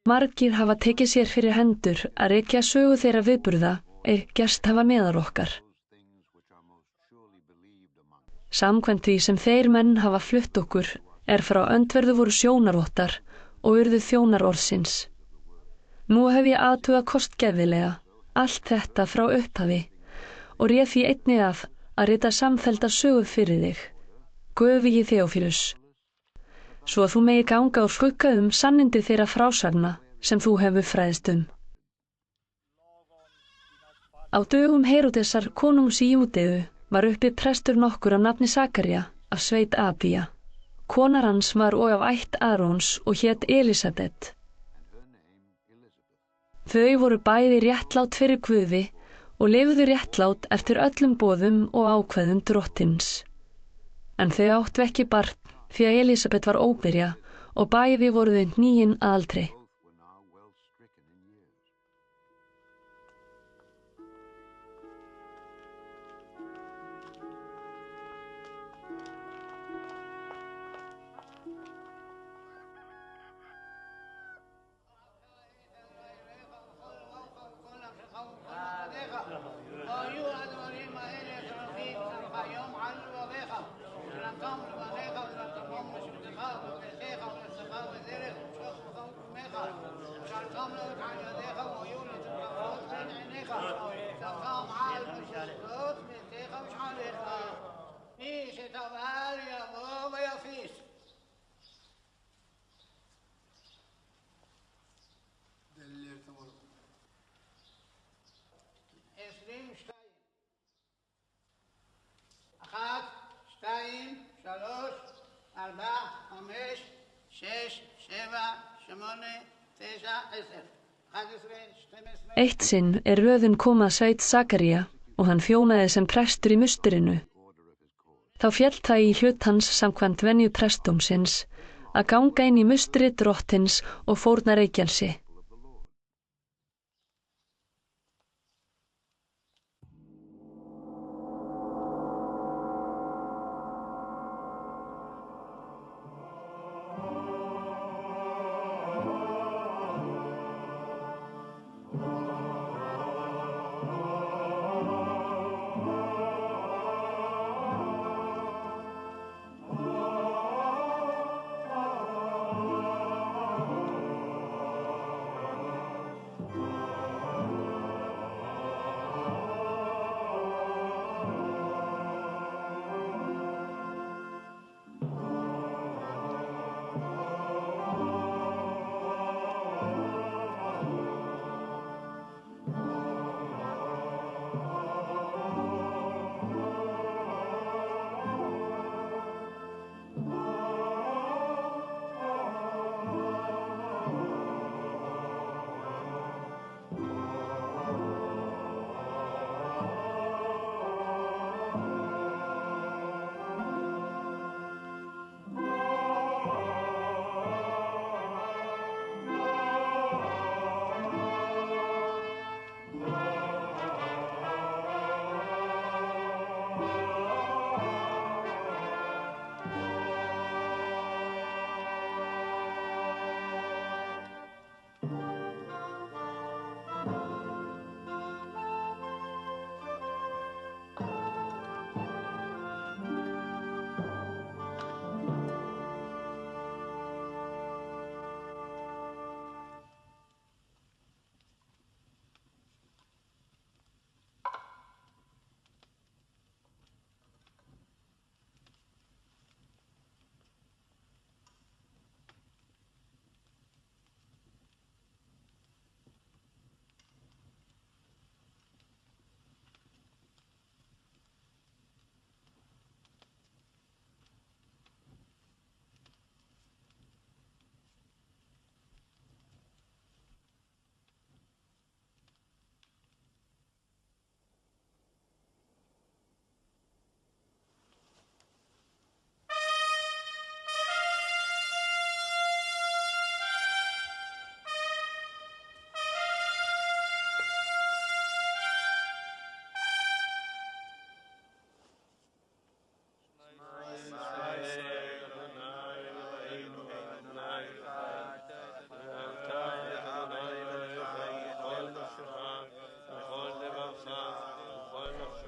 Margir hafa tekið sér fyrir hendur að rekja sögu þeirra viðburða gerst hafa meðal okkar. Samkvæmt því sem þeir menn hafa flutt okkur frá öndverðu voru sjónarvottar og urðu þjónar orðsins. Nú hef ég athugað kostgæfilega allt þetta frá upphafi og réð því einnig að rita samfellda sögu fyrir þig, göfugi Þeófílus, svo að þú megi ganga úr skugga sannindi þeirra frásagna sem þú hefur fræðst Á dögum Heródesar konungs í Júdeu var uppi prestur nokkur af nafni Sakaría af sveit Abía. Konar hans var og af ætt Aróns og hét Elísabet. Þau voru bæði réttlát fyrir Guði og lifðu réttlát eftir öllum boðum og ákveðum drottins. En þau áttu ekki barn því að Elísabet var óbyrja og bæði voru þau hníin að aldri. Eitt sinn röðin kom að sveit Sakaría og hann þjónaði sem prestur í musterinu. Þá féll það í hlut hans samkvæmt venju prestdómsins að ganga inn í musteri drottins og fórna reykelsi.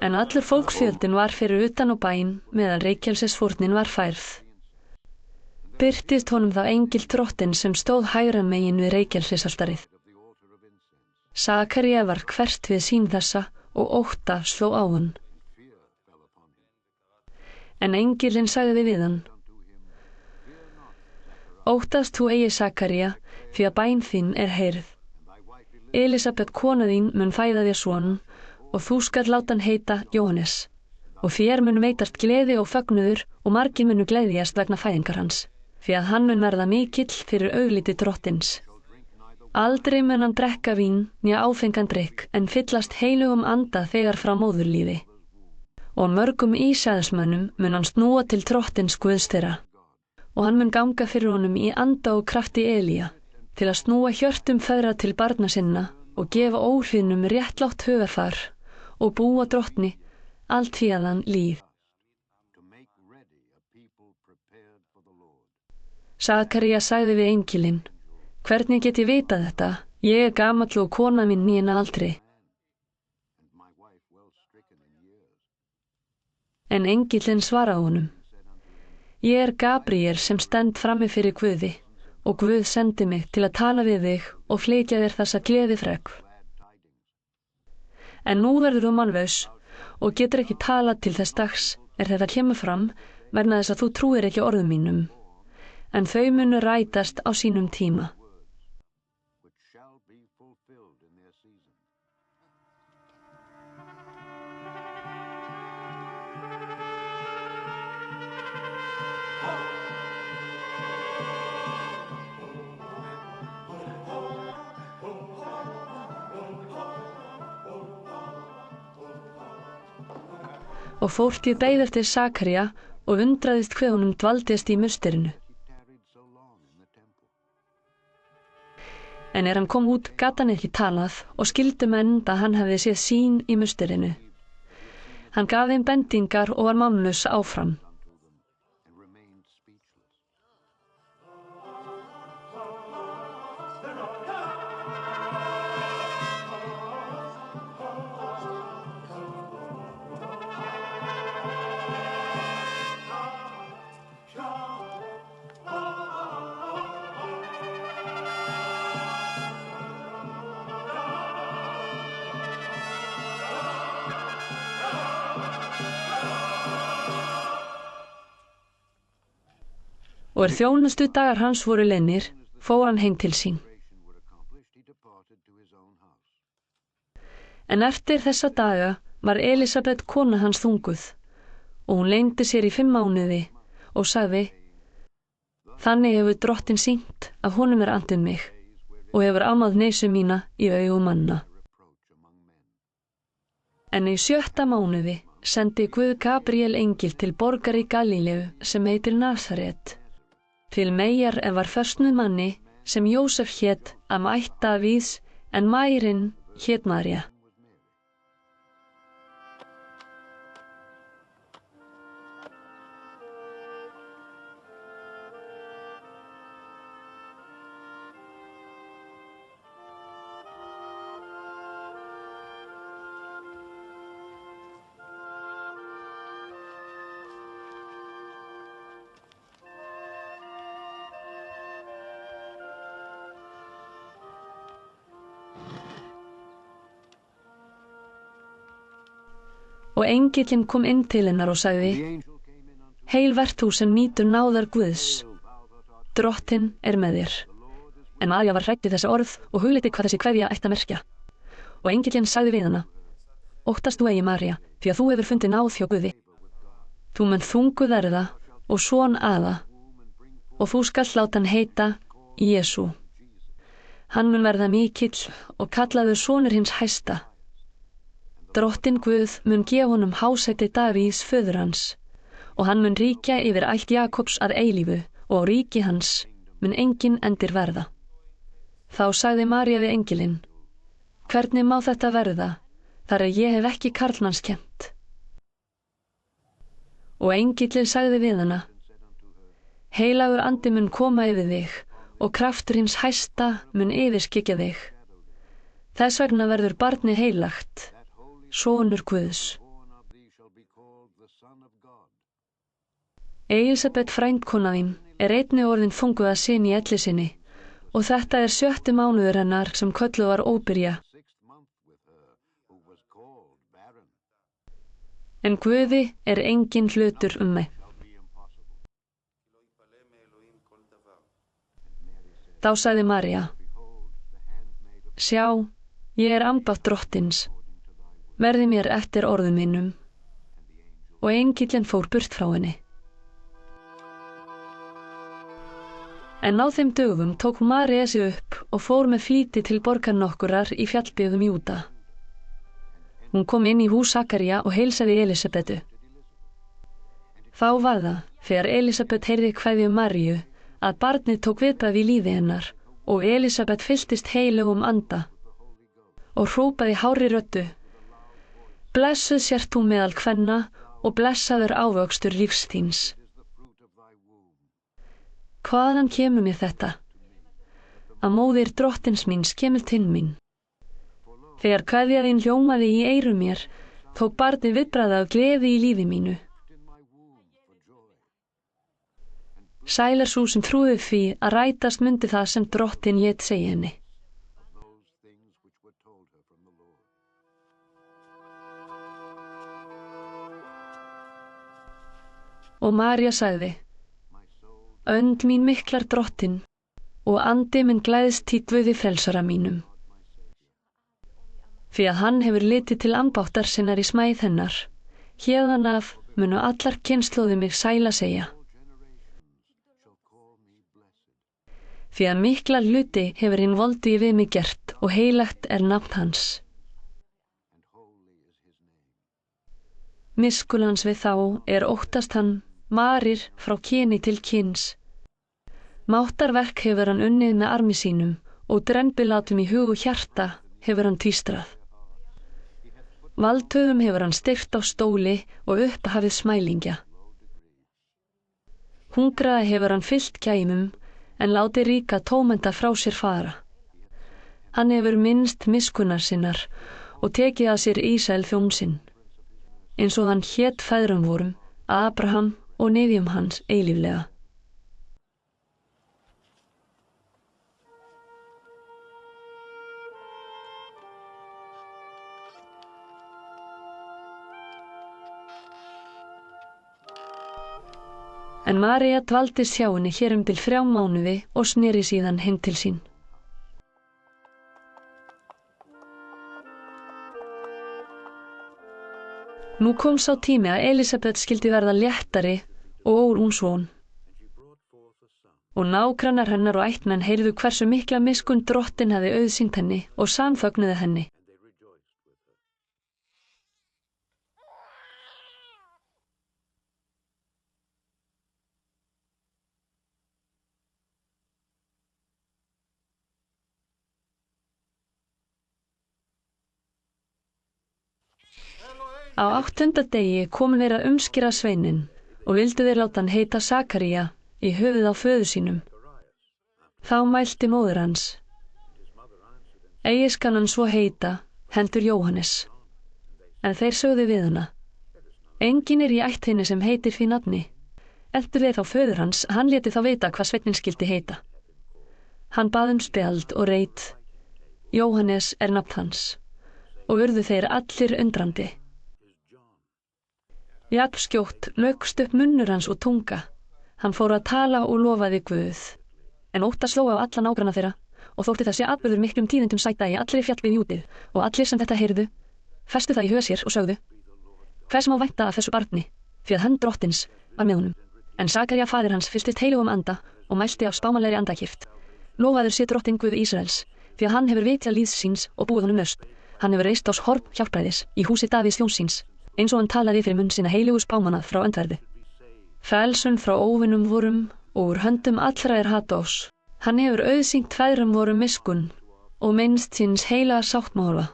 En allur fólksfjöldinn var fyrir utan á bæinn meðan reykelsisfórnin var færð. Birtist honum þá engill Drottins sem stóð hægra megin við reykelsisaltarið. Sakaría var hvert við sýn þessa og ótta sló á hann. En engillinn sagði við hann: Óttast þú eigi, Sakaría, því að bæn þín er heyrð. Elisabet kona þín mun fæða þér son og þú skalt láta hann heita Jóhannes. Og þér mun veitast gleði og fögnuður og margir munu gleðjast vegna fæðingar hans, því að hann mun verða mikill fyrir augliti Drottins. Aldrei mun hann drekka vín né áfengan drykk en fyllast heilugum anda þegar frá móðurlífi. Og mörgum Ísraelsmönnum mun hann snúa til Drottins Guðs þeirra. Og hann mun ganga fyrir honum í anda og krafti Elía, til að snúa hjörtum feðra til barna sinna og gefa óhrifnum réttlátt hugarfar og búa Drottni alltíðan líf. Sakaría sagði við engilinn: Hvernig get ég vitað þetta? Ég er gamall og kona mín mín aldri. En engillinn svaraði honum: Ég er Gabríel sem stend frammi fyrir Guði og Guð sendi mig til að tala við þig og flytja þér þessa gleðifregn. En nú verður þú mannlaus og getur ekki talað til þess dags þetta kemur fram vegna þess að þú trúir ekki orðum mínum, en þau munu rætast á sínum tíma. Og fólkið beið eftir Sakaría og undraðist hve honum dvaldist í musterinu. En hann kom út gat hann ekki talað og skildu menn að hann hefði séð sýn í musterinu. Hann gaf þeim bendingar og var mállaus áfram. Og þjónustu dagar hans voru liðnir, fór hann heim til sín. En eftir þessa daga var Elisabet kona hans þunguð og hún leyndi sér í 5 mánuði og sagði: Þannig hefur Drottinn sýnt að honum er annt mig og hefur amað neysu mína í augum manna. En í 7. mánuði sendi Guð Gabríel engil til borgar í Galíleu sem heitir Nasaret, til meyjar var föstnuð manni sem Jósef hét af ætt Davíðs en mærin hét María. Og engillinn kom inn til hennar og sagði: Heil vert þú sem nýtur náðar Guðs, Drottinn er með þér. En María var hrædd við þessi orð og hugleiddi hvað þessi kveðja ætti að merkja. Og engillinn sagði við hana: Óttast þú eigi, María, því að þú hefur fundið náð hjá Guði. Þú munt þunguð verða og son aða, og þú skalt láta hann heita Jesú. Hann mun verða mikill og kallaður sonur hins hæsta. Drottinn Guð mun gefa honum hásæti Davíðs föður hans, og hann mun ríkja yfir ætt Jakobs að eilífu, og á ríki hans mun enginn endir verða. Þá sagði María við engilinn: Hvernig má þetta verða, þar að ég hef ekki karlmanns kennt? Og engillinn sagði við hana: Heilagur andi mun koma yfir þig, og kraftur hins hæsta mun yfirskyggja þig. Þess vegna verður barnið heilagt, sonur Guðs. Elísabet frændkona þín einnig orðin þunguð að syni í elli sinni og þetta 7. mánuður hennar sem kölluð var óbyrja. En Guði engin hlutur mig. Þá sagði María: Sjá, ég ambátt Drottins, verði mér eftir orðum mínum. Og engillinn fór burt frá henni. En á þeim dögum tók María sig upp og fór með flýti til borgar nokkurrar í fjallbyggðum Júda. Hún kom inn í hús Sakaría og heilsaði Elísabetu. Þá var það, þegar Elísabet heyrði kveðju Maríu, að barnið tók viðbragð í lífi hennar og Elísabet fylltist heilögum anda og hrópaði hárri röddu: Blessuð sért þú meðal kvenna og blessaður ávöxtur lífs þíns. Hvaðan kemur mér þetta? Að móðir Drottins míns kemur til mín. Þegar kveðja þín hljómaði í eyrum mér, tók barnið viðbragð af gleði í lífi mínu. Sæl sú sem trúði því að rætast mundi það sem Drottinn lét segja henni. Og María sagði: Önd mín miklar Drottinn og andi minn glæðst í Guði frelsara mínum. Því að hann hefur litið til ambáttar sinnar í smæð hennar, héðan af munu allar kynslóðir mig sæla segja. Því að mikla hluti hefur hinn voldu við mig gert og heilagt nafn hans. Miskunn hans við þá óttast hann marir frá kyni til kyns. Máttarverk hefur hann unnið með armi sínum og drennbilátum í hug og hjarta hefur hann tvístrað. Valdhöfum hefur hann styrkt á stóli og upphafið smælingja. Hungraða hefur hann fyllt gæmum en látið ríka tómenda frá sér fara. Hann hefur minnst miskunnar sinnar og tekið að sér Ísrael þjón sinn, eins og hann hét feðrum vorum, Abraham og niðjum hans eilíflega. En María dvaldist hjá henni hér bil 3 mánuði og sneri síðan heim til sín. Nú kom sá tími að Elísabet skyldi verða léttari og hún son. Og nágrannar hennar og ættmenn heyrðu hversu mikla miskunn Drottinn hafði auðsýnt henni og samfögnuðu henni. Á 8. degi komu þeir að umskera sveininn og vildu þeir láta hann heita Sakaría í höfuð á föður sínum. Þá mælti móðir hans: Eigi skal hann svo heita, heldur Jóhannes. En þeir sögðu við hana: Enginn í ætt hinni sem heitir því nafni. Eltu þeir þá föður hans, hann léti þá vita hvað sveinninn skyldi heita. Hann bað spjald og reit: Jóhannes nafn hans, og urðu þeir allir undrandi. Jafnskjótt laukst upp munnur hans og tunga. Hann fór að tala og lofaði Guð. En ótta sló á alla nágranna þeirra og þótti þessi atburður miklum tíðindum sæta í allri fjallbyggð Júdeu, og allir sem þetta heyrðu festu það í huga sér og sögðu: Hvers má vænta af þessu barni, því að hönd Drottins var með honum. En Sakaría faðir hans fylltist heilugum anda og mælti af spámanlegri andakyrft: Lofaður sé Drottinn Guð Ísraels, því að hann hefur vitjað líðs síns og búið honum lausn. Hann hefur reist ás horn hjálpræðis í húsi Davíðs þjóns síns, eins og hann talaði fyrir munn sína heilugu spámanna frá öndverðu. Frelsun frá óvinum vorum og úr höndum allra hatós. Hann hefur auðsýnt feðrum vorum miskunn og minnst síns heilaga sáttmála.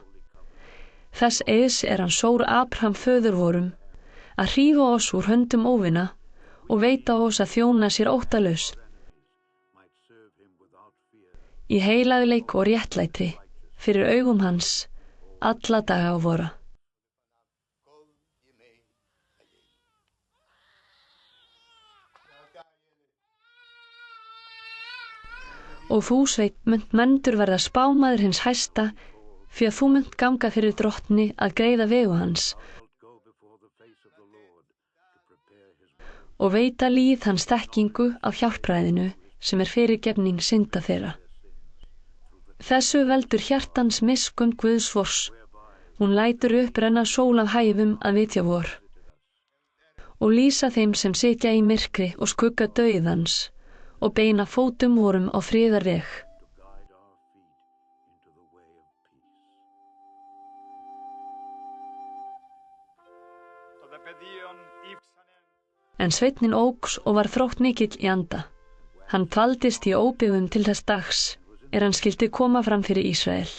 Þess eðs hann sór Abraham föður vorum að hrífa oss úr höndum óvina og veita oss að þjóna sér óttalaust. Í heilagleik og réttlæti fyrir augum hans alla daga vora. Og þú, Sveinn, munt mendur verða spámaður hins hæsta, því að þú munt ganga fyrir drottni að greiða vegu hans og veita líð hans þekkingu á hjálpræðinu sem fyrirgefning synda þeirra. Þessu veldur hjartans miskunn Guðs vors, hún lætur upp renna sól af hæðum að vitja vor og lýsa þeim sem sitja í myrkri og skugga dauðans og beina fótum vorum á friðarveg. En sveinninn óx og var þrótt mikill í anda. Hann dvaldist í óbyggðum til þess dags, hann skyldi koma fram fyrir Ísrael.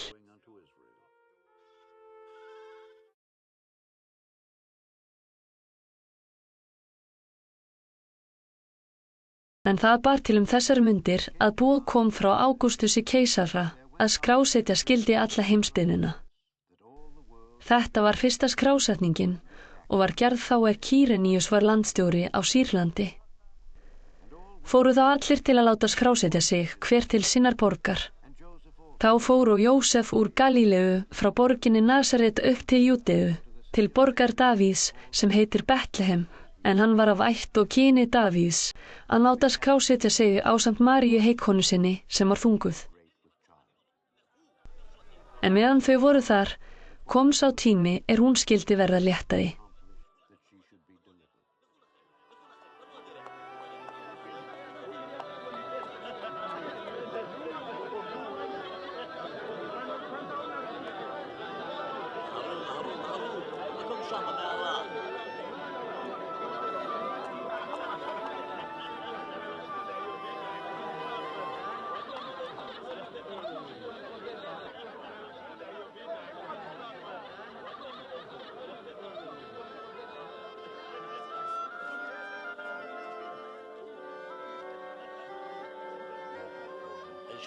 En það bar til þessar mundir að boð kom frá Ágústusi keisara að skrásetja skyldi alla heimsbyggðina. Þetta var fyrsta skrásetningin og var gerð þá Kýreníus var landstjóri á Sýrlandi. Fóru þá allir til að láta skrásetja sig, hver til sinnar borgar. Þá fóru Jósef úr Galíleu frá borginni Nasaret upp til Júdeu, til borgar Davíðs sem heitir Betlehem, en hann var af ætt og kyni Davíðs, að láta skrásetja sig ásamt Maríu heikkonu sinni sem var þunguð. En meðan þau voru þar, kom sá tími hún skyldi verða léttari.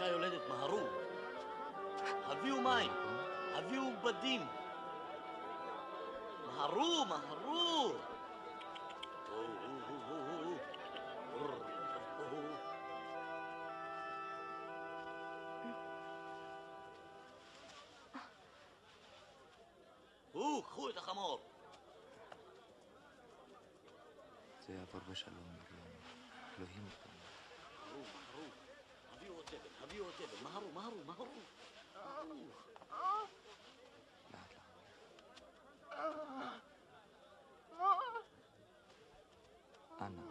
האישה יולדת, מהרו. הביאו מים, הביאו בדים. מהרו, מהרו. קחו את החמור. זה יעבור בשלום, אלוהים איתנו. הביאו את אבן, מהרו. לאט. אנא.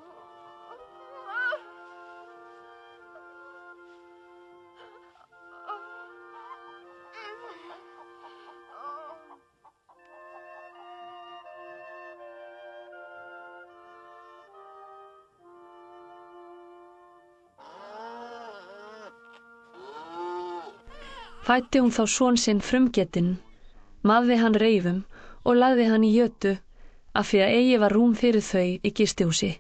Fæddi hún þá son sinn frumgetinn, maði hann reifum og lagði hann í jötu, af því að eigi var rúm fyrir þau í gistihúsi.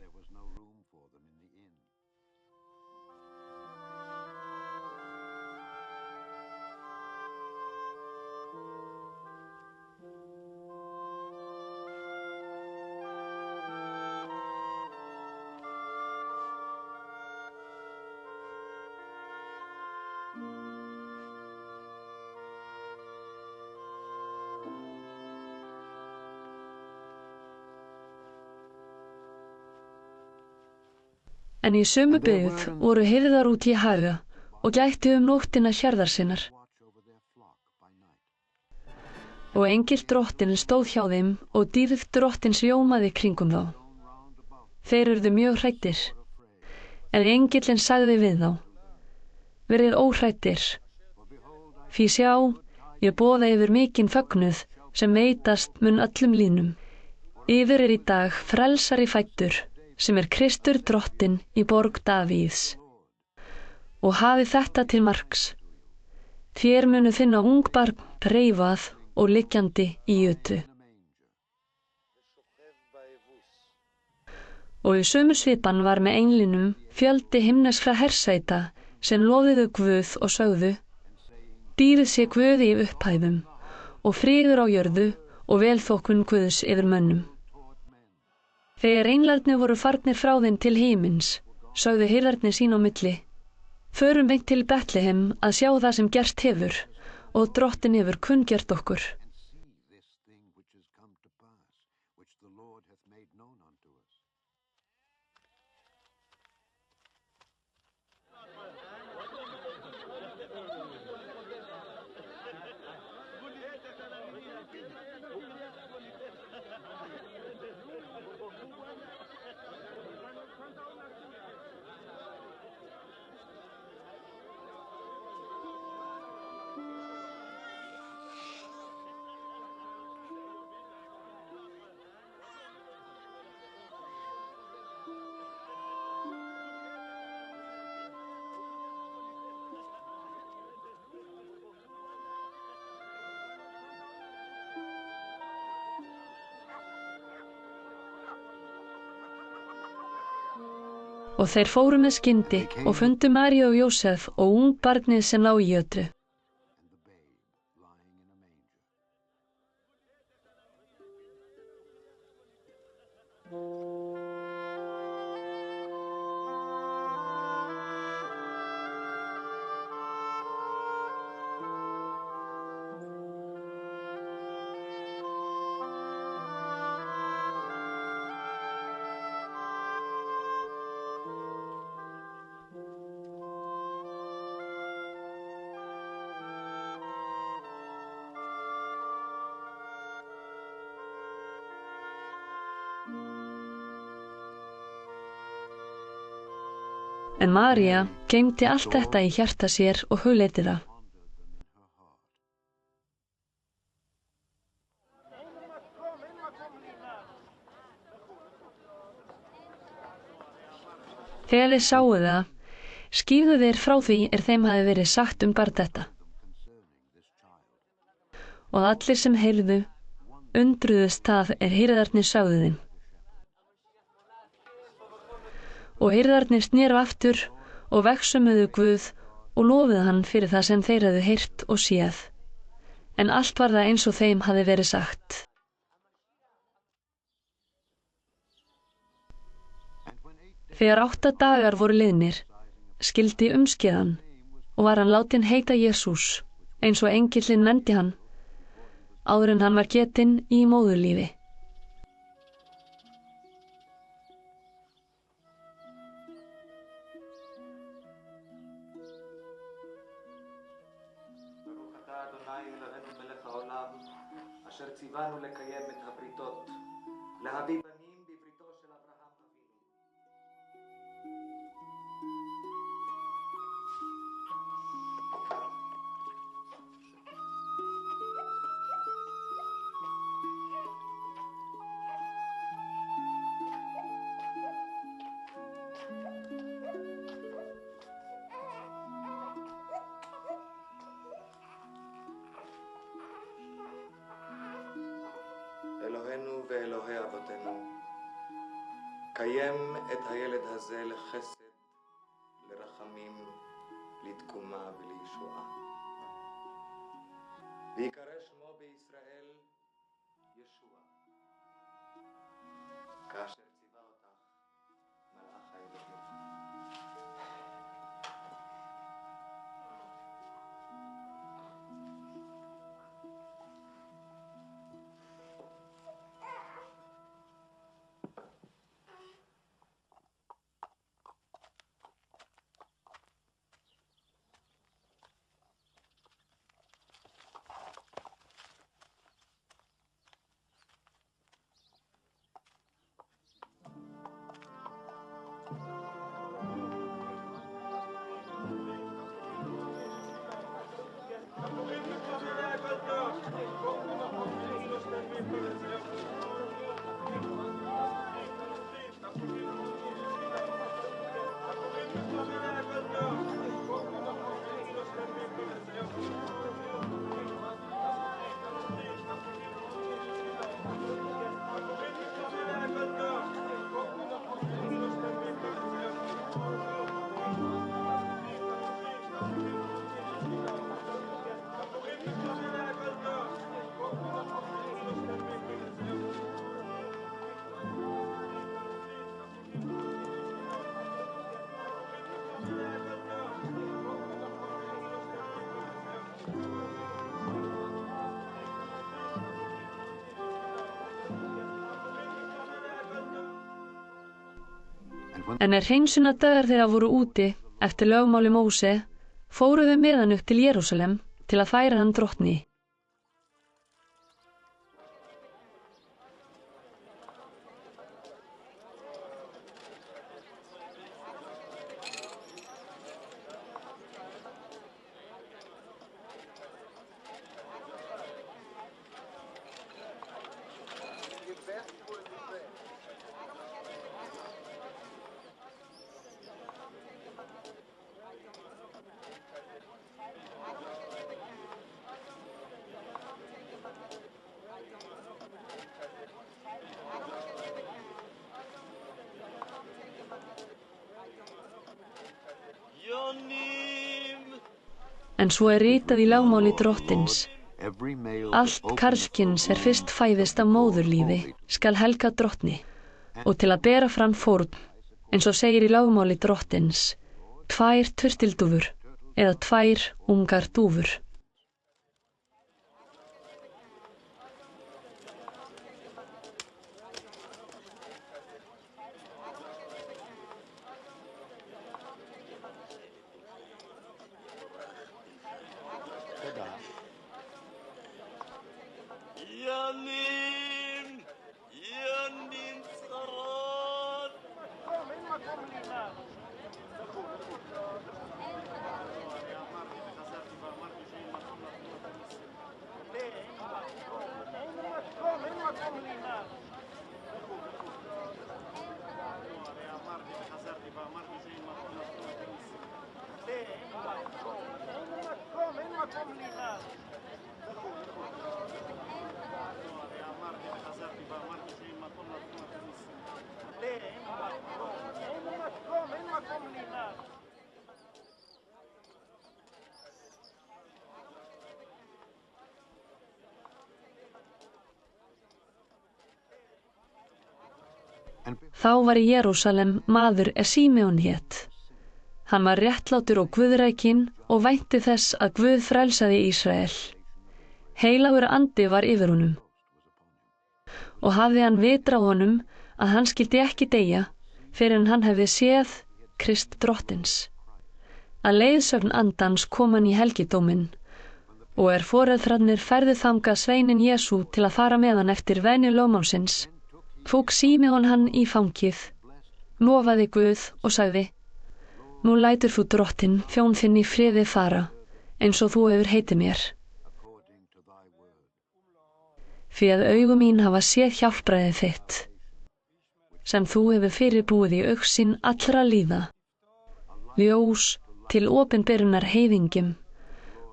En í sömu byggð voru hirðar út í haga og gættu nóttina hjarðar sinnar. Og engill drottinn stóð hjá þeim og dýrð drottins ljómaði kringum þá. Þeir urðu mjög hræddir, en engillinn sagði við þá: Verið óhræddir, því sjá, ég boða yfir mikinn fögnuð sem veitast mun öllum línum. Yfir í dag frelsari fæddur, sem Kristur drottinn í borg Davíðs. Og hafi þetta til marks: þér munu finna ungbarn reifað og liggjandi í jötu. Og í sömu svipan var með englinum fjöldi himneskra hersveita sem lofuðu Guð og sögðu: Dýrð sé Guði í upphæðum og friður á jörðu og velþóknun Guðs yfir mönnum. Þegar englarnir voru farnir frá þeim til himins, sögðu hirðarnir sín á milli: Förum beint til Betlehem að sjá það sem gerst hefur og Drottinn hefur kunngert okkur. and see this thing which has come to pass, which the Lord hath made known unto us. Og þeir fóru með skyndi og fundu Maríu og Jósef og ungbarnið sem lá í jötu. And the babe lying in a manger. En María geymdi allt þetta í hjarta sér og hugleiddi það. Þegar þeir sáu það, skýrðu þeir frá því þeim hafi verið sagt barn þetta. Og allir sem heyrðu, undruðust það hirðarnir sögðu þeim. Og hirðarnir sneru aftur og vegsumuðu Guð og lofuðu hann fyrir það sem þeir hefðu heyrt og séð. En allt var það eins og þeim hafi verið sagt. Þegar 8 dagar voru liðnir, skildi umskeðan og var hann látinn heita Jesús, eins og engillinn nefndi hann, áður en hann var getinn í móðurlífi. אשר ציוונו לקיים את הבריתות, להביא בנים בבריתו של אברהם אבינו. אלוהינו ואלוהי אבותינו, קיים את הילד הזה לחסד, לרחמים, לתקומה ולישועה. ויקרא שמו בישראל ישוע, כאשר ציווה אותך מלאך האלוהים. En hreinsunardagar þeirra voru úti eftir lögmáli Móse, fóru þau með hann upp til Jerúsalem til að færa hann drottni. Yonim. En svo ritað í lögmáli drottins: Every male allt karlkyns fyrst fæðist af móðurlífi skal helga drottni, og til að bera fram fórn, eins og segir í lögmáli drottins, 2 turtildúfur eða 2 ungar dúfur. Yonim. Yonim Sarat. Þá var í Jerúsalem maður Símeon hét. Hann var réttlátur og guðrækinn og vænti þess að Guð frelsaði Ísrael. Heilagur andi var yfir honum. Og hafði hann vitra á honum að hann skyldi ekki deyja fyrr en hann hefði séð Krist drottins. Að leiðsögn andans kom hann í helgidóminn, og foreldrarnir færðu þangað sveininn Jesú til að fara með hann eftir venju lögmálsins, tók Símeon hann í fangið, lofaði Guð og sagði: Nú lætur þú drottinn þjón þinn í friði fara, eins og þú hefur heitið mér. Því að augu mín hafa séð hjálpræðið þitt, sem þú hefur fyrirbúið í augsýn allra líða, ljós til opinberunar heiðingjum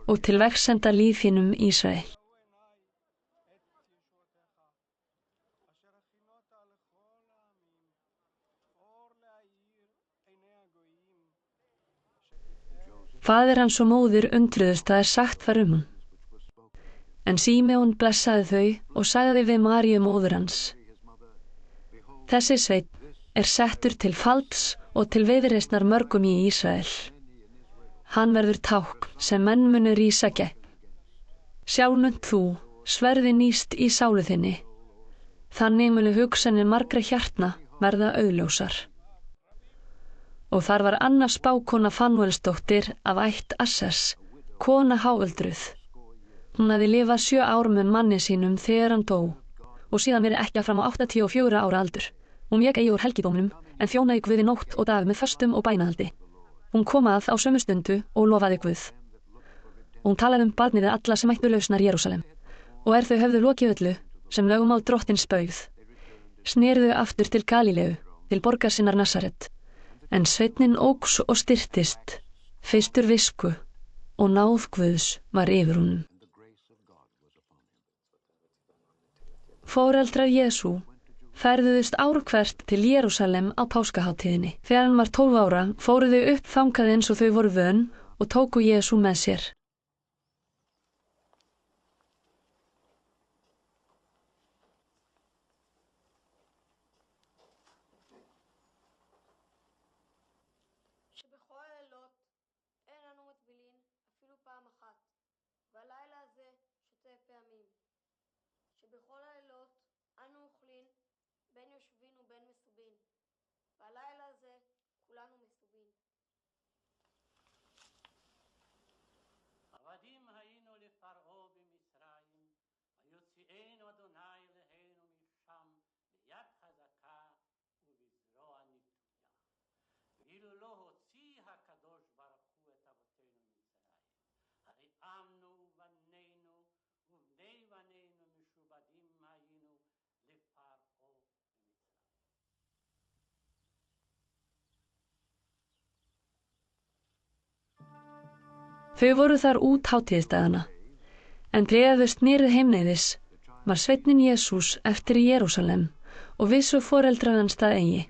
og til vegsenda líf þínum Ísrael. Faðir hans og móðir undruðust að sagt var hann. En Símeon blessaði þau og sagði við Maríu móður hans: Þessi sveinn settur til falls og til viðreisnar mörgum í Ísrael. Hann verður tákn sem menn munu rísa gegn. Sjá munt þú sverði nýst í sálu þinni. Þannig munu hugsanir margra hjartna verða augljósar. Og þar var Anna spákona Fanúelsdóttir af ætt Assers, kona háöldruð. Hún hafði lifað 7 ár með manni sínum þegar hann dó, og síðan verið ekki fram á 84 ára aldur. Hún vék eigi úr helgidómnum, en þjónaði Guði nótt og dag með föstum og bænahaldi. Hún kom að á sömu stundu og lofaði Guð. Hún talaði barnið við alla sem mættu lausnar Jerúsalem, og þau höfðu lokið öllu sem lögmál drottins bauð, sneru þau aftur til Galíleu, til borgar sinnar Nasaret. En sveinninn óx og styrktist, feistur visku, og náð Guðs var yfir honum. Foreldrar Jesú ferðuðust ár hvert til Jerúsalem á páskahátíðinni. Þegar hann var 12 ára fóru þau upp þangað eins og þau voru vön og tóku Jesú með sér. שבכל הלילות אנו אוכלים בין יושבים ובין מסובין. והלילה הזה Þau voru þar út hátíðisdagana, en þegar þau snerið heimleiðis var sveinninn Jesús eftir í Jerúsalem og vissu foreldrar hans það eigi.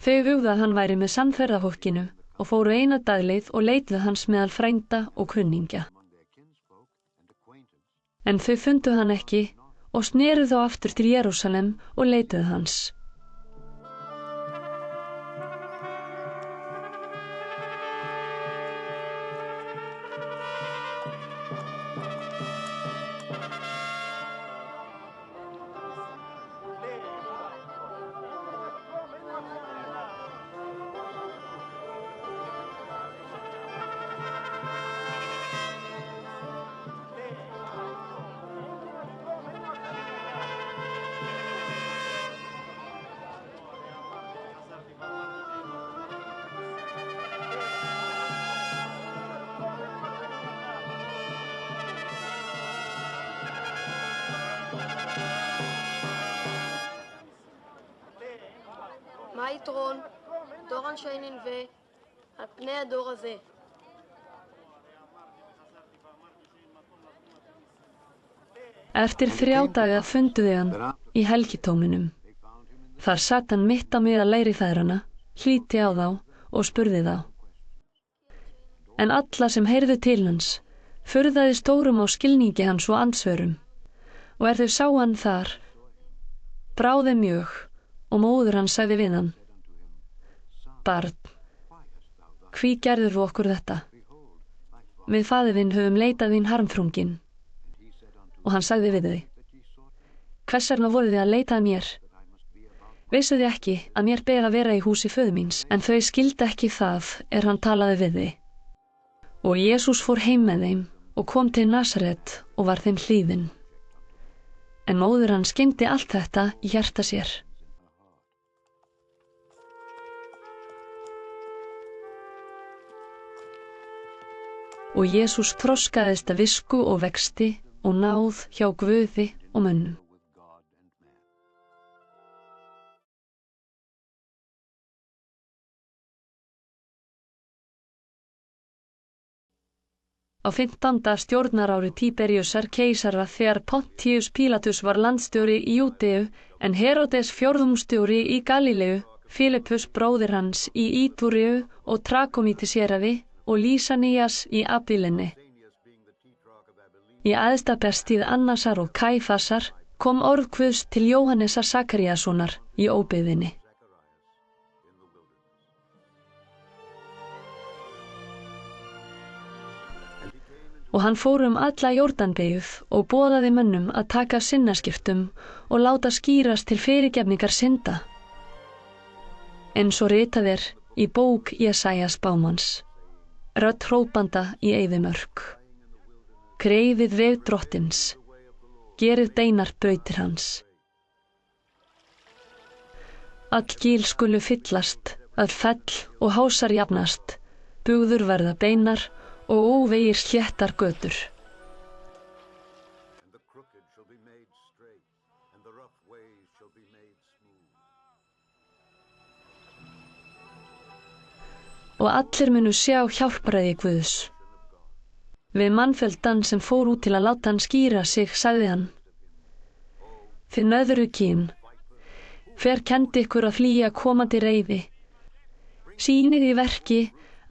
Þau hugðu að hann væri með samferðafólkinu og fóru eina dagleið og leituðu hans meðal frænda og kunningja. En þau fundu hann ekki og sneru þá aftur til Jerúsalem og leituðu hans. מה היתרון? דור אנשי ננבה על פני הדור הזה. Eftir 3 daga fundu þau hann í helgitóminum. Þar sat hann mitt á miðja læri feðranna, hlýddi á þá og spurði þá. En alla sem heyrðu til hans furðaði stórum á skilningi hans og andsvörum, og þau sáu hann þar, brá þeim mjög, og móðir hans sagði við hann: Barn, hví gerðir þú okkur þetta? Við faðir þinn höfum leitað þín harmþrungin. Og hann sagði við þau: Hvers vegna voruð þið að leita að mér? Vissuð þið ekki að mér ber að vera í húsi föður míns? En þau skildu ekki það hann talaði við þau. Og Jesús fór heim með þeim og kom til Nasaret og var þeim hlýðinn. En móðir hans geymdi allt þetta í hjarta sér. Og Jesús þroskaðist að visku og vexti og náð hjá Guði og mönnum. Á 15. stjórnarári Tíberíusar keisara þegar Pontíus Pílatus var landstjóri í Júdeu en Heródes fjórðungsstjóri í Galíleu, Filippus bróðir hans í Ítúreu og Trakomítis héraði og Lísanías í Abilene. Í æðsta bestíð Annasar og Kæfasar kom orð Guðs til Jóhannesar Sakaríassonar í óbyggðinni. Og hann fór alla Jórdanbeyið og boðaði mönnum að taka sinnaskiptum og láta skýrast til fyrirgefningar synda. Eins og ritað í bók Jesæjas spámanns, rödd hrópanda í eyðimörk. Greiðið veg Drottins, gerið beinar brautir hans. All gíl skulu fyllast, öll fell og hásar jafnast, bugður verða beinar og óvegir sléttar götur. Og allir munu sjá hjálparæði Guðs. Við mannfjöldan sem fór út til að láta hann skýra sig, sagði hann: Þið nöðru kyn, hver kenndi ykkur að flýja komandi reiði? Sýnið í verki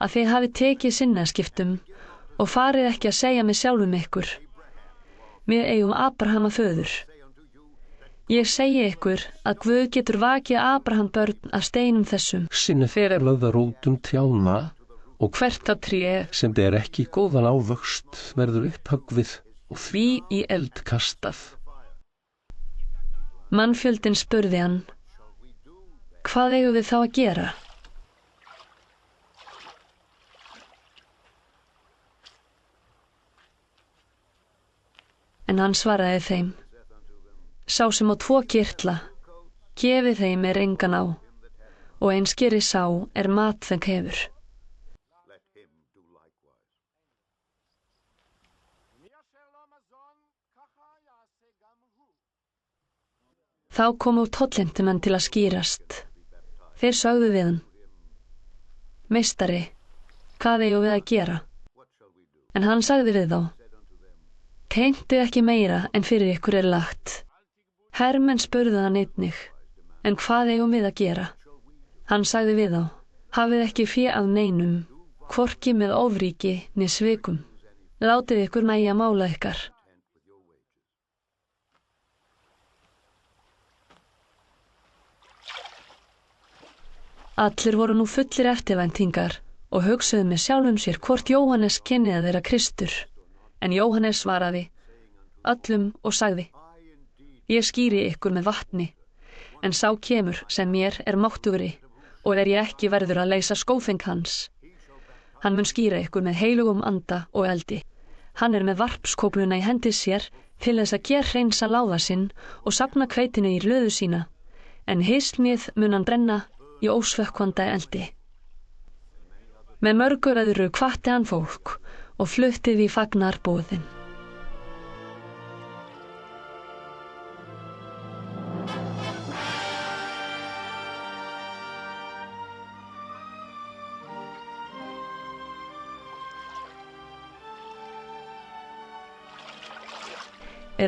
að þið hafi tekið sinnaskiptum og farið ekki að segja mig sjálfum ykkur: Við eigum Abraham að föður. Ég segi ykkur að Guð getur vakið Abraham börn af steinum þessum. Sinni fer lögða rótum trjána og hvert að tré sem ber ekki góðan ávöxt verður upphöggvið og því í eld kastað. Mannfjöldinn spurði hann: Hvað eigum við þá að gera? En hann svaraði þeim: Sá sem á 2 kirtla, gefið þeim engan á, og eins geri sá mat þeim hefur. Þá komu tollheimtumenn til að skýrast. Þeir sögðu við hann: Meistari, hvað eigum við að gera? En hann sagði við þá: Heimtið ekki meira en fyrir ykkur er lagt. Hermenn spurðu hann einnig: En hvað eigum við að gera? Hann sagði við þá: Hafið ekki fé af neinum, hvorki með ofríki né svikum. Látið ykkur nægja mála ykkar. Allir voru nú fullir eftirvæntingar og hugsuðu með sjálfum sér hvort Jóhannes kynni að vera Kristur. En Jóhannes svaraði öllum og sagði: Ég skýri ykkur með vatni, en sá kemur sem mér er máttugri, og ég ekki verður að leysa skófeng hans. Hann mun skýra ykkur með heilugum anda og eldi. Hann er með varpskófluna í hendi sér til þess að gerhreinsa láða sinn og safna hveitinu í hlöðu sína, en hislmið mun hann brenna í ósvökkvanda eldi. Með mörgu öðru hvatti hann fólk og flutti því fagnarboðin.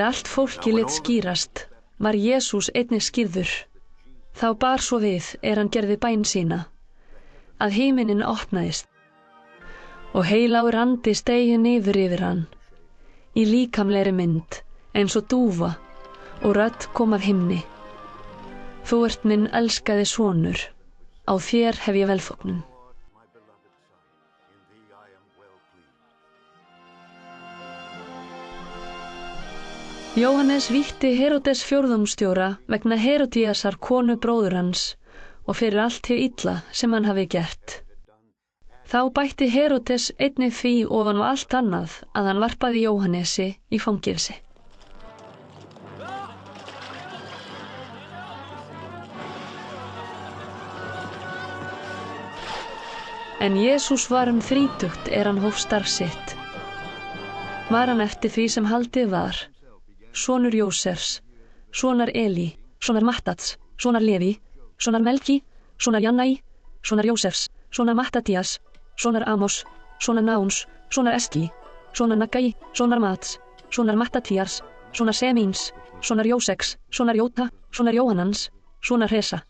Allt fólki lét skýrast, var Jesús einnig skýrður. Þá bar svo við hann gerði bæn sína, að himinin opnaðist og heilagur andi steig niður yfir hann, í líkamlegri mynd, eins og dúfa, og rödd kom af himni: Þú ert minn elskaði sonur, á þér hef ég velþóknun. Jóhannes vítti Heródes fjórðungsstjóra vegna Herodíasar konu bróður hans og fyrir allt hið illa sem hann hafi gert. Þá bætti Heródes einnig því ofan á allt annað að hann varpaði Jóhannesi í fangelsi. En Jesús var 30 hann hóf starf sitt. Var hann eftir því sem haldið var, sonur Jósefs, sonar Eli, sonar Mattats, sonar Levi, sonar Melki, sonar Jannai, sonar Jósefs, sonar Mattatías, sonar Amos, sonar Náns, sonar Eski, sonar Naggai, sonar Mats, sonar Mattatías, sonar Semíns, sonar Jóseks, sonar Jóta, sonar Jóhannans, sonar Resa,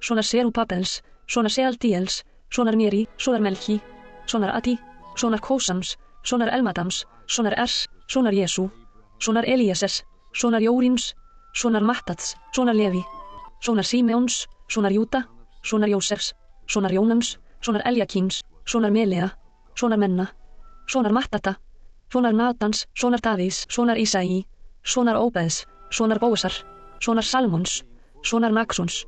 sonar Serubabels, sonar Sealtíels, sonar Neri, sonar Melki, sonar Adi, sonar Kósams, sonar Elmadams, sonar Ers, sonar Jesú, sonar Elíases, sonar Jóríms, sonar Mattats, sonar Levi, sonar Símeons, sonar Júta, sonar Jósefs, sonar Jónans, sonar Eljakíns, sonar Melea, sonar Menna, sonar Mattata, sonar Natans, sonar Davís, sonar Ísai, sonar Óbeðs, sonar Bósar, sonar Salmons, sonar Naksons,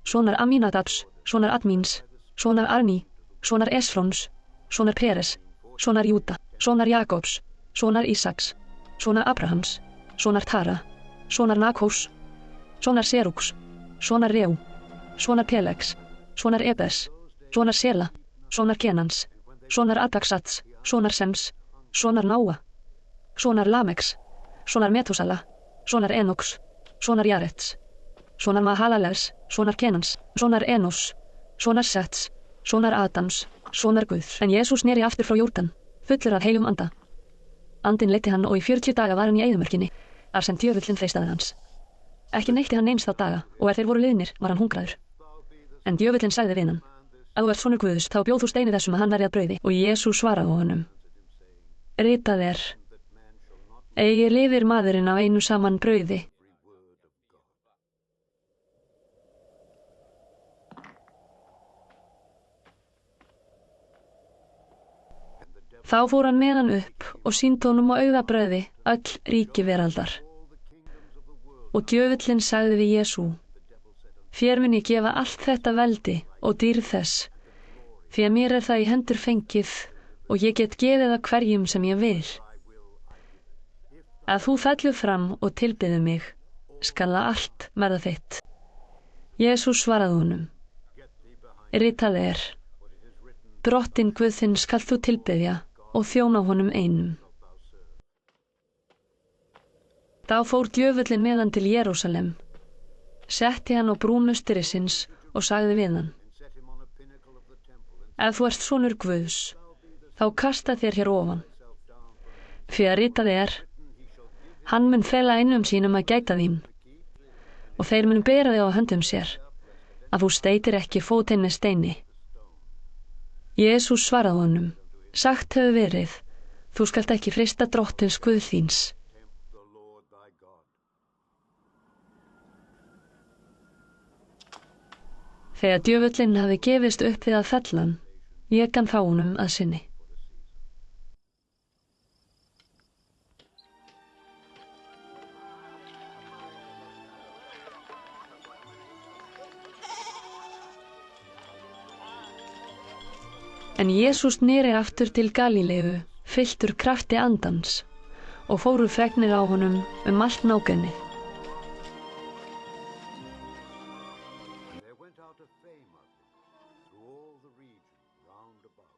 sonar Aminadabs, sonar Admíns, sonar Arni, sonar Esfrons, sonar Peres, sonar Júta, sonar Jakobs, sonar Ísaks, sonar Abrahams, sonar Tara, sonar Nakós, sonar Serúks, sonar Reu, sonar Pelegs, sonar Ebers, sonar Sela, sonar Kenans, sonar Adaksats, sonar Sems, sonar Náa, sonar Lameks, sonar Metusala, sonar Enoks, sonar Jarets, sonar Mahalales, sonar Kenans, sonar Enos, sonar Sets, sonar Adams, sonar Guðs. En Jesús sneri aftur frá Jórdan, fullur af heilum anda. Andinn leiddi hann og í 40 daga var hann í eyðimörkinni, þar sem djöfullinn freistaði hans. Ekki neytti hann neins þá daga, og þeir voru liðnir var hann hungraður. En djöfullinn sagði við hann: Ef þú ert sonur Guðs, þá bjóð þú steini þessum að hann verði að brauði. Og Jesús svaraði honum: Ritað er: Eigi lifir maðurinn á einu saman brauði. Þá fór hann með hann upp og sýndi honum á augabrauði öll ríki veraldar. Og djöfullinn sagði við Jesú: Þér mun ég gefa allt þetta veldi og dýrð þess, því að mér er það í hendur fengið og ég get gefið það hverjum sem ég vil. Að þú fellur fram og tilbiður mig, skal það allt verða þitt. Jesús svaraði honum: Ritað er: Drottinn Guð þinn skal þú tilbiðja og þjóna honum einum. Þá fór djöfullinn með hann til Jerúsalem, setti hann á brún musterisins og sagði við hann: Ef þú ert sonur Guðs, þá kasta þér hér ofan. Því að ritað er: Hann mun fela einum sínum að gæta þín, og þeir mun bera þig á höndum sér, að þú steytir ekki fót þinn með steini. Jesús svaraði honum: Sagt hefur verið, þú skalt ekki freista drottins Guðs þíns. Þegar djöfullinn hafði gefist upp við að fella hann, vék hann frá honum að sinni. En Jesús sneri aftur til Galíleu, fylltur krafti andans, og fóru fregnir á honum allt nágrennið. There went out a fame of him through all the region round about.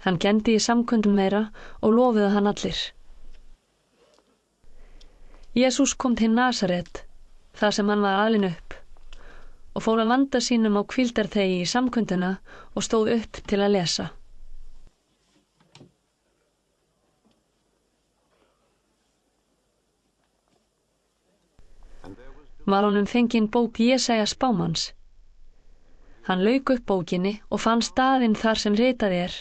Hann kenndi í samkundum þeirra og lofuðu hann allir. Jesús kom til Nasaret, þar sem hann var alinn upp, og fór að vanda sínum á hvíldarþegi í samkunduna og stóð upp til að lesa. Var honum fengin bók Jesaja spámanns. Hann lauk upp bókinni og fann staðinn þar sem ritað er: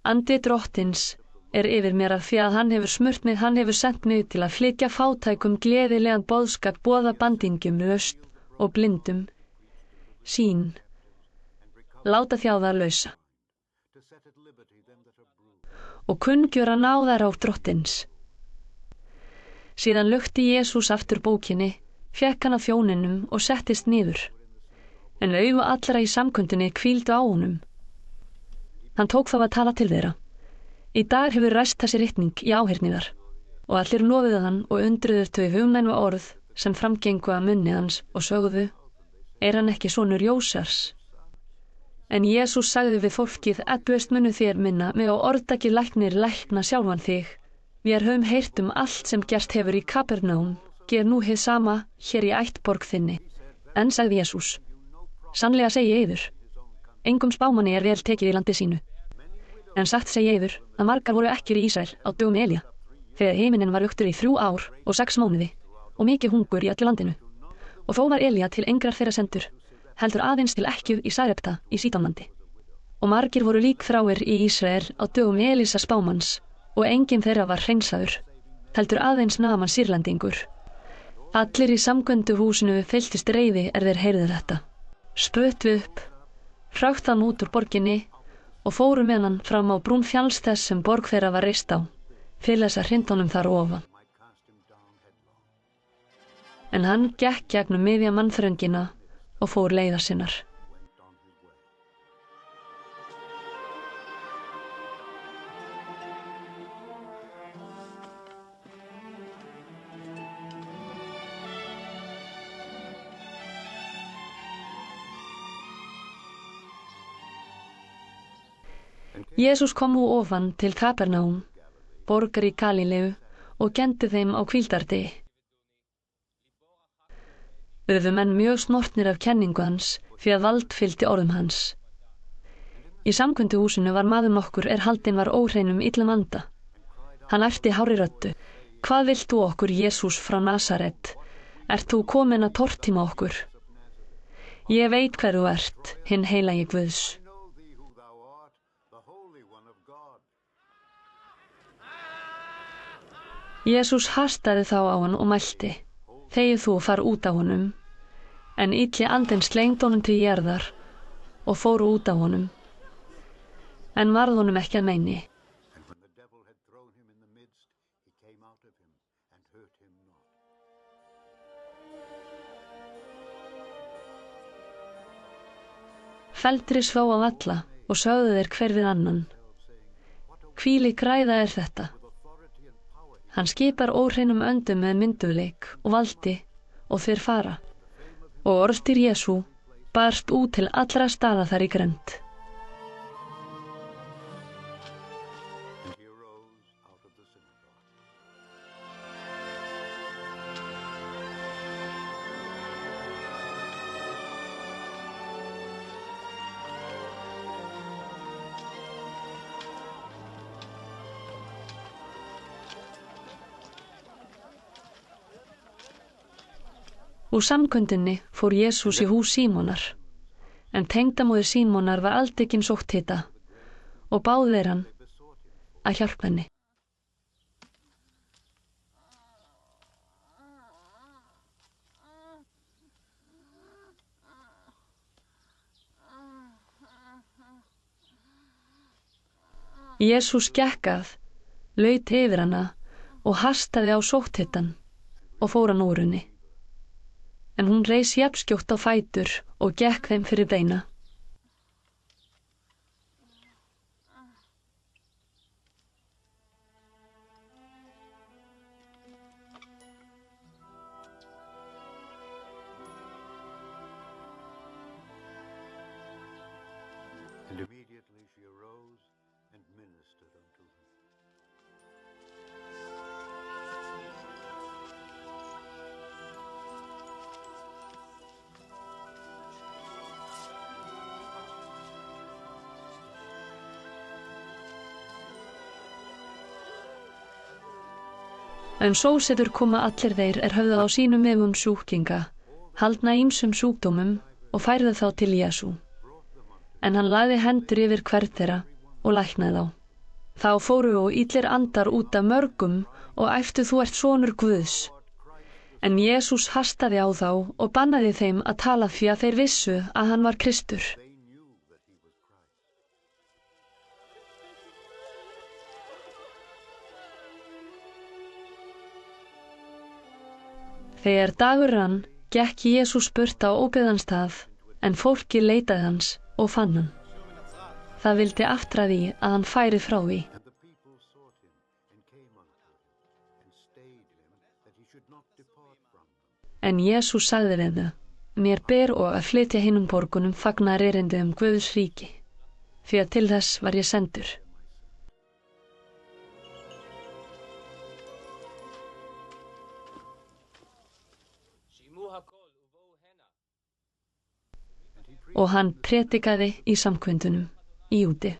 Andi drottins er yfir mér af því að hann hefur smurt mig, hann hefur sent mig til að flytja fátækum gleðilegan boðskap, boða bandingjum lausn og blindum sýn, láta þjáða lausa og kunngjöra náðar á drottins. Síðan lukti Jesús aftur bókinni, fékk hann af þjóninum og settist niður, en augu allra í samkundunni hvíldu á honum. Hann tók þá að tala til þeirra: Í dag hefur ræst þessi ritning í áheyrningar, og allir lofuðu hann og undruðu þau hugmænu orð sem framgengu að munni hans og sögðu: Er hann ekki sonur Jósars? En Jesús sagði við fólkið: Eflaust munu þér minna mig á orðdaki læknir lækna sjálfan þig. Vér höfum heyrt allt sem gerst hefur í Kapernaum, ger nú hið sama hér í ættborg þinni. En sagði Jesús: Sannlega segi ég yður, engum spámanni er vel tekið í landi sínu. En satt segi ég yður að margar voru ekkjur í Ísrael á dögum Elía, þegar himinin var ruktur í 3 ár og 6 mánuði, og mikið hungur í öllu landinu. Og þó var Elía til engrar þeirra sendur, heldur aðeins til ekkju í Sarepta í Sídónlandi. Og margir voru líkþráir í Ísrael á dögum Elísa spámanns, og enginn þeirra var hreinsaður, heldur aðeins Naaman Sýrlendingur. Allir í samkönduhúsinu fylltist reiði þeir heyrðu þetta. Spruttu upp, hrátt hann út úr borginni og fóru með hann fram á brún fjalls þess sem borg þeirra var reist á, til þess að hrinda honum þar ofan. En hann gekk gegnum miðja mannþröngina og fór leiðar sinnar. Jesús kom nú ofan til Kapernaum, borgar í Galíleu, og kenndi þeim á hvíldardegi. Urðu menn mjög snortnir af kenningu hans, því að vald fylgdi orðum hans. Í samkvæmduhúsinu var maður nokkur haldinn var óhreinum illum anda. Hann æpti hárri röddu: Hvað vilt þú okkur, Jesús frá Nasaret? Ert þú komin að tortíma okkur? Ég veit hver þú ert, hinn heilagi Guðs. Jesús hastaði þá á hann og mælti: Þegið þú far út á honum. En illi andinn slengdi honum til jarðar og fóru út á honum. En varð honum ekki að meini. Feldri svá á alla og sögðu þeir hver við annan: Hvílík ræða þetta? Hann skipar óhreinum öndum með myndugleik og valdi og þeir fara. Og orðstír Jesú barst út til allra staða þar í grennd. And he arose out of the synagogue. Úr samkundinni fór Jesús í hús Símonar, en tengdamóðir Símonar var aldeikin sótthita og báðu þeir hann að hjálpa henni. Jesús gekk að, laut yfir hana og hastaði á sótthitan og fór hann úr henni. En hún reis jafnskjótt á fætur og gekk þeim fyrir beina. And immediately she arose and ministered unto them. En sósetur koma allir þeir höfðu á sínum efum sjúklinga, haldna ýmsum sjúkdómum og færðu þá til Jesú. En hann lagði hendur yfir hvern þeirra og læknaði þá. Þá fóru og illir andar út af mörgum og æptu þú ert sonur Guðs. En Jesús hastaði á þá og bannaði þeim að tala því að þeir vissu að hann var Kristur. Þegar dagur rann, gekk Jesús burt á óbyggðan stað, en fólki leitaði hans og fann hann. Það vildi aftra því að hann færi frá því. And the people sought him and came unto him and stayed him that he should not depart from them. En Jesús sagði við þau, mér ber og að flytja hinum borgunum fagnar erindi Guðs ríki, því að til þess var ég sendur. Og hann prédikaði í samkvöndunum í Júdeu.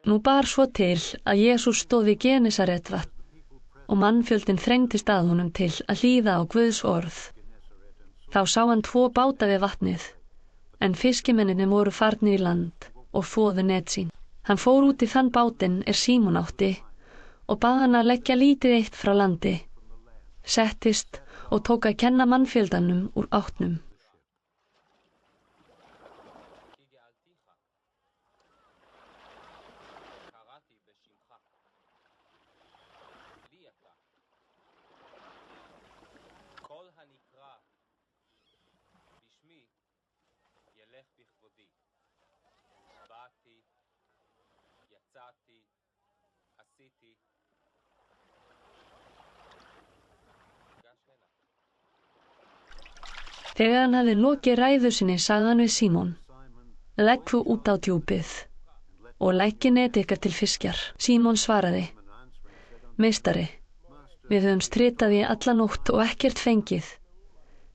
Nú bar svo til að Jesús stóð í Genesaretvatn og mannfjöldinn þrengdist að honum til að hlýða á Guðs orð. Þá sá hann 2 báta við vatnið, en fiskimenninir voru farnir í land og þvoðu net sín. Hann fór út í þann bátinn Símon átti og bað hann að leggja lítið eitt frá landi, settist og tók að kenna mannfjöldanum úr átnum. Þegar hann hafði lokið ræðu sinni, sagði hann við Símon, legg þú út á djúpið og leggi net ykkar til fiskjar. Símon svaraði, meistari, við höfum stritað í alla nótt og ekkert fengið,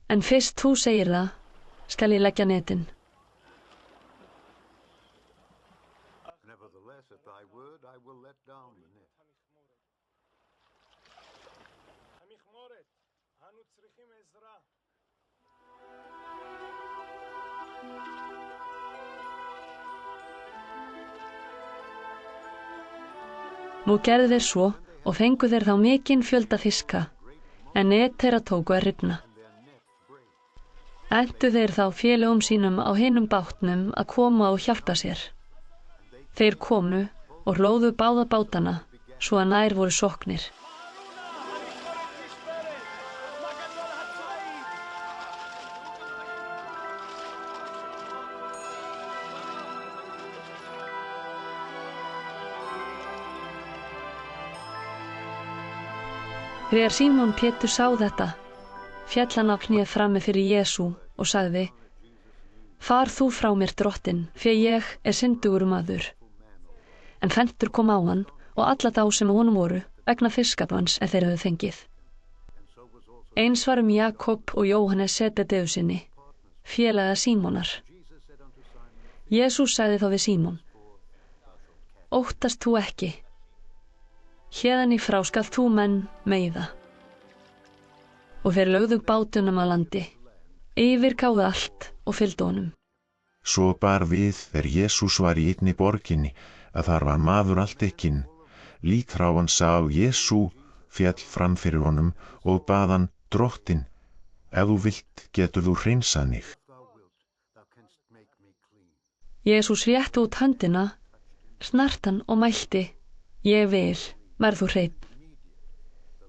en fyrst þú segir það, skal ég leggja netin. Nevertheless, at thy word I will let down the net. Nú gerðu þeir svo og fengu þeir þá mikinn fjölda fiska, en net þeirra tóku að rifna. Entu þeir þá félögum sínum á hinum bátnum að koma og hjálpa sér. Þeir komu og hlóðu báða bátana, svo að nær voru sóknir. Þegar Símon Pétur sá þetta, féll hann á kné frammi fyrir Jesú og sagði: Far þú frá mér, Drottinn, því ég er syndugur maður. En fentur kom á hann og alla þá sem á honum voru, vegna fiskafans þeir höfðu fengið. Eins var Jakob og Jóhannes Sebedeusinni, félaga Símonar. Jesús sagði þá við Símon: Óttast þú ekki, héðan í frá skalt þú menn meiða. Og þeir lögðu bátunum á landi, yfirgáfu allt og fylgdu honum. Svo bar við þegar Jesús var í einni borginni að þar var maður altekinn. Lítráan sá Jesú, féll fram fyrir honum og bað hann: Drottinn, ef þú vilt getur þú hreinsað mig. Jesús rétti út höndina, snart hann og mælti: Ég vil, verð þú hreinn.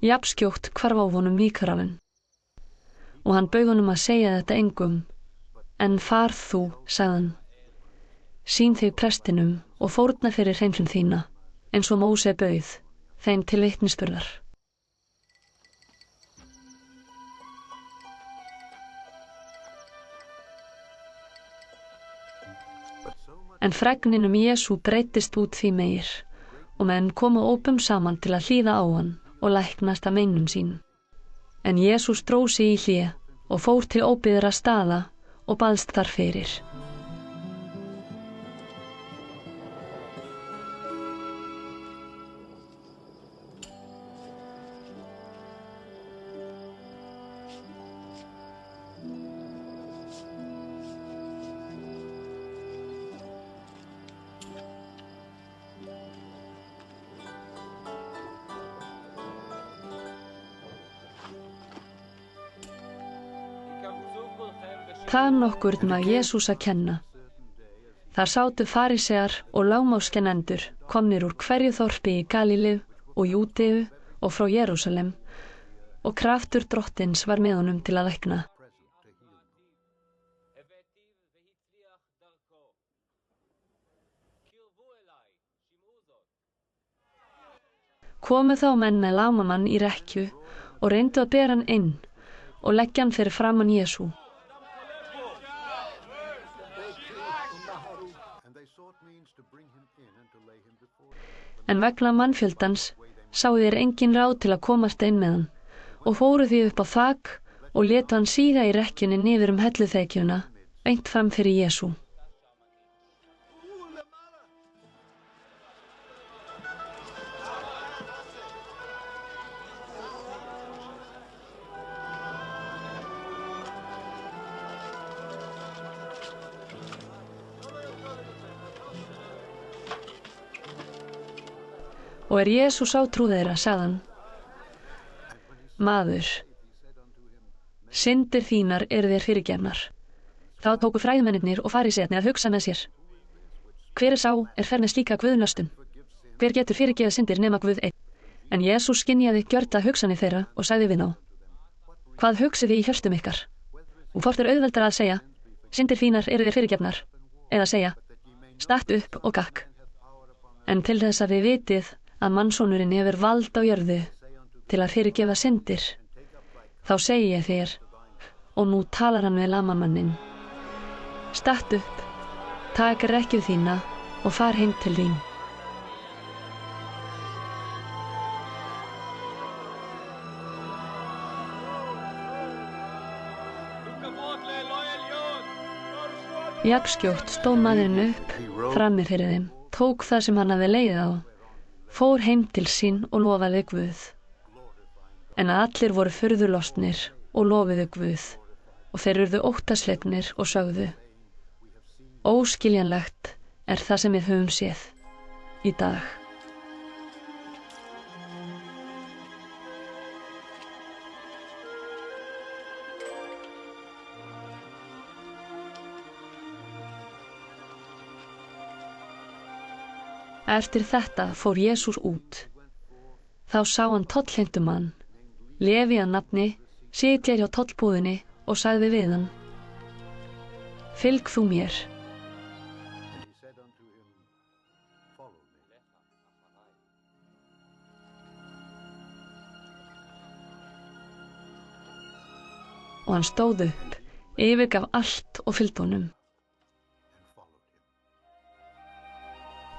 Jafnskjótt hvarf á honum vígkrafinn. Og hann bauð honum að segja þetta engum, en far þú, sagði hann, sýn þig prestinum og fórna fyrir hreinsun þína, eins og Móse bauð, þeim til vitnisburðar. En fregnin Jesú breiddist út því meir, og menn komu ópum saman til að hlýða á hann og læknast af meinum sínum. En Jesús dró sig í hlé og fór til óbyggðra staða og baðst þar fyrir. Það nokkurn var Jesús að kenna. Þar sátu farisear og lágmálskennendur komnir úr hverju þorpi í Galíleu og Júdeu og frá Jerúsalem, og kraftur Drottins var með honum til að lækna. Komu þá menn með lámamann í rekkju og reyndu að bera hann inn og leggja hann fyrir framan Jesú. En vegna mannfjöldans sáu þeir engin ráð til að komast inn með hann og fóru því upp á þak og létu hann síga í rekkjunni niður helluþekjuna, beint fram fyrir Jesú. Og Jesús sá trú þeirra, sagði hann: Maður, syndir þínar eru þér fyrirgefnar. Þá tóku fræðmennirnir og farisearnir að hugsa með sér: Hver sá fer með slíka guðnöstun? Hver getur fyrirgefið syndir nema Guð einn? En Jesús skynjaði gjörla hugsanir þeirra og sagði við þá: Hvað hugsið þið í hjörtum ykkar? Og hvort auðveldara að segja: Syndir þínar eru þér fyrirgefnar, eða segja: Stattu upp og gakk. En til þess að við vitið að mannsonurinn hefur vald á jörðu til að fyrirgefa syndir, þá segi ég þér, og nú talar hann við lamamannin: Stattu upp, tak rekkju þína og far heim til þín. Jafnskjótt stóð maðurinn upp frammi fyrir þeim, tók það sem hann hafði legið á, fór heim til sín og lofaði Guð. En allir voru furðulostnir og lofuðu Guð, og þeir urðu óttaslegnir og sögðu: Óskiljanlegt er það sem við höfum séð í dag. Eftir þetta fór Jesús út. Þá sá hann tollheimtumann, Leví að nafni, sitja hjá tollbúðinni og sagði við hann: Fylg þú mér. And he said unto him, Follow me. Og hann stóð upp, yfirgaf allt og fylgdi honum.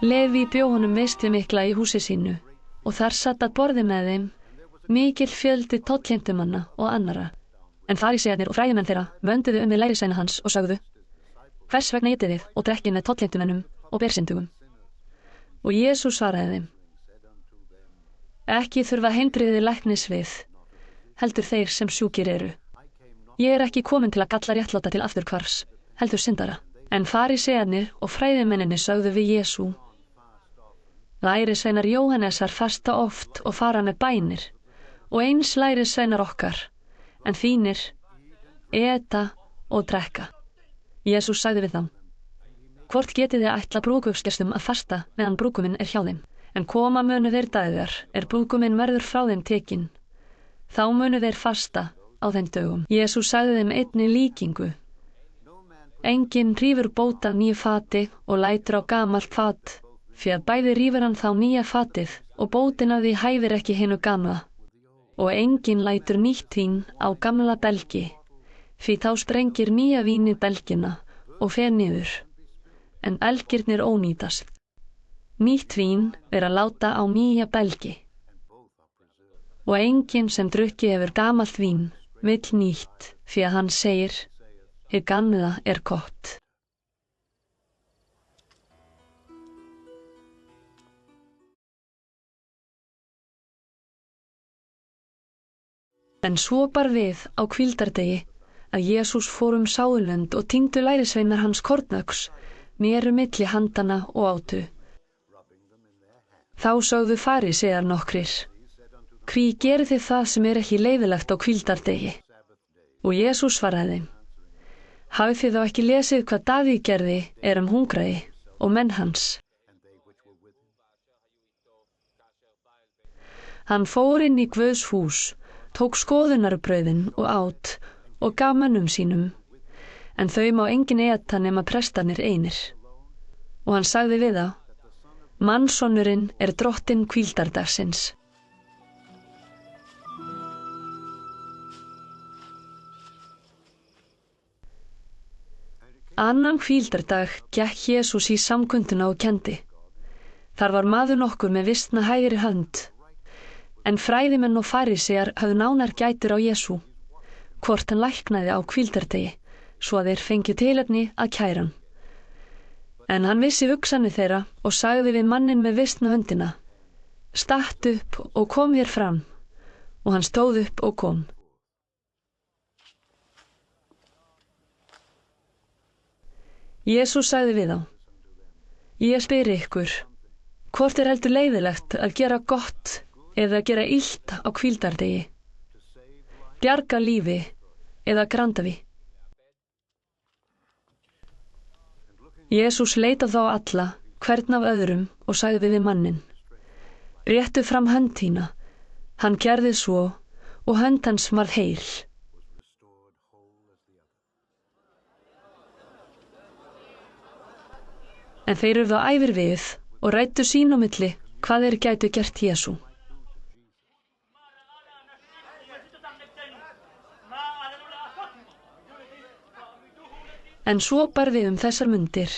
Leví bjó honum veislu mikla í húsi sínu og þar satt að borði með þeim mikill fjöldi tollheimtumanna og annarra. En farísearnir og fræðimenn þeirra vönduðu við lærisveina hans og sögðu: Hvers vegna étið þið og drekkið með tollheimtumennum og bersyndugum? Og Jesús svaraði þeim: Ekki þurfa heilbrigðir læknis við, heldur þeir sem sjúkir eru. Ég ekki komin til að galla réttláta til afturhvarfs, heldur syndara. En farísearnir og fræðimennirnir sögðu við Jesú: Lærisveinar Jóhannesar fasta oft og fara með bænir, og eins lærisveinar okkar, en þínir eta og drekka. Jesús sagði við þá: Hvort getið þið ætla brúðkaupsgestum að fasta meðan brúðguminn er hjá þeim? En koma munu þeir dagar brúðguminn verður frá þeim tekinn. Þá munu þeir fasta á þeim dögum. Jesús sagði þeim einni líkingu: Enginn rífur bót af nýju fati og lætur á gamalt fat, því að bæði rífur hann þá nýja fatið og bótin af því hæfir ekki hinu gamla. Og enginn lætur nýtt vín á gamla belgi, því þá sprengir nýja vínið belgina og fer niður, en belgirnir ónýtast. Nýtt vín er að láta á nýja belgi. Og enginn sem drukki hefur gamalt vín vill nýtt, því að hann segir: Hið gamla er gott. En svo bar við á hvíldardegi að Jesús fór sáðlönd og týndu lærisveinar hans kornöx, méru milli handana og átu. Þá sögðu farísear nokkrir: Hví gerið þið það sem er ekki leyfilegt á hvíldardegi? Og Jesús svaraði þeim: Hafið þið þá ekki lesið hvað Davíð gerði hungraði og menn hans? Hann fór inn í Guðs hús, tók skoðunarbrauðin og át og gaf mönnum sínum, en þau má enginn eta nema prestarnir einir. Og hann sagði við þá: Mannssonurinn er drottinn hvíldardagsins. Annan hvíldardag gekk Jesús í samkunduna og kendi. Þar var maður nokkur með vistna hægri hönd, en fræðimenn og farísear höfðu nánar gætur á Jesú, hvort hann læknaði á hvíldardegi, svo að þeir fengju tilefni að kæra hann. En hann vissi hugsanir þeirra og sagði við manninn með vistna höndina: Statt upp og kom hér fram. Og hann stóð upp og kom. Jesús sagði við þá: Ég spyr ykkur, hvort er heldur leiðilegt að gera gott eða gera illt á hvíldardegi? Bjarga lífi eða grandaví? Jesús leit á þá alla, hvern af öðrum, og sagði við manninn: Réttu fram hönd þína. Hann gerði svo og hönd hans varð heil. En þeir urðu æfir við og ræddu sín á milli hvað þeir gætu gert Jesú. En svo bar við þessar mundir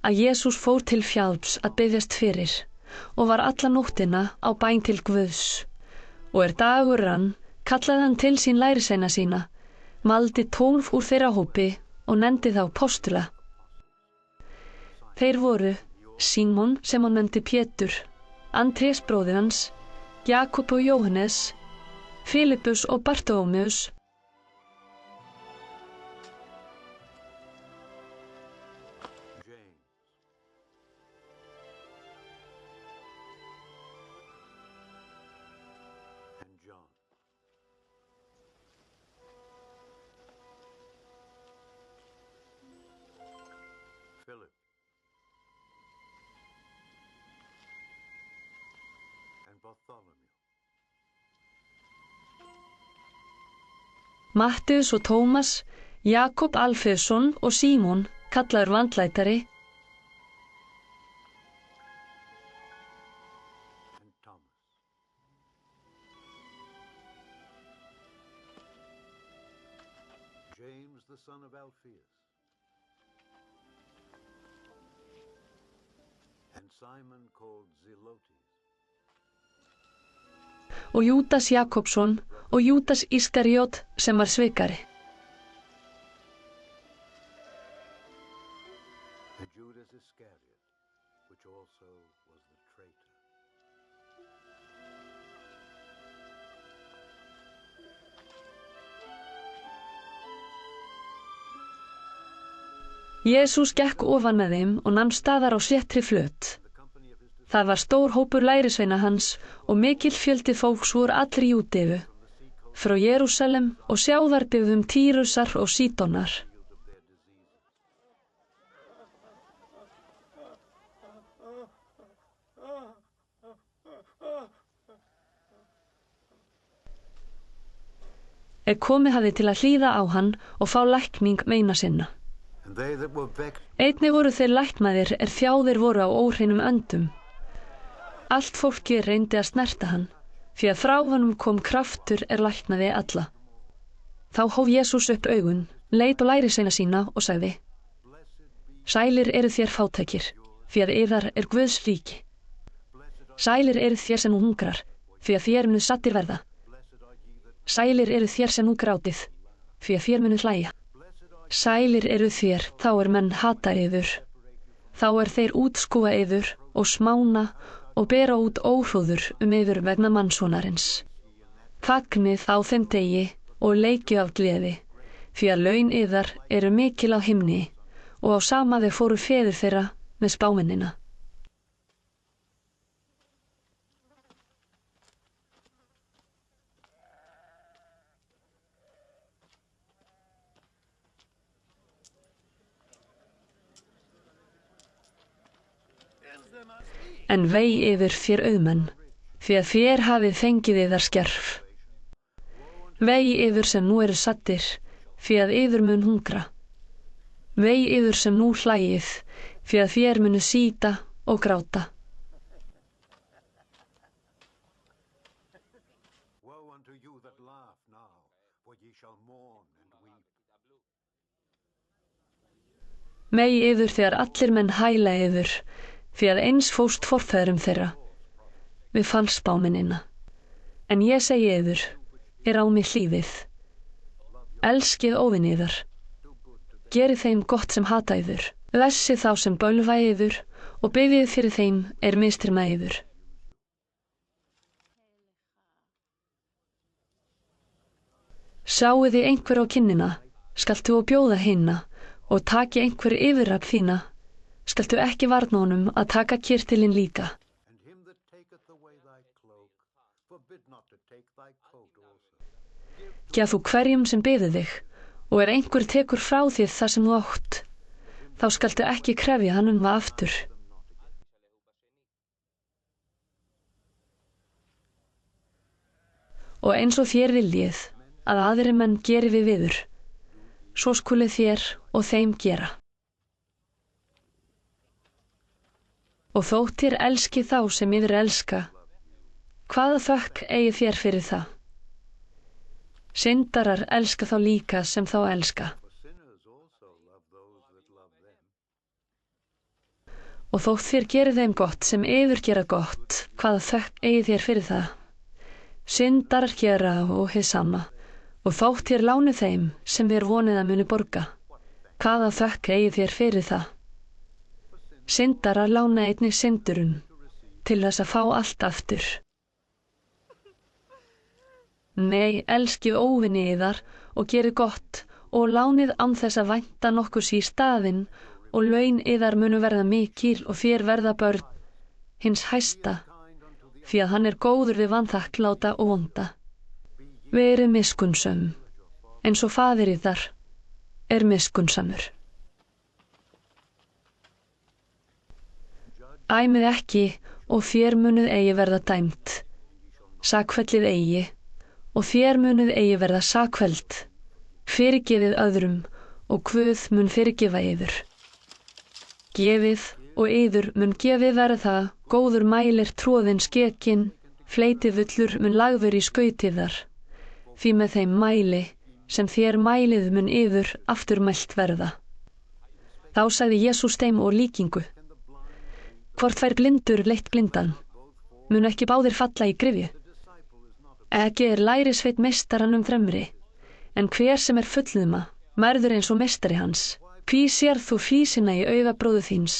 að Jesús fór til fjálps að biðjast fyrir og var alla nóttina á bæn til Guðs. Og dagur rann, kallaði hann til sín lærisveina sína, maldi 12 úr þeirra hópi og nefndi þá postula. Þeir voru Símon, sem hann nefndi Pétur, Andrés bróðir hans, Jakob og Jóhannes, Filippus og Bartómeus, Bartholomew. Matteus og Tómas, Jakob Alfeusson og Símon, kallaður vandlætari, And Thomas. James the son of Alphaeus. And Simon called Zelotes. og Júdas Jakobsson og Júdas Ískariot sem var svikari. And Judas Iscariot, which also was the traitor. Jesús gekk ofan með þeim og nam staðar á sléttri flöt. Það var stór hópur lærisveina hans og mikill fjöldi fólks úr allri Júdeu, frá Jerúsalem og sjávarbyggðum Týrusar og Sídonar. Komið hafði til að hlýða á hann og fá lækning meina sinna. And they that were vexed Einnig voru þeir læknaðir þjáðir voru á óhreinum öndum. Allt fólki reyndi að snerta hann, því að frá honum kom kraftur læknaði alla. Þá hóf Jesús upp augun, leit á lærisveina sína og sagði: Sælir eru þér fátækir, því að yðar Guðs ríki. Sælir eru þér sem nú hungrar, því að þér munu saddir verða. Sælir eru þér sem nú grátið, því að þér munu hlæja. Sælir eru þér, þá menn hata yður. Þá þeir útskúfa yður og smána og bera út óhróður yður vegna mannssonarins. Fagnið á þeim degi og leikið af gleði, því að laun yðar eru mikil á himni og á sama þeir fóru feður þeirra með spámennina. En vei yfir þér auðmenn, því að þér hafið fengið yðar skerf. Vei yfir sem nú eru saddir, því að yður mun hungra. Vei yfir sem nú hlægið, því að þér munu síta og gráta. Woe unto you that laugh now, for ye shall mourn and weep. Megi yður þegar allir menn hæla yður, því að eins fórst forfeðrum þeirra við falsspámennina. En ég segi yður, á mig hlýðið. Elskið óvini yðar. Gerið þeim gott sem hata yður. Blessið þá sem bölva yður og biðjið fyrir þeim misþyrma yður. Sjáið þið einhver á kinnina, skaltu og bjóða hinna, og taki einhver yfirrafl þína, skaltu ekki varna honum að taka kyrtilinn líka. And him that taketh away thy cloak, forbid not to take thy coat also. Gjaf þú hverjum sem biður þig, og einhver tekur frá þér það sem þú átt, þá skaltu ekki krefja hann það aftur. Og eins og þér viljið að aðrir menn geri við yður, svo skulið þér og þeim gera. Og þótt þér elskið þá sem yður elska, hvaða þökk eigið þér fyrir það? Syndarar elska þá líka sem þá elska. For sinners also love those that love them. Og þótt þér gerið þeim gott sem yður gera gott, hvaða þökk eigið þér fyrir það? Syndarar gera og hið sama, og þótt þér lánið þeim sem þér vonið að muni borga, hvaða þökk eigið þér fyrir það? Syndarar lána einnig syndurinn til þess að fá allt aftur. Nei, elskið óvini yðar og gerið gott og lánið án þess að vænta nokkurs í staðinn og laun yðar munu verða mikil og þér verða börn hins hæsta, því að hann góður við vanþakkláta og vonda. Verið miskunnsöm, eins og faðir yðar miskunnsamur. Æmið ekki og þér munuð eigi verða dæmt, sakfellið eigi, og þér munuð eigi verða sakfelld. Fyrirgefið öðrum, og Guð mun fyrirgefa yður. Gefið, og yður mun gefið verða, góður mælir troðinn skekinn, fleytifullur mun lagður í skautið þar. Því með þeim mæli, sem þér mælið mun yður afturmælt verða. Þá sagði Jesús þeim og líkingu: Hvort fær blindur leitt blindan? Mun ekki báðir falla í gryfju? Ekki lærisveinn meistaranum fremri, en hver sem fullnuma, mærður eins og meistari hans. Hví sérð þú flísina í auga bróður þíns,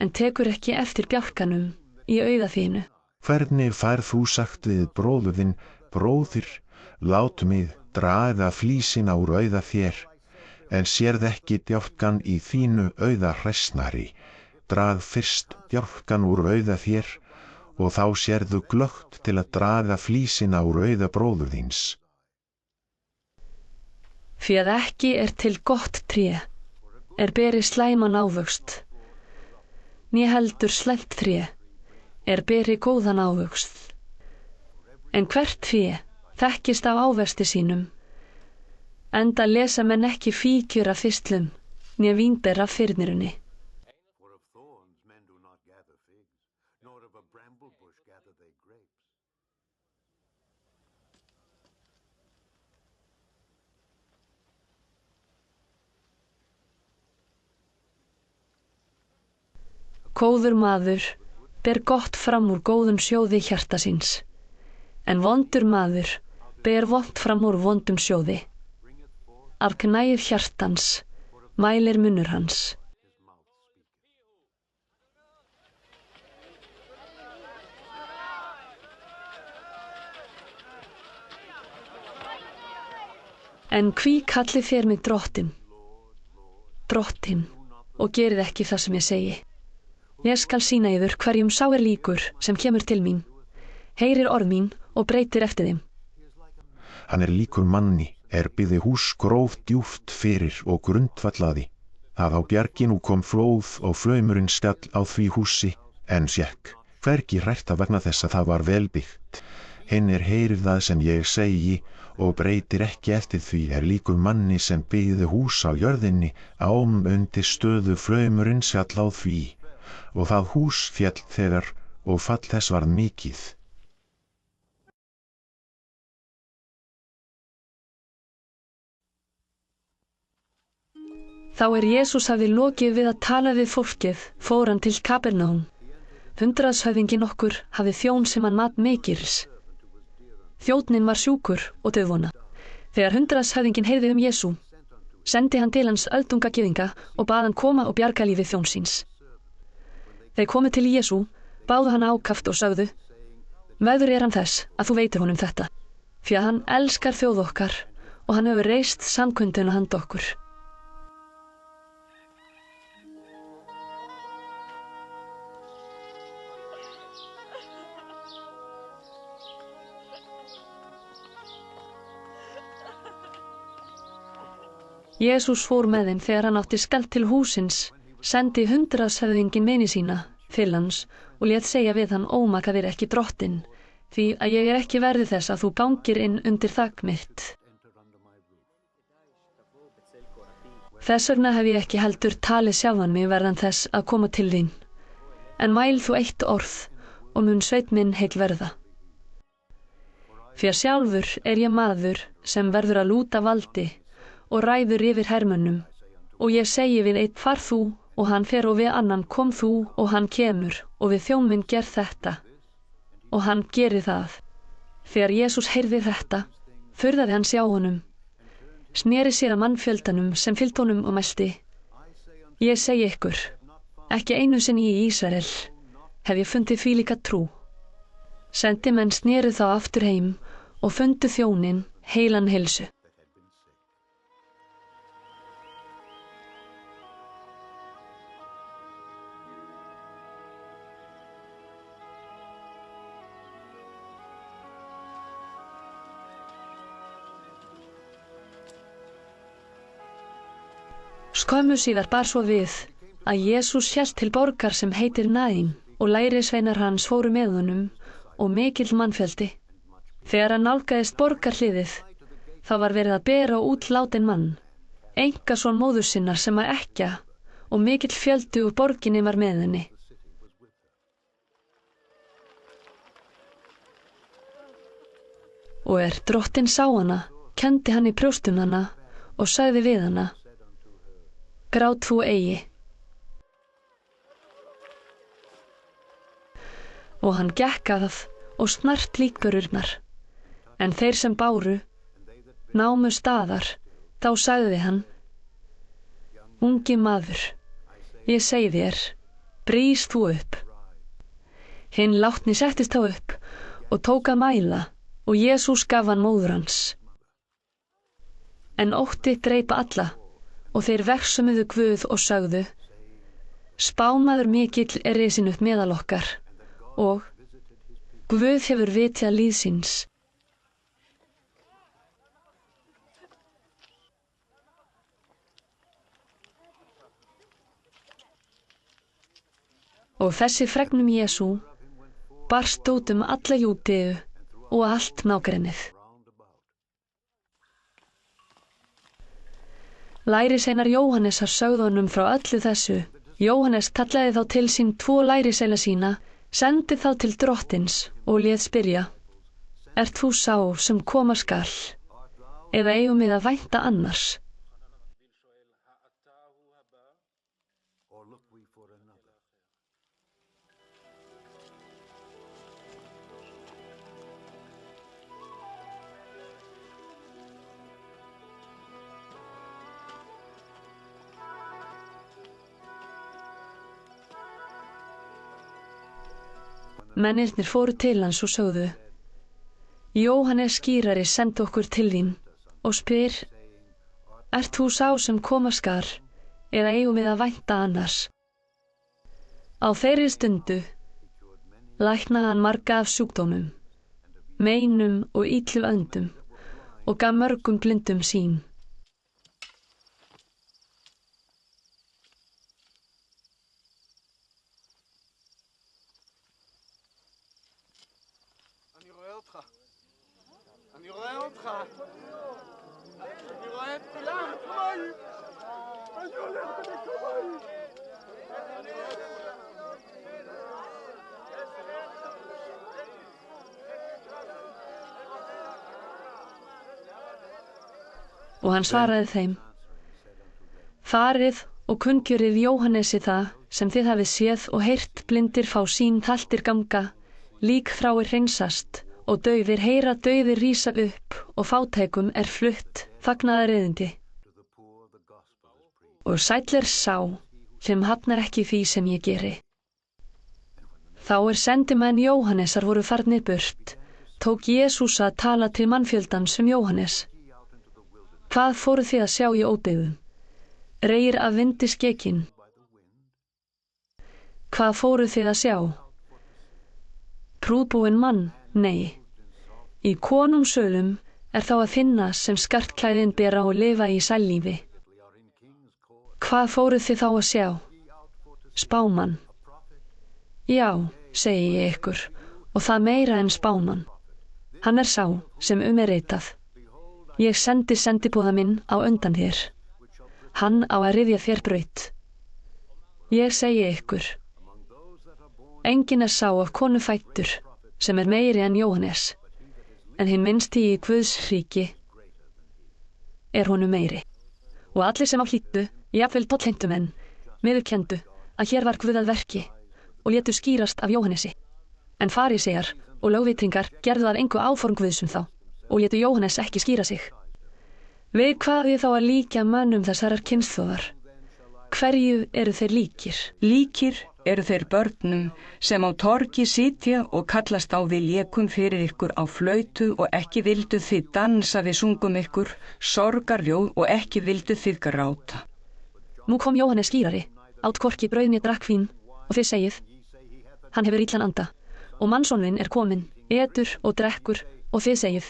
en tekur ekki eftir bjálkanum í auga þínu? Hvernig færð þú sagt við bróður þinn, bróðir, látu mig draga flísina úr auga þér, en sérð ekki djálkan í þínu auga hræsnari. Drag fyrst djálkan úr auga þér, og þá sérðu glöggt til að draga flísina úr auga bróður þíns. Því að ekki til gott tré, beri slæman ávöxt, né heldur slæmt tré, beri góðan ávöxt. En hvert tré þekkist af ávexti sínum, enda lesa menn ekki fíkjur af fistlum, né vínber af fyrnirunni. For of thorns men do not gather figs, nor of a bramble bush gather they grapes. Góður maður ber gott fram úr góðum sjóði hjarta síns, en vondur maður ber vont fram úr vondum sjóði. Af gnægð hjartans mælir munnur hans. En hví kallið þér mig drottinn, og gerið ekki það sem ég segi? Ég skal sýna yður hverjum sá líkur sem kemur til mín, heyrir orð mín og breytir eftir þeim. Hann líkur manni, byggði hús gróf djúpt fyrir og grundvallaði. Það á bjarginu kom flóð og flaumurinn skall á því húsi, en sékk, hvergi hrært vegna þess að það var velbyggt. Hinn heyrir það sem ég segi og breytir ekki eftir því líkur manni sem byggði hús á jörðinni, ám undir stöðu flaumurinn skall á því, og það hús féll þegar og fall þess var mikið. Þá Jesús hafði lokið við að tala við fólkið, fór hann til Kapernaum. Hundraðshöfðingi nokkur hafði þjón sem hann mat mikils. Þjónninn var sjúkur og dauðvona. Þegar hundraðshöfðinginn heyrði Jesú, sendi hann til hans öldunga gyðinga og bað hann koma og bjarga lífi þjóns síns. Þeir komu til Jesú, báðu hann ákaft og sögðu: Veður hann þess að þú veitir honum þetta, því að hann elskar þjóð okkar og hann hefur reist samkunduna handa okkur. Jesús fór með þeim þegar hann átti skammt til húsins, sendi hundraðshöfðinginn vini sína til hans og lét segja við hann: Ómakaðir ekki drottinn, því að ég ekki verði þess að þú gangir inn undir þak mitt. Þess vegna hef ég ekki heldur talið sjálfan mig verðan þess að koma til þín, en mæl þú eitt orð og mun sveit minn heill verða. Því að sjálfur ég maður sem verður að lúta valdi og ræður yfir hermönnum, og ég segi við einn: far þú, og hann fer, og við annan: kom þú, og hann kemur, og við þjón minn: ger þetta, og hann gerir það. Þegar Jesús heyrði þetta, furðaði hann sig á honum, sneri sér að mannfjöldanum sem fylgdi honum og mælti: Ég segi ykkur, ekki einu sinni í Ísrael hef ég fundið þvílíka trú. Sendimenn sneru þá aftur heim og fundu þjóninn heilan heilsu. Skömmu síðar bar svo við að Jesús hélt til borgar sem heitir Naín, og lærisveinar hans fóru með honum og mikill mannfjöldi. Þegar hann nálgaðist borgarhliðið, þá var verið að bera út látinn mann, einkason móður sinnar sem að ekkja, og mikill fjöldi úr borginni var með henni. Og drottinn sá hana, kenndi hann í brjóstum hana og sagði við hana: grát þú eigi. Og hann gekk að og snart líkbörurnar, en þeir sem báru námu staðar. Þá sagði hann: ungi maður, ég segi þér, brís þú upp. Hinn látni settist þá upp og tók að mæla, og Jesús gaf hann móður hans. En ótti greip alla, og þeir vegsumuðu Guð og sögðu: spámaður mikill er risinn upp meðal okkar, og Guð hefur vitjað líð síns. Og þessi fregnum Jesú barst út alla Júdeu og allt nágrennið. Lærisveinar Jóhannesar sögðu honum frá öllu þessu. Jóhannes kallaði þá til sín 2 lærisveina sína, sendi þá til drottins og lét spyrja: ert þú sá sem koma skal, eða eigum við að vænta annars? Mennirnir fóru til hans og sögðu: Jóhannes skírari sendi okkur til þín og spyr: ert þú sá sem koma skal, eða eigum við að vænta annars? Á þeirri stundu læknaði hann marga af sjúkdómum, meinum og illu öndum, og gaf mörgum blindum sýn. Og hann svaraði þeim: farið og kunngjörið Jóhannesi það sem þið hafið séð og heyrt: blindir fá sýn, haltir ganga, lík þráir hreinsast, og daufir heyra, dauðir rísa upp, og fátækum er flutt fagnaðarerindi. Og sæll sá sem hafnar ekki því sem ég geri. Þá sendimenn Jóhannesar voru farnir burt, tók Jesús að tala til mannfjöldans Jóhannes: hvað fóruð þið að sjá í óbyggðum? Reyr af vindi skekin. Hvað fóruð þið að sjá? Prúðbúinn mann? Nei. Í konungssölum þá að finna sem skartklæðin bera og lifa í sællífi. Hvað fóruð þið þá að sjá? Spámann. Já, segi ég ykkur, og það meira en spámann. Hann sá sem ritað: ég sendi sendibúða minn á undan þér. Hann á að ryðja þér braut. Ég segi ykkur, enginn sá af konu fæddur sem meiri en Jóhannes, en hinn minnsti í Guðs ríki honum meiri. Og allir sem hlýddu, jafnvel tollheimtumenn, viðurkenndu að hér var Guð að verki og létu skýrast af Jóhannesi. En farísear og lögvitringar gerðu að engu áform Guðs þá og létu Jóhannes ekki skýra sig. Við hvað við þá að líkja mönnum þessarar kynslóðar? Hverju eru þeir líkir? Líkir eru þeir börnum sem á torgi sitja og kallast á: við lékum fyrir ykkur á flautu og ekki vildu þið dansa, við sungum ykkur sorgarljóð og ekki vildu þið gráta. Nú kom Jóhannes skýrari, át hvorki brauð né drakk vín, og þið segið: hann hefur illan anda, og mannsoninn kominn, etur og drekkur, og þið segið: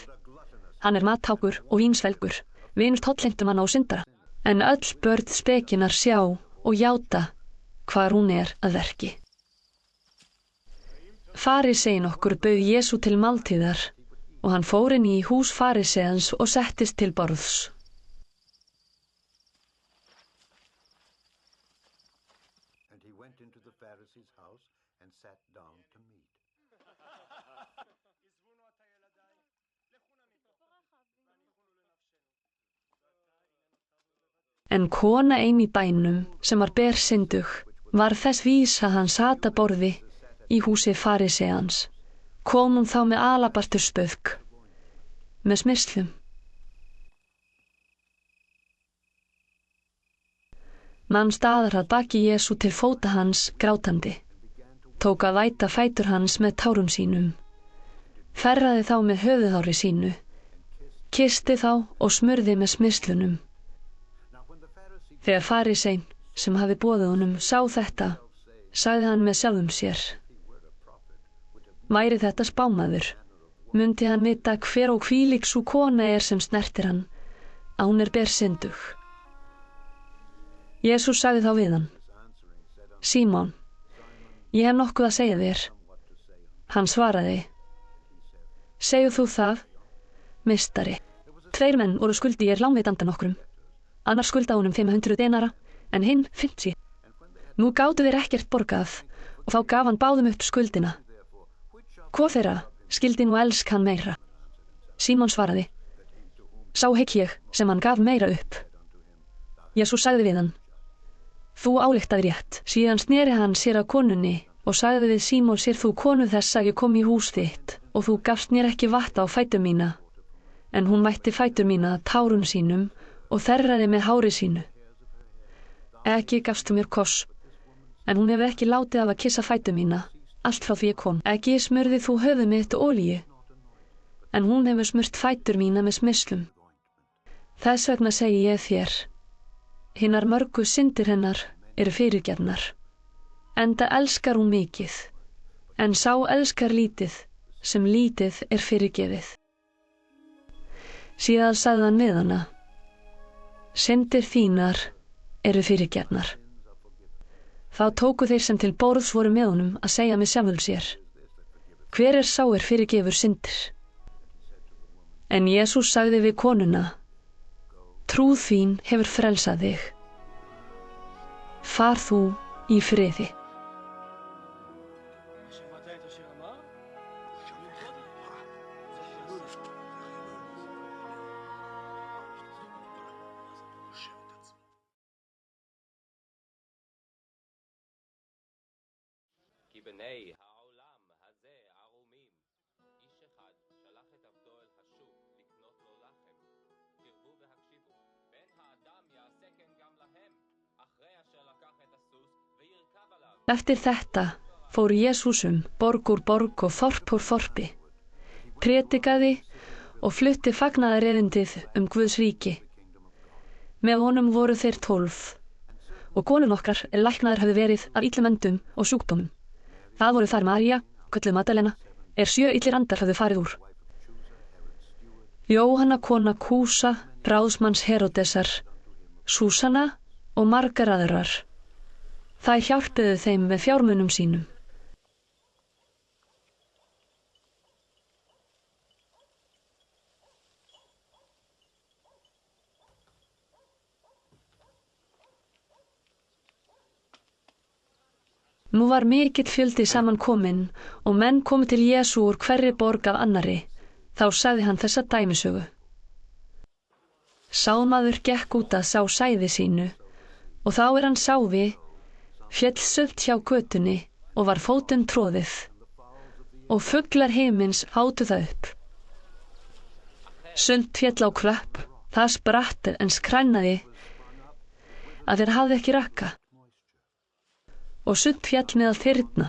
hann mattákur og vínsvelgur, vinur tollheimtumanna og syndara. En öll börn spekinar sjá og játa hvar hún að verki. Faríseinn okkur bauð Jesú til máltíðar, og hann fór inn í hús fariseans og settist til borðs. And he went into the Pharisee's house and sat down to meat. En kona ein í bænum, sem var bersyndug, var þess vís að hann sat að borði í húsi fariseans. Kom hún þá með alabastursbauk, með smyrslum. Nam staðar að baki Jesú til fóta hans grátandi, tók að væta fætur hans með tárum sínum, ferraði þá með höfuðhári sínu, kyssti þá og smurði með smyrslunum. Þegar fariseinn sem hafi boðið honum sá þetta, sagði hann með sjálfum sér: væri þetta spámaður, mundi hann vita hver og hvílík sú kona sem snertir hann, að hún bersyndug. Jesús sagði þá við hann: Símon, ég hef nokkuð að segja þér. Hann svaraði: segðu þú það, meistari. 2 menn voru skuldigir lánveitanda nokkrum. Annar skuldaði honum 500 denara, en hinn 50. Nú gátu þeir ekkert borgað, og þá gaf hann báðum upp skuldina. Hvor þeirra skildi nú elsk hann meira? Símon svaraði: sá hygg ég sem hann gaf meira upp. Jesús sagði við hann: þú ályktaði rétt. Síðan sneri hann sér að konunni og sagði við Símon: sér þú konu þess að ég kom í hús þitt, og þú gafst mér ekki vatn á fætur mína, en hún mætti fætur mína tárum sínum og þerraði með hári sínu. Ekki gafst þú mér koss, en hún hefur ekki látið af að kissa fætur mína, allt frá því ég kom. Ekki smurði þú höfuð mitt olíu, en hún hefur smurt fætur mína með smyrslum. Þess vegna segi ég þér, hinar mörgu syndir hennar eru fyrirgefnar, enda elskar hún mikið, en sá elskar lítið, sem lítið fyrirgefið. Síðan sagði hann við hana: syndir þínar eru fyrirgefnar. Þá tóku þeir sem til borðs voru með honum að segja með sjálfum sér: hver sá fyrirgefur syndir? En Jesús sagði við konuna: trúð þín hefur frelsað þig. Far þú í friði. בני העולם הזה ערומים. איש אחד שלח את עבדו אל השוק לקנות לו לחם. קרבו והקשיבו. בן האדם יעשה כן גם להם, אחרי אשר לקח את הסוס וירכב עליו. Eftir þetta fór Jesús borg úr borg og þorp úr þorpi, prédikaði og flutti fagnaðarerindið Guðs ríki. Með honum voru þeir 12, og konur okkar læknaðir höfðu verið af illum öndum og sjúkdómum. Það voru þær María, kölluð Magdalena, 7 illir andar höfðu farið úr. Jóhanna kona Kúsa, ráðsmanns Heródesar, Súsanna og margar aðrar. Þær hjálpuðu þeim með fjármunum sínum. Nú var mikill fjöldi saman kominn og menn komu til Jesú úr hverri borg af annarri. Þá sagði hann þessa dæmisögu: sá maður gekk út að sá sæði sínu, og þá hann sáði, féll sumt hjá götunni og var fótum troðið, og fuglar himins hátu það upp. Sumt féll á klöpp, það spratt en skrænaði að þeir hafði ekki rakka. Og sumt fjall meðal þyrna,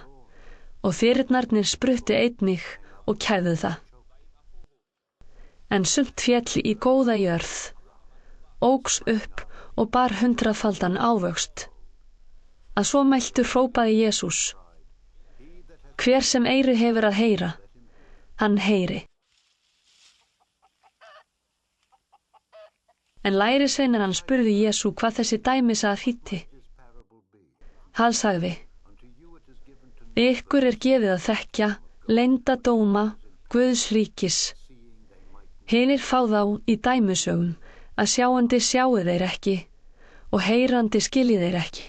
og þyrnarnir spruttu einnig og kæfðu það. En sumt fjall í góða jörð, óx upp og bar 100-faldan ávöxt. Að svo mæltu hrópaði Jesús: hver sem eyru hefur að heyra, hann heyri. En lærisveinar hans spurðu Jesú hvað þessi dæmissaga þýddi. Hann sagði: ykkur gefið að þekkja leynda dóma Guðs ríkis, Hinir fá þá í dæmisögum að sjáandi sjáu þeir ekki og heyrandi skilji þeir ekki.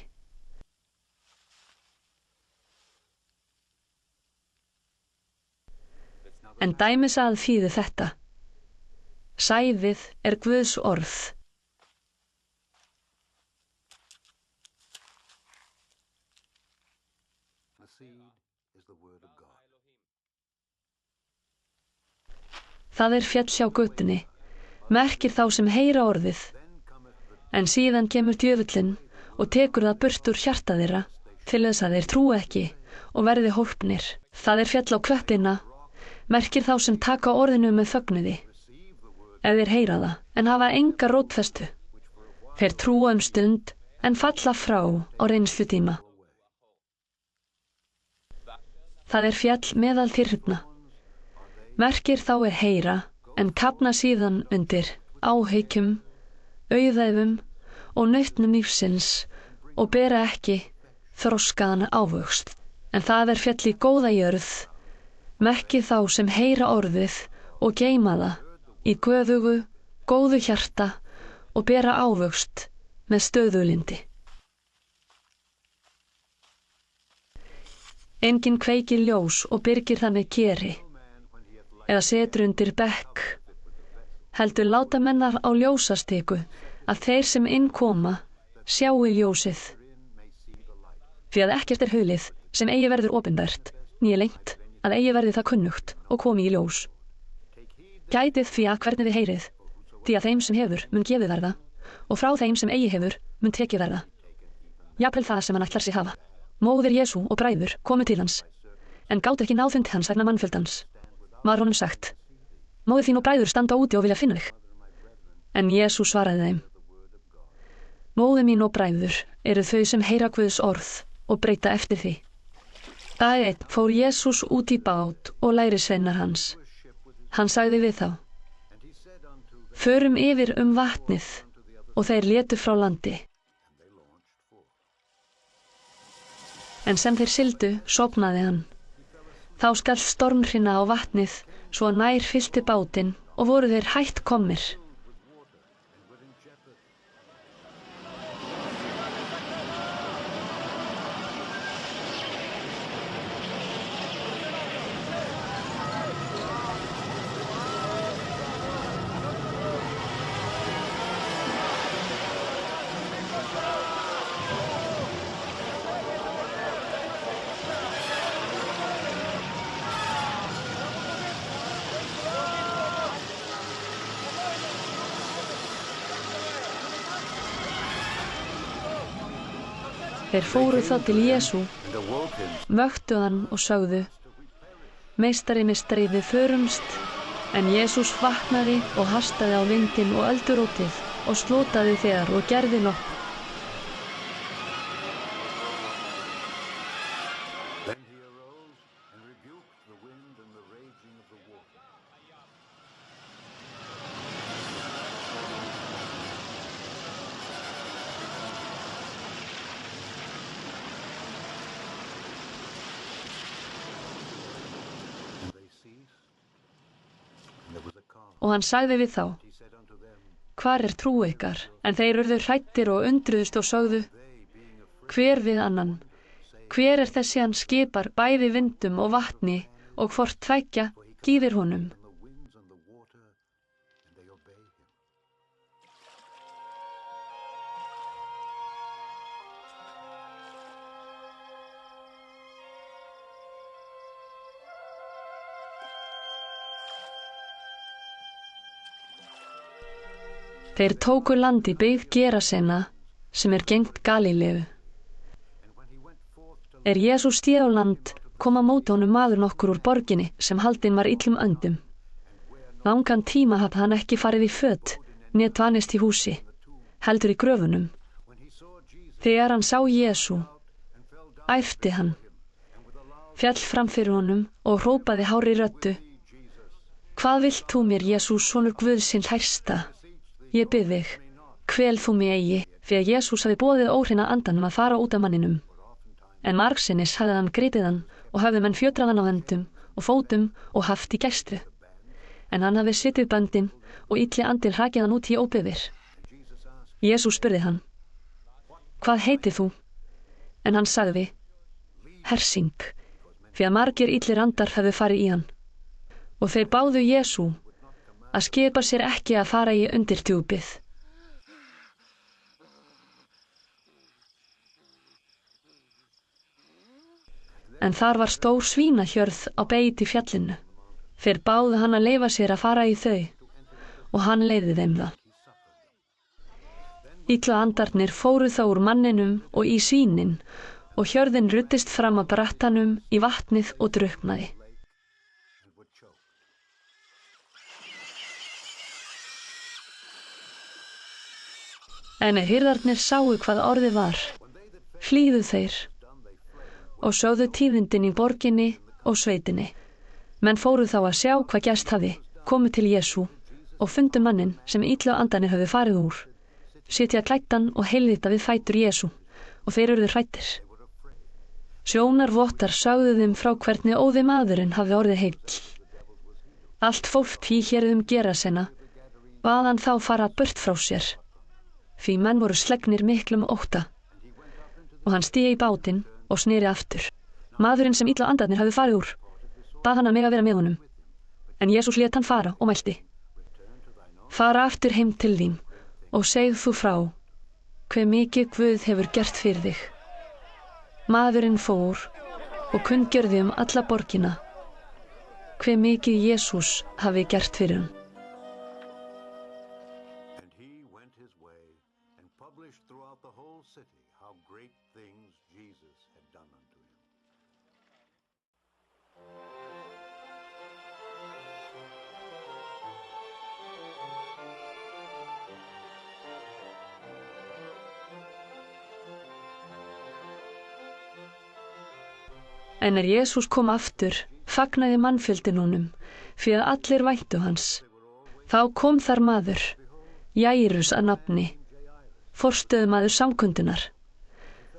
En dæmisað þýðir þetta. Sæðið er Guðs orð. The seed is the word of God. Það er fjall hjá götunni, merkir þá sem heyra orðið, en síðan kemur djöfullinn og tekur það burt úr hjarta þeirra til þess að þeir trúi ekki og verði hólpnir. Það er fjall á klöppina, merkir þá sem taka orðinu með fögnuði, ef þeir heyra það, en hafa enga rótfestu. Þeir trúa stund, en falla frá á reynslutíma. Það er fjall meðal þyrna. Merkir þá er heyra, en kafna síðan undir áhyggjum, auðæfum og nautnum lífsins og bera ekki þroskaðan ávöxt. En það er fjall í góða jörð, merkir þá sem heyra orðið og geyma það í göfugu, góðu hjarta og bera ávöxt með stöðulindi. Enginn kveikir ljós og byrgir það með keri, eða setur undir bekk, heldur láta mennar á ljósastiku að þeir sem inn koma sjái ljósið. Því að ekkert er hulið sem eigi verður opinbert, né leynt að eigi verði það kunnugt og komi í ljós. Gætið því að hvernig þið heyrið, því að þeim sem hefur mun gefið verða, og frá þeim sem eigi hefur mun tekið verða. Jafnvel það sem hann ætlar sig hafa. Móðir Jesú og bræður komu til hans, en gátu ekki náð fundi hans vegna mannfjöldans. Var honum sagt: móðir þín og bræður standa úti og vilja finna þig. En Jesú svaraði þeim: móðir mín og bræður eru þau sem heyra Guðs orð og breyta eftir því. Dag einn fór Jesús út í bát og lærisveinar hans. Hann sagði við þá: förum yfir vatnið, og þeir létu frá landi. En sem þeir sigldu, sofnaði hann. Þá skall stormhrina á vatnið, svo nær fyllti bátinn og voru þeir hætt komnir. Þeir fóru þá til Jesú, vöktu hann og sögðu: meistari, meistari, við förumst. En Jesús vaknaði og hastaði á vindinn og öldurótið og slotaði þegar og gerði nokk. Then he arose and rebuked the wind and the raging of the water. And they ceased, and there was a calm. Og hann sagði við þá: He said unto them, hvar er trú ykkar? En þeir urðu hræddir og undruðust og sögðu hver við annan: hver er þessi hann skipar bæði vindum og vatni og hvort tveggja gýðir honum? the winds and the water, and they obey him. Þeir tóku land í byggð Gerasena, sem er gengt Galíleu. Er Jesús stíð á land, kom á móti honum maður nokkur úr borginni sem haldinn var illum öndum. Langan tíma hafði hann ekki farið í föt, né dvanist í húsi, heldur í gröfunum. Þegar hann sá Jesú, æpti hann, féll fram fyrir honum og hrópaði hárri röddu: hvað vilt þú mér, Jesús, sonur Guðsins hærsta? Ég bið þig, kvel þú mig eigi, því að Jesús hafi boðið óhreina andanum að fara út af manninum. En margsinnis hafði hann gripið hann og hafði menn fjötrað hann á höndum og fótum og haft í gæslu. en hann hafi slitið böndin og illi andi hrakið hann út í óbyggðir. Jesús spurði hann: Hvað heitir þú? En hann sagði: Hersing, því að margir illir andar hefðu farið í hann. Og þeir báðu Jesú að skipa sér ekki að fara í undirtjúpið. En þar var stór svínahjörð á beit í fjallinu. Þeir báðu hann að leyfa sér að fara í þau og hann leyfði þeim það. Illa andarnir fóru þá úr manninum og í svínin og hjörðin ruddist fram að brattanum í vatnið og drukknaði. En hirðarnir sáu hvað orðið var, flýðu þeir og sögðu tíðindin í borginni og sveitinni. Menn fóru þá að sjá hvað gerst hafði, komu til Jesú og fundu mannin sem illu andarnir höfðu farið úr, sitja klæddan og heilvita við fætur Jesú og þeir urðu hræddir. Sjónarvottar sögðu þeim frá hvernig óði maðurinn hafði orðið heill. Allt fólk í hérðum Gerasena bað hann þá fara burt frá sér, því menn voru slegnir miklum ótta. Og hann stigi í bátinn og sneri aftur. Maðurinn sem illa andarnir hafði farið úr bað hann að mega vera með honum, en Jesús lét hann fara og mælti: Fara aftur heim til þín og segð þú frá hve mikið Guð hefur gert fyrir þig. Maðurinn fór og kunngjörði alla borgina hve mikið Jesús hafi gert fyrir hann. And he went his way and published throughout the whole city how great things Jesus had done unto him. En Jesús kom aftur, fagnaði mannfjöldin honum, því að allir væntu hans. Þá kom þar maður, Jairus að nafni, forstöðumaður samkundunar.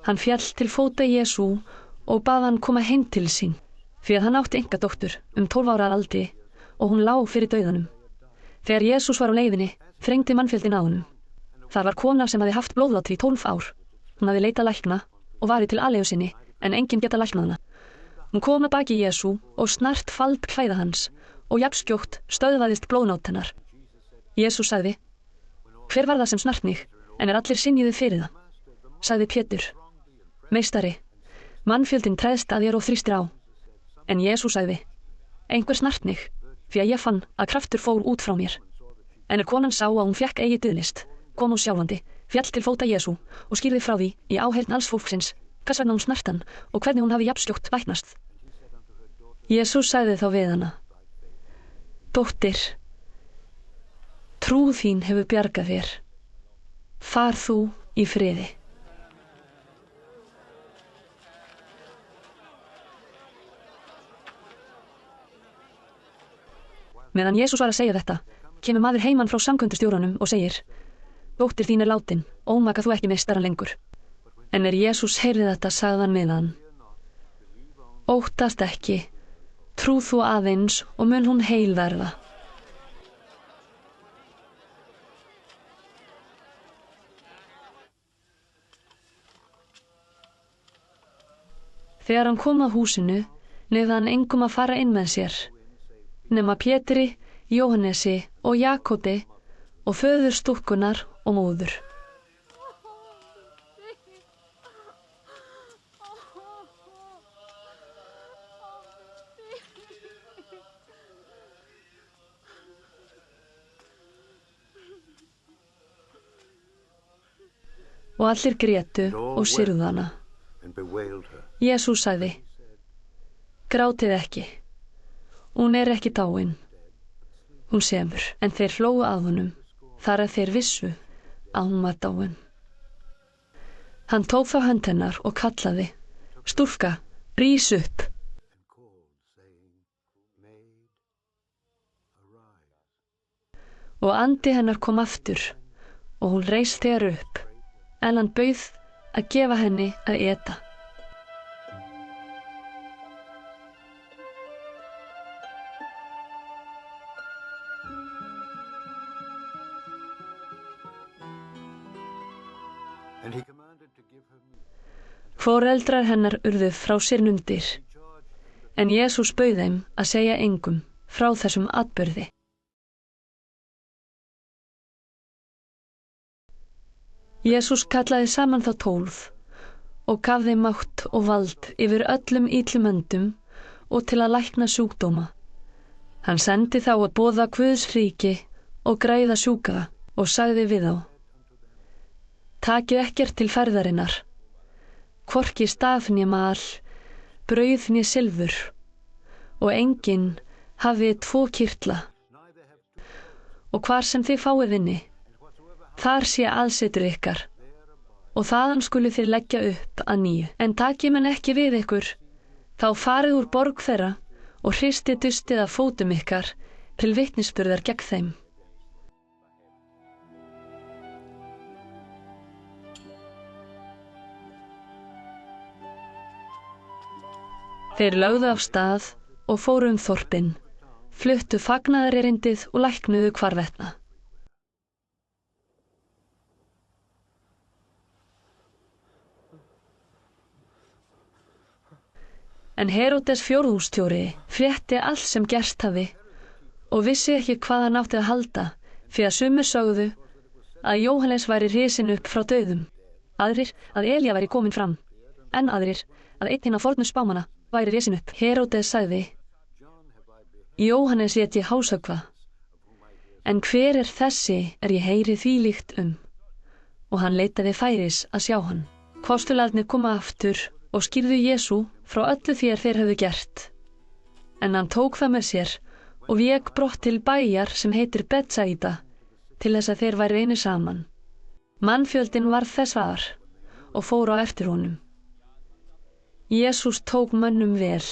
Hann fjall til fóta Jesú og bað hann koma heim til sín, því að hann átti engadóttur 12 ára að aldri og hún lá fyrir dauðanum. Þegar Jesús var á leiðinni, þrengdi mannfjöldin að honum. Þar var kona sem hafði haft blóðlát í 12 ár. Hún hafði leitað lækna og varið til alegu sinni, en enginn geta læknað hana. Hún kom að baki Jesú og snart fald klæða hans og jafnskjótt stöðvaðist blóðnát hennar. Jesús sagði: Hver var það sem snart mig, en allir synjuðu fyrir það? Sagði Pétur: Meistari, mannfjöldin treðst að þér og þrýstir á. En Jesús sagði: Einhver snart mig, því að ég fann að kraftur fór út frá mér. En konan sá að hún fékk eigi dulist, kom hún sjálfandi, fjall til fóta Jesú og skýrði frá því í áheyrn alls fólksins hvers vegna hún snart hann og hvernig hún hafi jafnskjótt læknast. Jesús sagði þá við hana: Dóttir, trú þín hefur bjargað þér. Far þú í friði. Meðan Jesús var að segja þetta, kemur maður heiman frá samkundustjóranum og segir: Dóttir þín er látin, ómaka þú ekki meistaran lengur. En Jesús heyrði þetta, sagði hann við hann: Óttast ekki, trú þú aðeins og mun hún heil verða. Þegar hann kom að húsinu, leyfði hann engum að fara inn með sér, nema Pétri, Jóhannesi og Jakóbi og föður stúlkunnar og móður. Og allir grétu og syrgðu hana. Jesús sagði: Grátið ekki, hún er ekki dáin, hún sefur. En þeir hlógu að honum, þar að þeir vissu að hún var dáin. Hann tók þá hönd hennar og kallaði: Stúlka, rís upp. Og andi hennar kom aftur og hún reis þegar upp, en hann bauð að gefa henni að éta. And he commanded to give her meat. Foreldrar hennar urðu frá sér numdir, en Jesús bauð þeim að segja engum frá þessum atburði. Jesús kallaði saman þá 12 og gaf þeim mátt og vald yfir öllum illum öndum og til að lækna sjúkdóma. Hann sendi þá að boða Guðs ríki og græða sjúka og sagði við þá: Takið ekkert til ferðarinnar, hvorki staf né mal, brauð né silfur, og enginn hafið 2 kyrtla. Og hvar sem þið fáið inni, þar sé aðsetur ykkar, og þaðan skulu þið leggja upp að nýju. En takið menn ekki við ykkur, þá farið úr borg þeirra og hristið dustið af fótum ykkar til vitnisburðar gegn þeim. Þeir lögðu af stað og fóru þorpin, fluttu fagnaðarerindið og læknuðu hvarvetna. En Heródes fjórðungsstjóri frétti allt sem gerst hafi og vissi ekki hvað hann átti að halda, því að sumir sögðu að Jóhannes væri risinn upp frá dauðum, aðrir að Elía væri komin fram, en aðrir að einn hinna fornu spámanna væri risinn upp. Heródes sagði: Jóhannes lét ég hásökkva, en hver er þessi ég heyri þvílíkt og hann leitaði færis að sjá hann. Postularnir koma aftur og skýrðu Jesú frá öllu því þeir höfðu gert. En hann tók það með sér og vék brott til bæjar sem heitir Betsaída, til þess að þeir væru einu saman. Mannfjöldinn varð þess var og fór á eftir honum. Jesús tók mönnum vel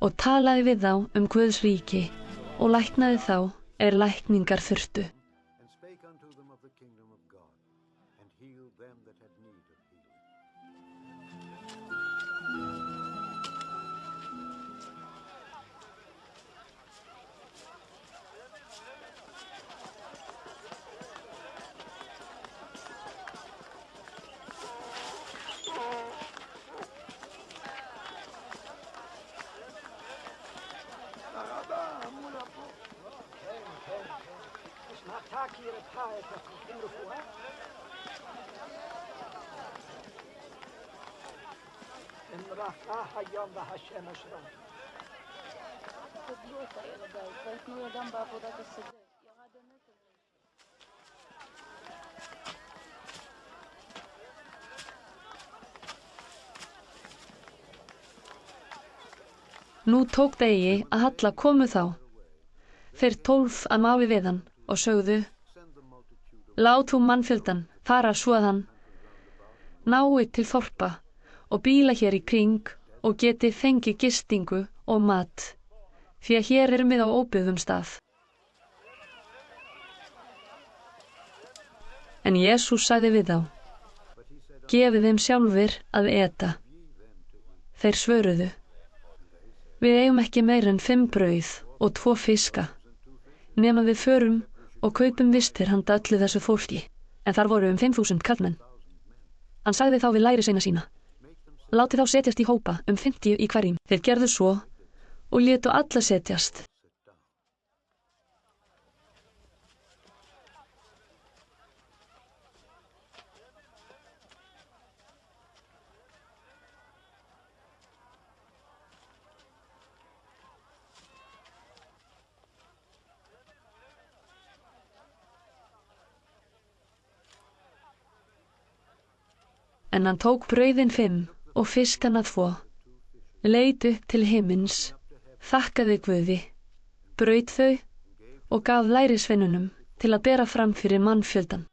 og talaði við þá Guðs ríki og læknaði þá lækningar þurftu. And spake unto them of the kingdom of God, and healed them that had need of healing. Nú tók degi að halla komu þá. Þeir 12 að máli við hann og sögðu: Lát þú mannfjöldan fara svo að hann nái til þorpa og bíla hér í kring og geti fengið gistingu og mat, því að hér erum við á óbyggðum stað. En Jesús sagði við þá: Gefið þeim sjálfir að eta. Þeir svöruðu: Við eigum ekki meir en 5 brauð og 2 fiska, nema við förum og kaupum vistir handa öllu þessu fólki. En þar voru 5.000 karlmenn. Hann sagði þá við lærisveina sína: Látið þá setjast í hópa 50 í hverjum. Þeir gerðu svo og létu alla setjast. En hann tók brauðin 5 og fiskana 2, leit upp til himins, þakkaði Guði, braut þau og gaf lærisveinunum til að bera fram fyrir mannfjöldan.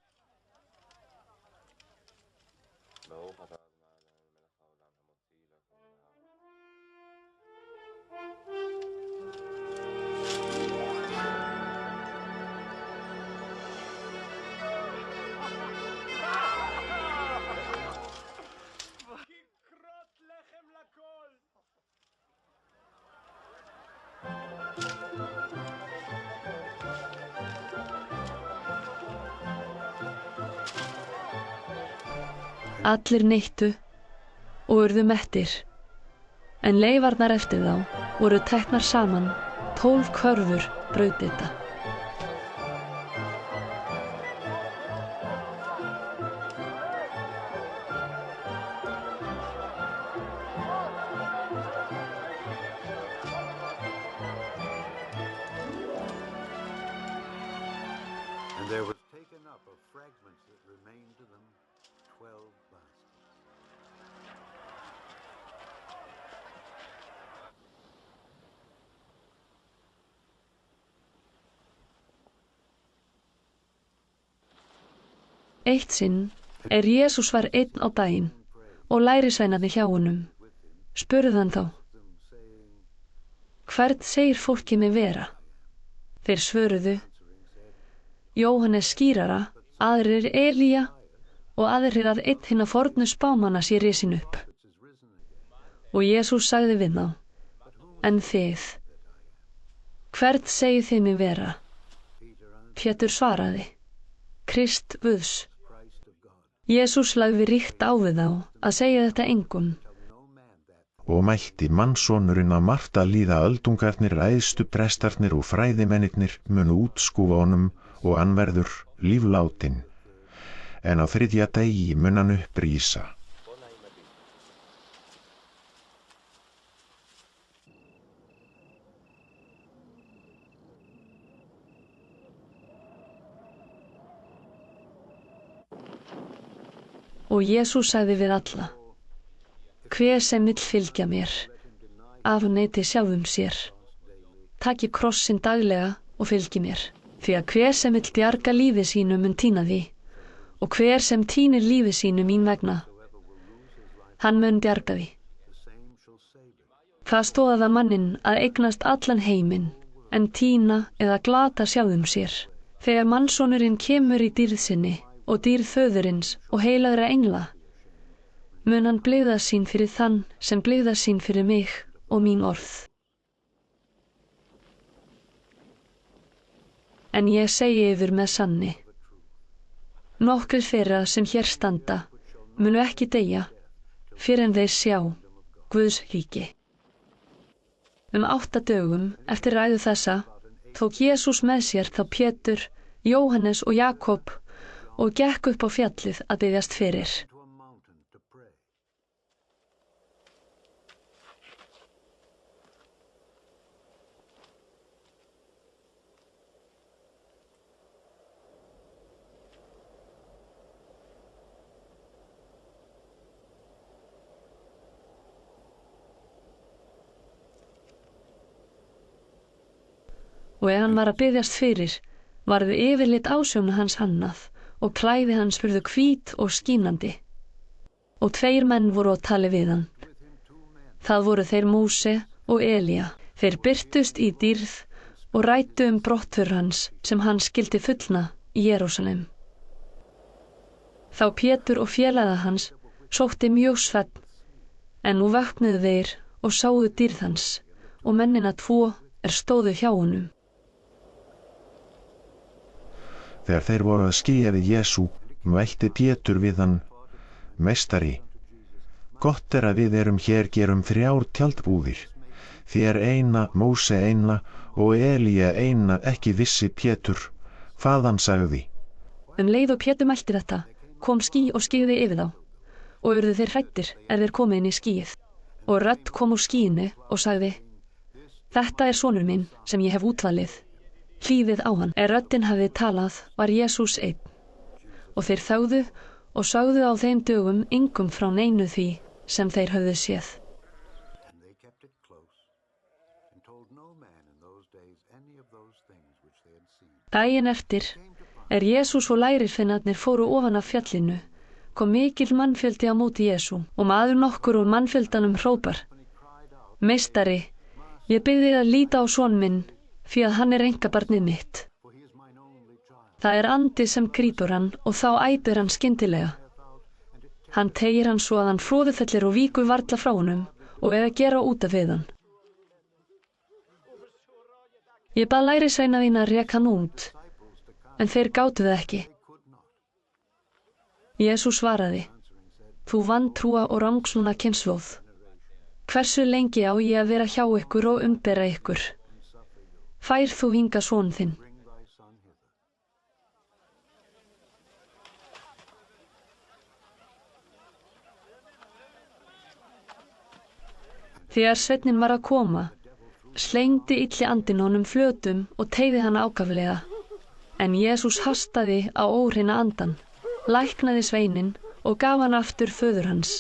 Allir neyttu og urðu mettir, en leifarnar eftir þá voru teknar saman 12 körfur brauðbita. And there was taken up of fragments that remained to them 12 baskets. Eitt sinn Jesús var einn á daginn og lærisveinarnir hjá honum. Spurði hann þá: Hvern segir fólkið mig vera? Þeir svöruðu: Jóhannes skírara, aðrir Elía og aðrir að einn hinna fornu spámanna sé risin upp. Og Jesús sagði við þá: En þið, hvern segið þið mig vera? Pétur svaraði: Krist Guðs. Jesús lagði ríkt á við þá að segja þetta engum. Og mælti: Mannssonurinn að margt að líða öldungarnir, æðstu prestarnir og fræðimennirnir munu útskúfa honum og hann verður líflátinn. En á 3. degi mun hann upprísa. Og Jesús sagði við alla: Hver sem vill fylgja mér, afneiti sjálfum sér. Taki kross sinn daglega og fylgi mér. Því að hver sem vill bjarga lífi sínu mun týna því, og hver sem týnir lífi sínu mín vegna, hann mun bjarga því. Það stóð að manninn að eignast allan heiminn, en týna eða glata sjálfum sér. Þegar mannssonurinn kemur í dýrð sinni og dýrð föðurins og heilagra engla, mun hann blygða sín fyrir þann sem blygða sín fyrir mig og mín orð. En ég segi yfir með sanni: Nokkrir þeirra sem hér standa munu ekki deyja fyrr en þeir sjá Guðs ríki. 8 dögum eftir ræðu þessa tók Jesús með sér þá Pétur, Jóhannes og Jakob og gekk upp á fjallið að biðjast fyrir. Og hann var að biðjast fyrir, varðu yfirlit ásjónu hans hannað og klæði hans furðu hvít og skínandi. Og 2 menn voru á tali við hann. Það voru þeir Móse og Elía. Þeir birtust í dýrð og ræddu brottför hans sem hann skyldi fullna í Jerúsalem. Þá Pétur og félaga hans sótti mjög svefn, en nú vöknuðu þeir og sáu dýrð hans og mennina 2 stóðu hjá honum. Þegar þeir voru að skýja við Jesú, mælti Pétur við hann: Meistari, gott að við erum hér gerum 3 tjaldbúðir, þér eina, Móse eina og Elía eina ekki vissi Pétur hvað hann sagði. Leið og Pétur mælti þetta, kom ský og skyggði yfir þá, og urðu þeir hræddir þeir komu inn í skýið. Og rödd kom úr skýinu og sagði: Þetta er sonur minn sem ég hef útvalið. Hlýðið á hann. Röddin hafði talað var Jesús einn. Og þeir þögðu og sögðu á þeim dögum engum frá neinu því sem þeir höfðu séð. Daginn eftir Jesús og lærisveinarnir fóru ofan af fjallinu, kom mikil mannfjöldi á móti Jesú og maður nokkur úr mannfjöldanum hrópar: Meistari, ég bið þig að líta á son minn, því að hann einkabarnið mitt. Það andi sem grípur hann og þá æpir hann skyndilega. Hann teygir hann svo að hann froðufellir og víkur varla frá honum og að gera út af við hann. Ég bað lærisveina þína að reka hann út, en þeir gátu það ekki. Jesús svaraði: þú vantrúa og rangsnúna kynslóð. Hversu lengi á ég að vera hjá ykkur og umbera ykkur? Fær þú hingað son þinn? Þegar sveinninn var að koma, slengdi illi andinn honum flötum og teygði hann ákaflega. En Jesús hastaði á óhreina andan, læknaði sveininn og gaf hann aftur föður hans.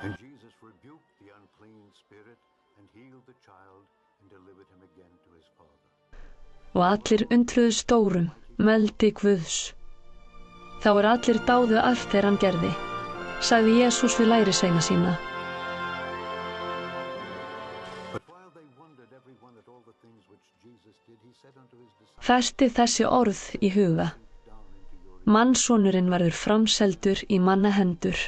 And Jesus rebuked the unclean spirit and healed the child and delivered him again to his father. Og allir undruðu stórum, meldi Guðs. Þá allir dáðu allt þegar hann gerði, sagði Jesús við lærisveina sína. Festi þessi orð í huga. Mannssonurinn verður framseldur í manna hendur.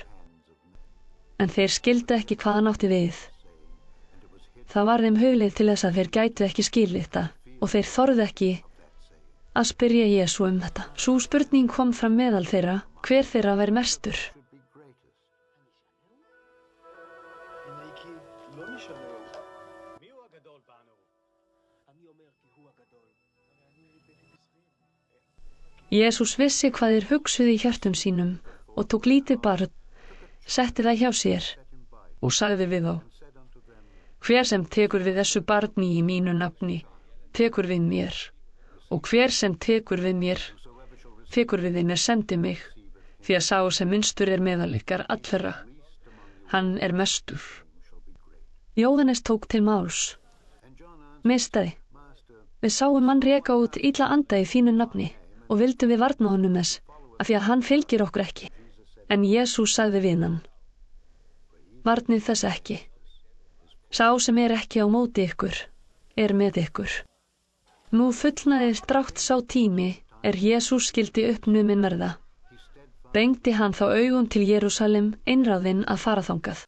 En þeir skildu ekki hvað hann átti við. Það var þeim hugleið til þess að þeir gætu ekki skilið þetta og þeir þorðu ekki að spyrja Jesú um þetta. Sú spurning kom fram meðal þeirra, hver þeirra væri mestur. Jesús vissi hvað þeir hugsuðu í hjörtum sínum og tók lítið barn, setti það hjá sér og sagði við þá: hver sem tekur við þessu barni í mínu nafni, tekur við mér, og hver sem tekur við mér, tekur við þeim sendi mig, því að sá sem minnstur meðal ykkar allra, hann mestur. Jóhannes tók til máls: Meistari, við sáum mann reka út illa anda í þínu nafni og vildum við varna honum þess, af því að hann fylgir okkur ekki. En Jesús sagði við hann: varnið þess ekki. Sá sem ekki á móti ykkur, með ykkur. Nú fullnaðist drátt sá tími Jesús skildi uppnuminn verða. Beindi hann þá augum til Jerúsalem, einráðinn að fara þangað.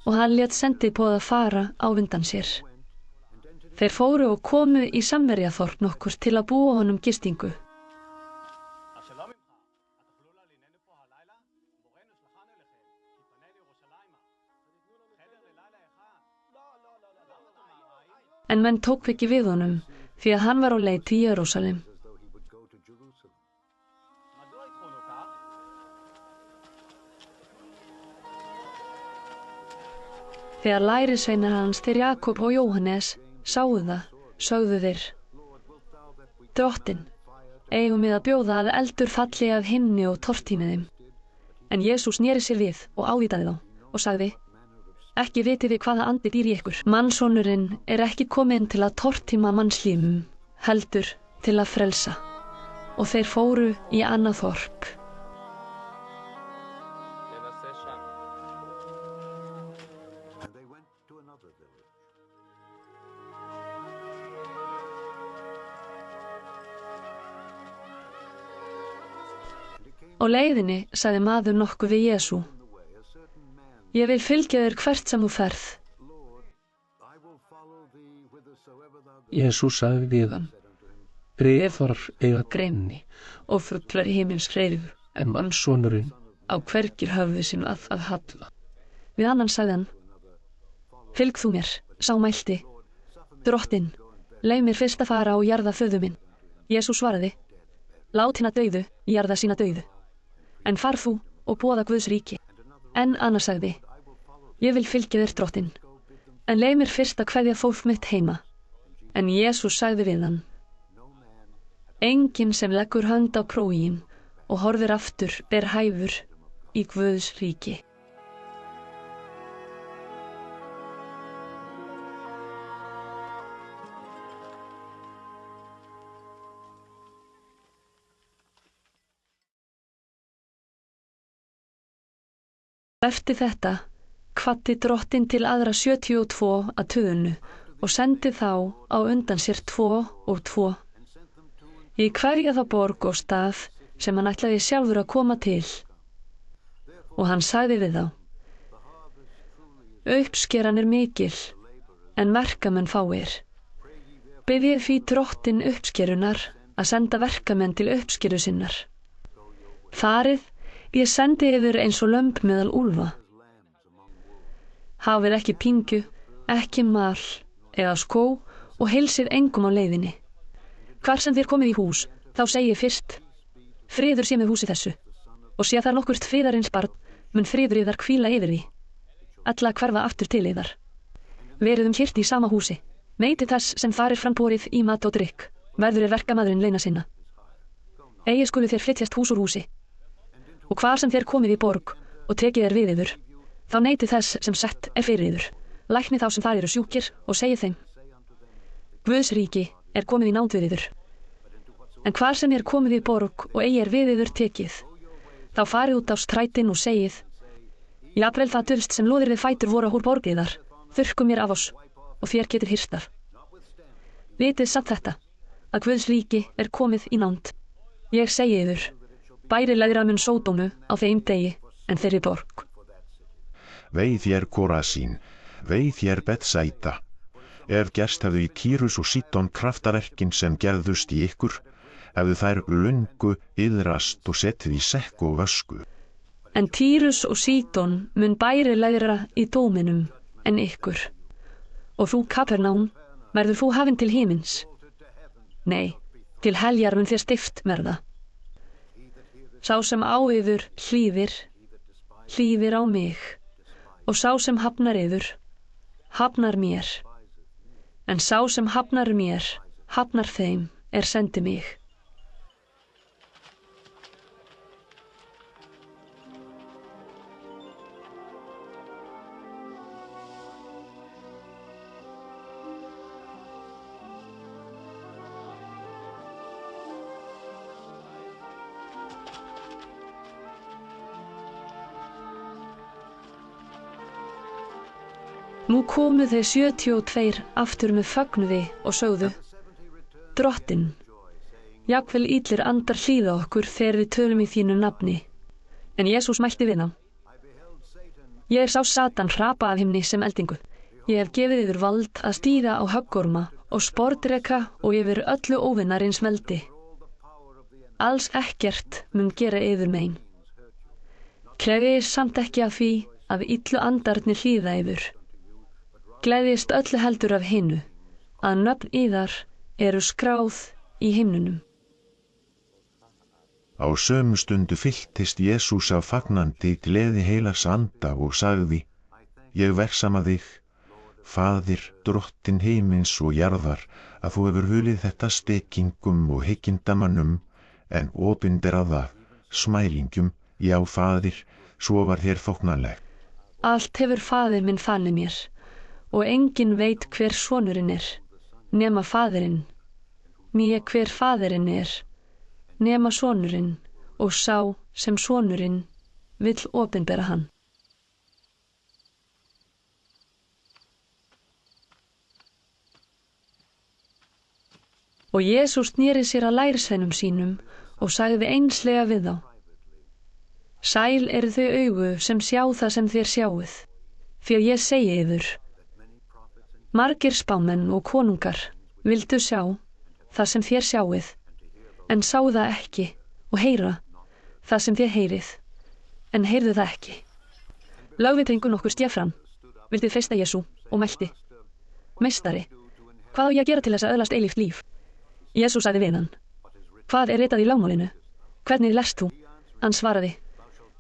Og hann lét sendiboða fara á undan sér. Þeir fóru og komu í Samverjaþorp nokkur til að búa honum gistingu. En menn tók ekki við honum, því að hann var á leið til Jerúsalem. Þegar lærisveinar hans, þeir Jakob og Jóhannes, sáu það, sögðu þeir: Drottinn, eigum við að bjóða að eldur falli af himni og tortími þeim. En Jesús sneri sér við og ávítaði þá og sagði: ekki vitið þið hvaða andi býr í ykkur. Mannssonurinn ekki kominn til að tortíma mannslífum, heldur til að frelsa. Og þeir fóru í annað þorp. Á leiðinni sagði maður nokkuð við Jesú: ég vil fylgja þér hvert sem þú ferð. Jesús sagði við hann: bréfar eiga greinni og fuglar í himins hreiður, en mannssonurinn á hvergi höfði sínu að halla. Við annan sagði hann: fylg þú mér. Sá mælti: Drottinn, leyf mér fyrst að fara og jarða föður minn. Jesús svaraði: lát hina dauðu jarða sína dauðu, en far þú og boða Guðs ríki. En annar sagði: ég vil fylgja þér, Drottinn. en leið mér fyrst að kveðja fólk mitt heima. En Jesús sagði við hann: Enginn sem leggur hönd á króginn og horfir aftur ber hæfur í Guðs ríki. Eftir þetta kvaddi drottinn til aðra 72 að tuðinu og sendi þá á undan sér 2 og 2. Í hverja þá borg og stað sem hann ætlaði sjálfur að koma til. Og hann sagði við þá: Uppskeran mikil, en verkamenn fáir. Biðjið því drottinn uppskerunar að senda verkamenn til uppskeru sinnar. Farið, ég sendi yfir eins og lömb meðal úlfa. Hafið ekki pingju, ekki mal eða skó og heilsið engum á leiðinni. Hvar sem þér komið í hús, þá segið fyrst: Friður sé með húsi þessu, og sé þar nokkurt friðarins barn, mun friður yðar hvíla yfir því. Alla hverfa aftur til yðar. Verið kyrrt í sama húsi, meitið þess sem farir framborið í mat og drykk, verður verkamaðurinn launa sinna. Eigi skulu þér flytjast hús úr húsi. Og hvar sem þér komið í borg og tekið við yður, þá neitið þess sem sett fyrir yður. Læknið þá sem þar eru sjúkir og segið þeim: Guðs ríki komið í nánd við yður. En hvar sem komið í borg og eigi við yður tekið, þá farið út á strætin og segið: Jafnvel það dulst sem loðir við fætur voru úr borgiðar, þurrkum mér af oss, og þér getur hirstar. Vitið samt þetta, að Guðs ríki komið í nánd. Ég segi yður, bærilegri mun Sódómu á þeim degi en þeirri borg. Vei þér Korasín, vei þér Betsæta. Ef gerst hefðu í Tírus og Sídon kraftaverkin sem gerðust í ykkur, hefðu þær löngu iðrast og settið í sekk og vösku. En Tírus og Sídon mun bærilegra í dóminum en ykkur. Og þú, Kapernaum, verður þú hafin til himins. Nei, til heljar mun þér stift verða. Sá sem á yður hlýðir á mig, og sá sem hafnar yður, hafnar mér. En sá sem hafnar mér, hafnar þeim sendi mig. Nú komu þeir 72 aftur með fögnuði og sögðu: Drottinn, jafnvel illir andar hlýða okkur þegar við tölum í þínu nafni. En Jesús mælti við þá: Ég sá Satan hrapa af himni sem eldingu. Ég hef gefið yður vald að stíga á höggorma og sporðreka og yfir öllu óvinarins veldi. Alls ekkert mun gera yður mein. Krefjist samt ekki af því að illu andarnir hlýða yður. Gleðjist öllu heldur af hinu, að nöfn yðar eru skráð í himnunum. Á sömu stundu fylltist Jesús af fagnandi gleði heilags anda og sagði: Ég vegsama þig, Faðir, drottinn himins og jarðar, að þú hefur hulið þetta spekingum og hyggindamönnum, en opinberað það smælingjum, já, Faðir, svo var þér þóknanlegt. Allt hefur Faðir minn falið mér, og enginn veit hver sonurinn nema Faðirinn, né hver Faðirinn nema sonurinn, og sá sem sonurinn vill opinbera hann. Og Jesús sneri sér að lærisveinum sínum og sagði einslega við þá: Sæl eru þau augu sem sjá það sem þér sjáuð, því að ég segi yður, margir spámenn og konungar vildu sjá það sem þér sjáuð, en sá það ekki, og heyra það sem þér heyrið, en heyrðu það ekki. Lögvitringur nokkur Stefán vildi freista Jesú og mælti: Meistari, hvað á ég að gera til þess að öðlast eilíft líf? Jesú sagði við hann: Hvað ritað í lögmálinu? Hvernig lest þú? Hann svaraði: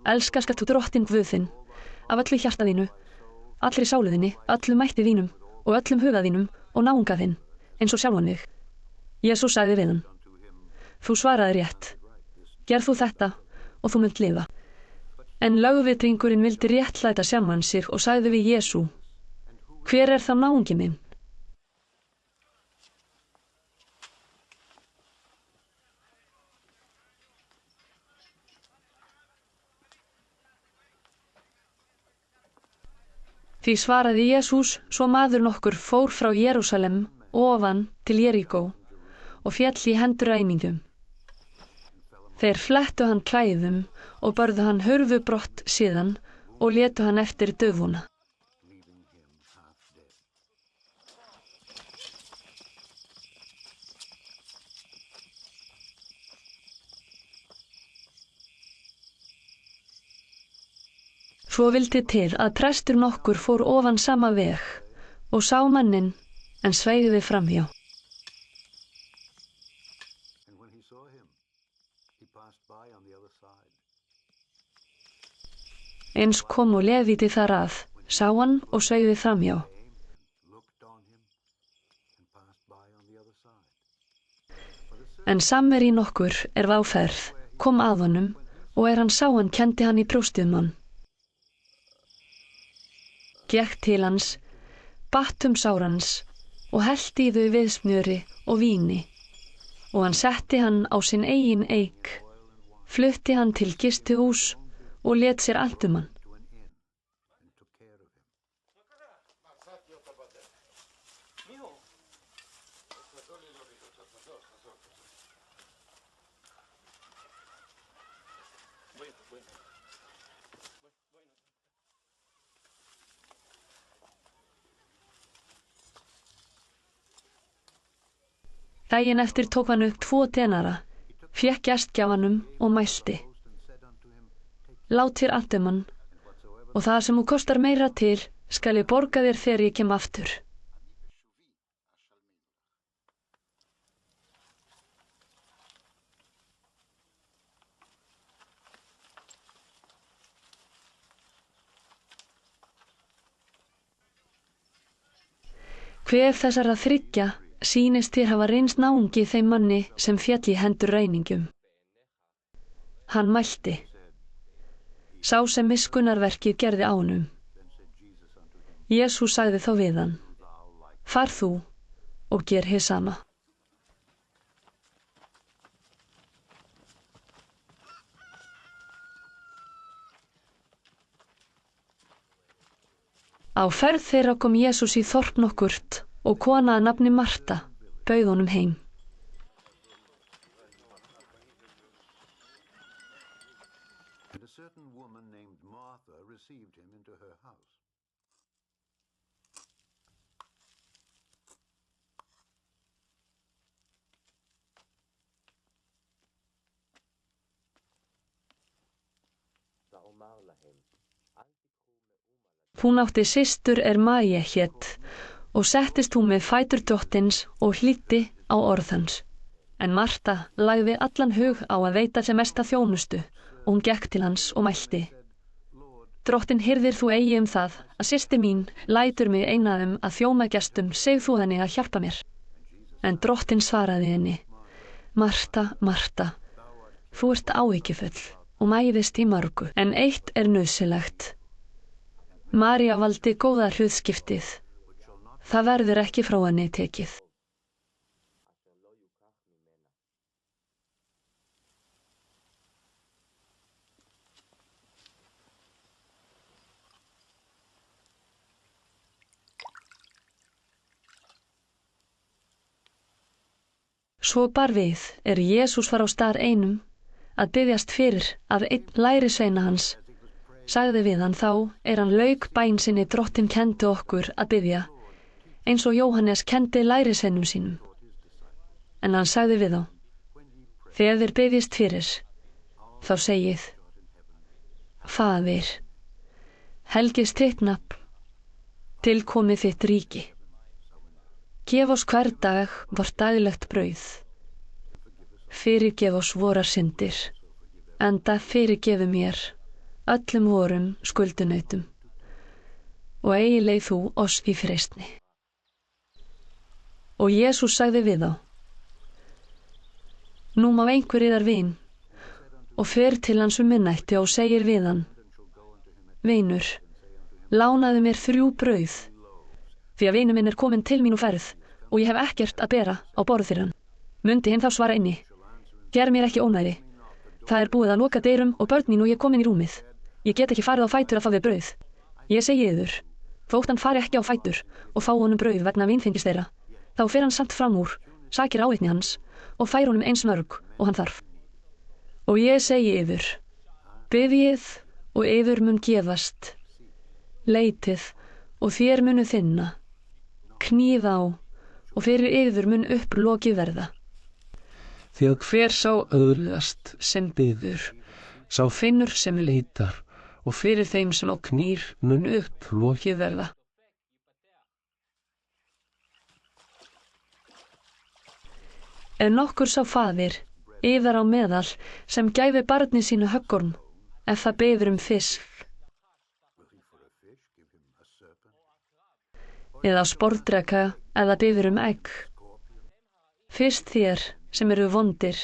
Elska skalt þú drottinn Guð þinn af öllu hjarta þínu allri sáluðinni, öllum mætti þínum og öllum huga þínum og náunga þinn, eins og sjálfan þig. Jesús sagði við hann: Þú svaraði rétt. Gerð þú þetta og þú munt lifa. En lögvitringurinn vildi réttlæta sjálfan sig og sagði við Jesú: Hver er þá náungi minn? Því svaraði Jesús, svo maður nokkur fór frá Jerúsalem ofan til Jeríkó og féll í hendur ræningjum. Þeir flettu hann klæðum og börðu hann hurfubrott síðan og létu hann eftir dauðvona. Svo vildi til að prestur nokkur fór ofan sama veg og sá manninn en sveigði framhjá. Eins kom og Levíti þar að, sá hann og sveigði framhjá. En Samverji nokkur er á ferð, kom að honum og hann sá hann kenndi hann í brjóstið mann. Gekk til hans, batt sár hans og hellti í þau viðsmjöri og víni og hann setti hann á sinn eigin eik, flutti hann til gistihús og lét sér allt hann. Daginn eftir tók hann upp 2 denara, fékk gestgjafanum og mælti: Lát þér allt hann, og það sem þú kostar meira til, skal ég borga þér þegar ég kem aftur. Hver þessara 3 sýnist þér hafa reynst náungi þeim manni sem féll í hendur ræningjum? Hann mælti: Sá sem miskunnarverkið gerði á honum. Jesús sagði þá við hann: Far þú og ger hið sama. Á ferð þeirra kom Jesús í þorp nokkurt og kona að nafni Marta bauð honum heim. And a certain woman named Martha received him into her house. Hún átti systur María hét og settist hún með fætur drottins og hlýddi á orð hans. En Marta lagði allan hug á að veita sem mesta þjónustu og hún gekk til hans og mælti: Drottin hirðir þú eigi það að systir mín lætur mig einaðum að þjóma gestum, segð þú henni að hjálpa mér. En drottin svaraði henni: Marta, Marta, þú ert áhyggjufull og mæðist í mörgu, en eitt er nauðsynlegt. María valdi góða hlutskiptið, það verður ekki frá henni tekið. Svo bar við Jesús var á stað einum að biðjast fyrir að einn lærisveina hans sagði við hann þá hann lauk bæn sinni drottin kendi okkur að biðja, eins og Jóhannes kendi lærisveinum sínum. En hann sagði við þá: Þegar þér biðjist fyrir, þá segið: Faðir, helgist þitt nafn, tilkomi þitt ríki. Gef oss hver dag vort daglegt brauð. Fyrirgef oss vorar syndir, enda fyrirgefu mér öllum vorum skuldunautum. og eigi leið þú oss í freistni. Og Jesús sagði við þá: Nú má einhver yðar vin, og fer til hans minnætti og segir við hann: Vinur, lánaðu mér 3 brauð, því að vinur minn kominn til mín úr ferð, og ég hef ekkert að bera á borð fyrir hann. Mundi hinn þá svara inni: Ger mér ekki ónæði. Það er búið að loka dyrum og börn mín og ég komin í rúmið. Ég get ekki farið á fætur að fá þér brauð. Ég segi yður, þótt hann fari ekki á fætur og fá honum brauð vegna vínfengis þeirra, þá fer hann samt fram úr, sakir ávitni hans og fær honum eins mörg og hann þarf. Og ég segi yður, biðjið og yður mun gefast, leitið og þér munu finna, knýð á og fyrir yður mun upp lokið verða. Því að hver sá öðlast sem biður, sá finnur sem leitar, og fyrir þeim sem á knýr mun upp lokið verða. Ef nokkur sá faðir yðar á meðal sem gæfi barni sínu höggorm, ef það biður fisk, eða sporðdreka eða biður egg. Fyrst þér sem eru vondir,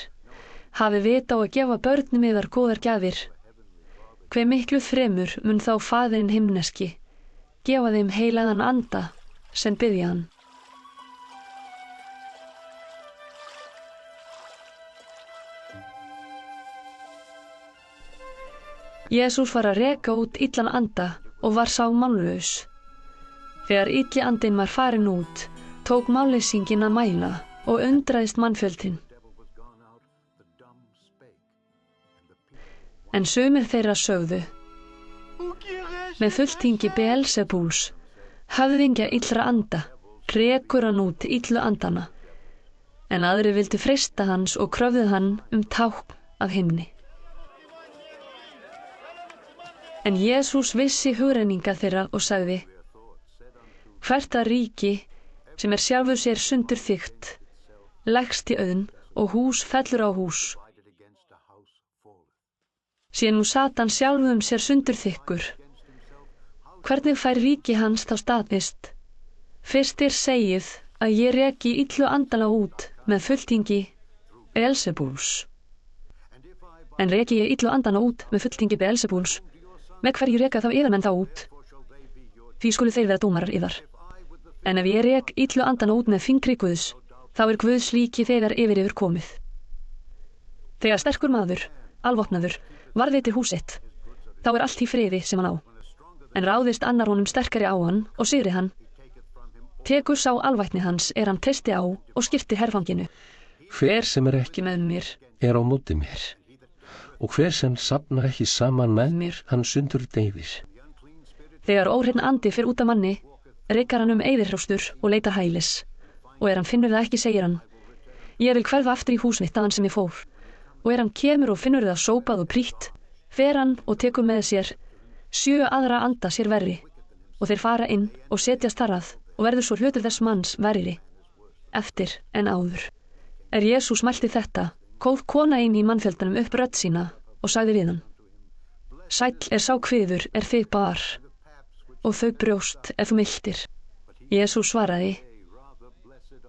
hafi vita á að gefa börnum yðar góðar gjafir, hve miklu fremur mun þá faðirinn himneski gefa þeim heilagan anda sem biðja hann. Jesús var að reka út illan anda og var sá mállaus. Þegar illi andinn var farin út, tók málleysingin að mæla og undraðist mannfjöldinn. En sumir þeirra sögðu: Með fulltingi Beelzebúls, höfðingja illra anda, rekur hann út illu andana. En aðrir vildu freista hans og kröfðu hann tákn af himni. En Jesús vissi hugrenninga þeirra og sagði: Hvert að ríki sem sjálfu sér sundur þykkt, leggst í auðn og hús fellur á hús. Sé nú Satan sjálfum sér sundur þykkur, hvernig fær ríki hans þá staðist? Fyrst segið að ég reki illu andana út með fulltingi Beelzebúls. En reki ég illu andana út með fulltingi Beelzebúls, með hverju reka þá yðarmenn þá út? Því skulu þeir vera dómarar yðar. En ef ég rek illu andana út með fingri Guðs, þá Guðs líki þegar yfir komið. Þegar sterkur maður, alvopnaður, varðveitir hús sitt, þá allt í friði sem hann á. En ráðist annar honum sterkari á hann og sigri hann, tekur sá alvætni hans hann treysti á og skiptir herfanginu. Hver sem ekki með mér á móti mér, og hver sem safnar ekki saman með mér, hann sundur deyfir. Þegar óhreinn andi fer út af manni, reikar hann eyðirhróstur og leitar hælis, og hann finnur það ekki, segir hann: Ég vil hverfa aftur í hús mitt þaðan sem ég fór. Og hann kemur og finnur það sópað og prýtt, fer hann og tekur með sér 7 aðra anda sér verri, og þeir fara inn og setjast þar að, og verður svo hlutur þess manns verri eftir en áður. Jesús mælti þetta, kóð kona inn í mannfjöldanum upp rödd sína og sagði við hann: Sæll sá kviður þig bar, og þau brjóst þú miltir. Jesús svaraði: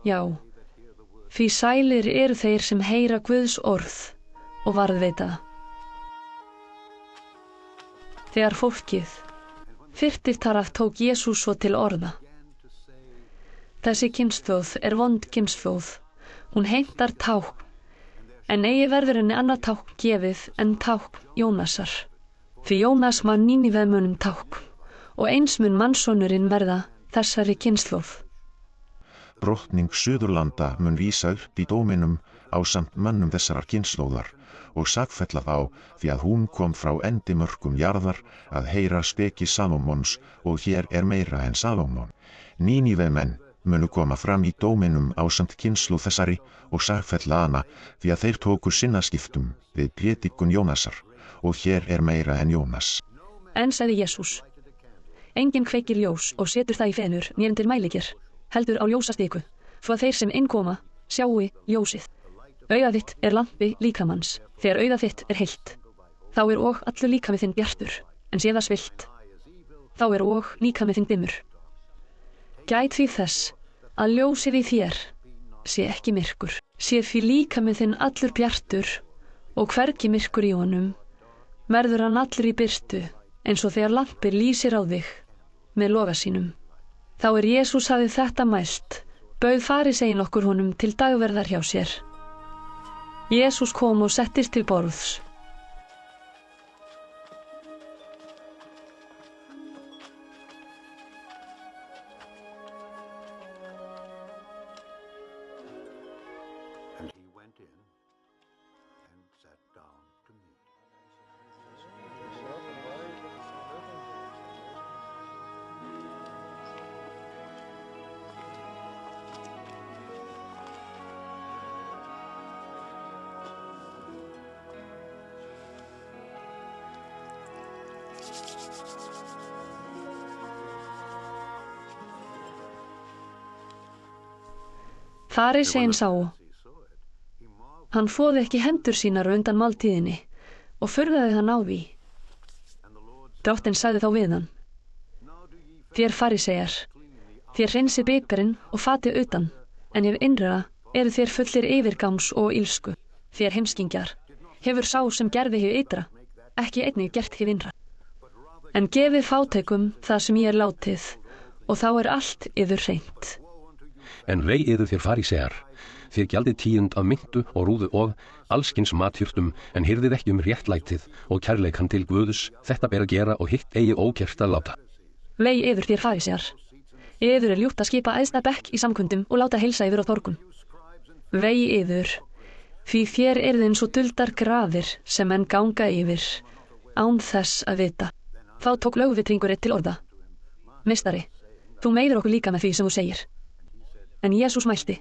Já, því sælir eru þeir sem heyra Guðs orð og varðveita. Þegar fólkið fyrtir þar af tók Jesús svo til orða: Þessi kynslóð vond kynslóð, hún heimtar tákn, en eigi verður henni annað tákn gefið en tákn Jónasar. Því Jónas man Nínivemunum tákn, og eins mun mannssonurinn verða þessari kynslóð. Drottning Suðurlanda mun vísa upp í dóminum ásamt mönnum þessarar kynslóðar og sakfella þá, því að hún kom frá endimörkum jarðar að heyra speki Salómons, og hér meira en Salómon. Nínivemenn munu koma fram í dóminum ásamt kynslóð þessari og sakfella hana, því að þeir tóku sinnaskiptum við prédikun Jónasar, og hér meira en Jónas. En sagði Jesús: Enginn kveikir ljós og setur það í fenur né undir mælikir, heldur á ljósastiku, svo að þeir sem innkoma sjái ljósið. Augað þitt lampi líkamanns. Þegar augað þitt heilt, þá og allur líkami þinn bjartur, en sé það svillt, þá og líkami þinn dimmur. Gæt því þess að ljósið í þér sé ekki myrkur, sé því líkami þinn allur bjartur og hvergi myrkur í honum, verður hann allur í birtu, eins og þegar lampir lýsir á þig með loga sínum. Þá Jesús hafði þetta mælt, bauð fariseginn okkur honum til dagverðar hjá sér. Jesús kom og settist til borðs. And he went in and sat down to meat. Fariseginn sá, hann þvoði ekki hendur sínar undan máltíðinni og furðaði hann á því. Drottinn sagði þá við hann: Þér fariseiar, þér hreinsið bikarinn og fatið utan, en ef innra eru þér fullir yfirgáms og illsku. Þér heimskingjar, hefur sá sem gerði hið ytra, ekki einnig gert hið innra. En gefið fátækum það sem ég látið, og þá allt yður hreint. En vei yður þér farísear, þér gjaldið 10% af myntu og rúðu og allskins matjurtum, en hirðið ekki réttlætið og kærleikan til Guðs, þetta ber að gera og hitt eigi ógert að láta. Vei yður þér farísear, yður ljúft að skipa æðsta bekk í samkundum og láta heilsa yður á torgum. Vei yður, því þér eins og duldar grafir sem menn ganga yfir, án þess að vita. Þá tók lögvitringurinn til orða: Meistari, þú meiðir okkur líka með því sem þú segir. En Jesús mælti: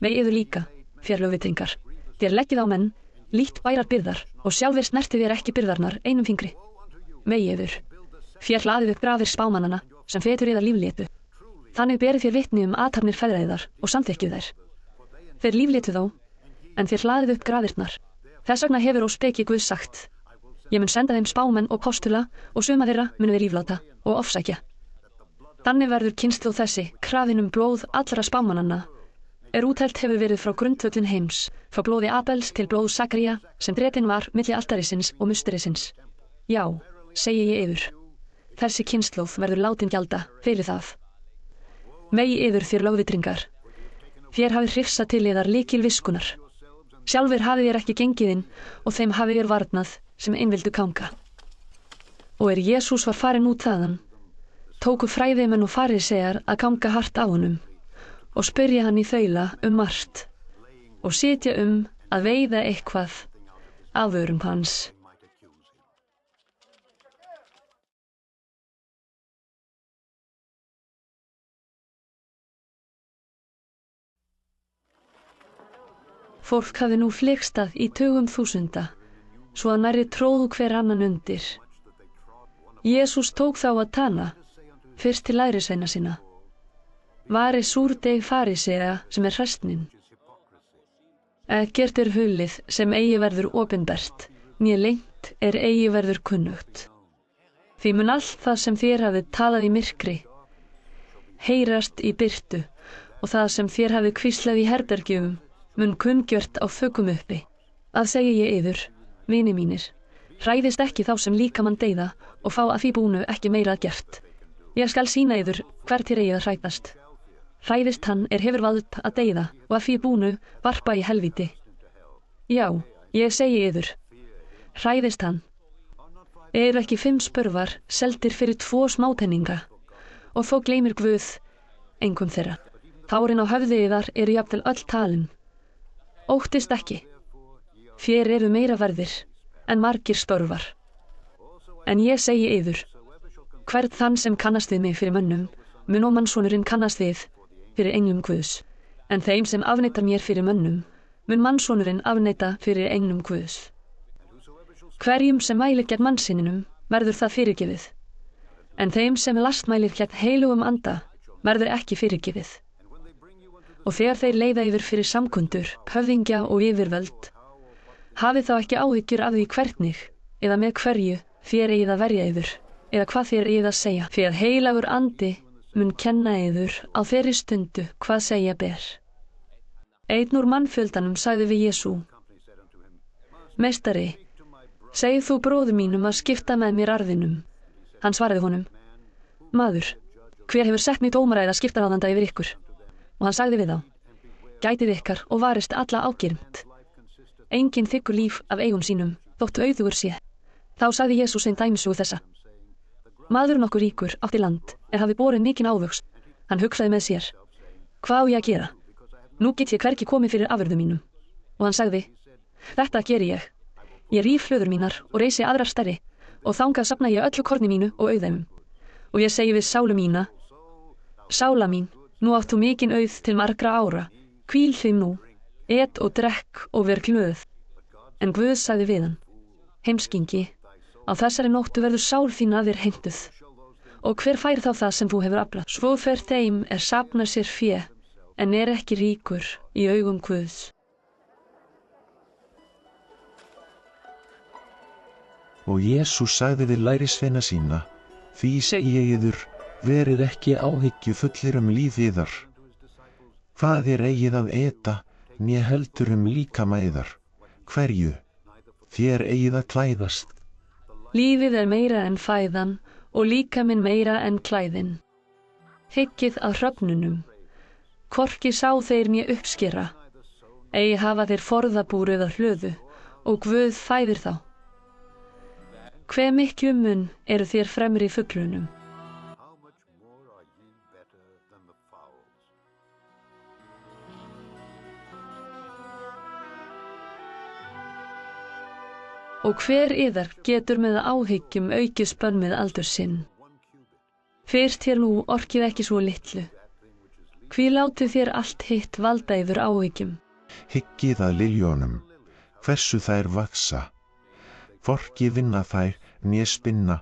Vei yður líka, þér lögvitringar, þér leggið á menn, lítt bærar byrðar og sjálfir snertið þér ekki byrðarnar einum fingri. Vei yður, þér hlaðið upp grafir spámannanna sem fetur yðar líflétu. Þannig berið þér vitni athafnir feðra yðar og samþykkið þær. Þeir líflétu þó, en þér hlaðið upp grafirnar. Þess vegna hefur speki Guð sagt: Ég mun senda þeim spámenn og postula og suma þeirra munu þeir lífláta og ofsækja. Þannig verður kynslóð þessi krafin blóð allra spámannanna, úthellt hefur verið frá grundvöllin heims, frá blóði Abels til blóð Sakaría, sem drepinn var milli altarisins og musterisins. Já, segi ég yður, þessi kynslóð verður látin gjalda fyrir það. Megi yður þér lögvitringar, þér hafið hrifsað til yðar lykil viskunar. Sjálfur hafið þér ekki gengið inn og þeim hafið þér varnað sem einvildu kanga. Og Jesús var farinn út þaðan, tóku fræðimenn og fariseiar að ganga hart á honum og spyrja hann í þaula margt og sitja að veiða eitthvað af vörum hans. Fólk hafði nú fleygstað í tugum þúsunda, svo að nærri tróðu hver annan undir. Jesús tók þá að tala, fyrst til lærisveina sína: Vari súrdeig farisea sem hræstnin. Ekkert hulið sem eigi verður opinbert, né leynt eigi verður kunnugt. Því mun allt það sem þér hafið talað í myrkri heyrast í birtu, og það sem þér hafið hvíslað í herbergjum mun kunngjört á þökum uppi. Að segi ég yður, vini mínir, hræðist ekki þá sem líkamann deyða og fá að því búnu ekki meira að gert. Ég skal sýna yður hvert þér eigið að hræðast. Hræðist hann hefur vald að deyða og að því búnu varpa í helvíti. Já, ég segi yður, hræðist hann. Ekki 5 spörvar seldir fyrir 2 smátenninga, og þó gleymir Guð engum þeirra. Tárin á höfði yðar jafnvel öll talin. Óttist ekki, þér meira verðir en margir spörvar. En ég segi yður, hvern þann sem kannast við mig fyrir mönnum, mun og mannsonurinn kannast við fyrir englum Guðs, en þeim sem afneitar mér fyrir mönnum, mun mannsonurinn afneita fyrir englum Guðs. Hverjum sem mælir gegn mannsinninum verður það fyrirgefið, en þeim sem lastmælir gegn heilugum anda verður ekki fyrirgefið. Og þegar þeir leiða yfir fyrir samkundur, höfðingja og yfirvöld, hafið þá ekki áhyggjur af því hvernig eða með hverju þér eigið að verja yfir, eða hvað þér eigi að segja, fyrir að heilagur andi mun kenna yður á þeirri stundu hvað segja ber. Einn úr mannfjöldanum sagði við Jesú: Meistari, segð þú bróður mínum að skipta með mér arðinum. Hann svaraði honum: Maður, hver hefur sett mig dómara eða skiptaráðanda yfir ykkur? Og hann sagði við þá: Gætið ykkar og varist alla ágirnd. Enginn þiggur líf af eigum sínum, þótt auðugur sé. Þá sagði Jesús ein dæmisögu þessa: Maður nokkur ríkur átti land, hafði borið mikinn ávöxt. Hann hugsaði með sér: Hvað á ég að gera? Nú get ég hvergi komið fyrir afurðum mínum. Og hann sagði: Þetta geri ég. Ég ríf hlöður mínar og reisi aðrar stærri, og þangað safna ég öllu korni mínu og auðæfum. Og ég segi við sálu mína: Sála mín, nú áttu mikinn auð til margra ára. Hvíl þig nú, et og drekk og ver glöð. En Guð sagði við hann: Heimskingi, á þessari nóttu verður sál þín að þér heimtuð. Og hver fær þá það sem þú hefur aflað? Svo fer þeim safnar sér fé, en ekki ríkur í augum Guðs. Og Jesús sagði við lærisveina sína: Því segi ég yður, verið ekki áhyggjufullir líf yðar. Hvað eigið að eta, né heldur líkama yðar? Hverju? Þér eigið að klæðast. Lífið meira en fæðan og líkaminn meira en klæðin. Hyggið að hröfnunum. Hvorki sá þeir né uppskera. Ei hafa þeir forðabúr eða hlöðu, og Guð fæðir þá. Hve miklu mun eru þér fremri fuglunum? How much more are ye better than the fowls? Og hver yðar getur með áhyggjum aukið spönn með aldur sinn? Fyrst þér nú orkið ekki svo litlu. Hví látið þér allt hitt valda yfir áhyggjum? Hyggið að liljónum, hversu þær vaxa. Hvorki vinna þær né spinna.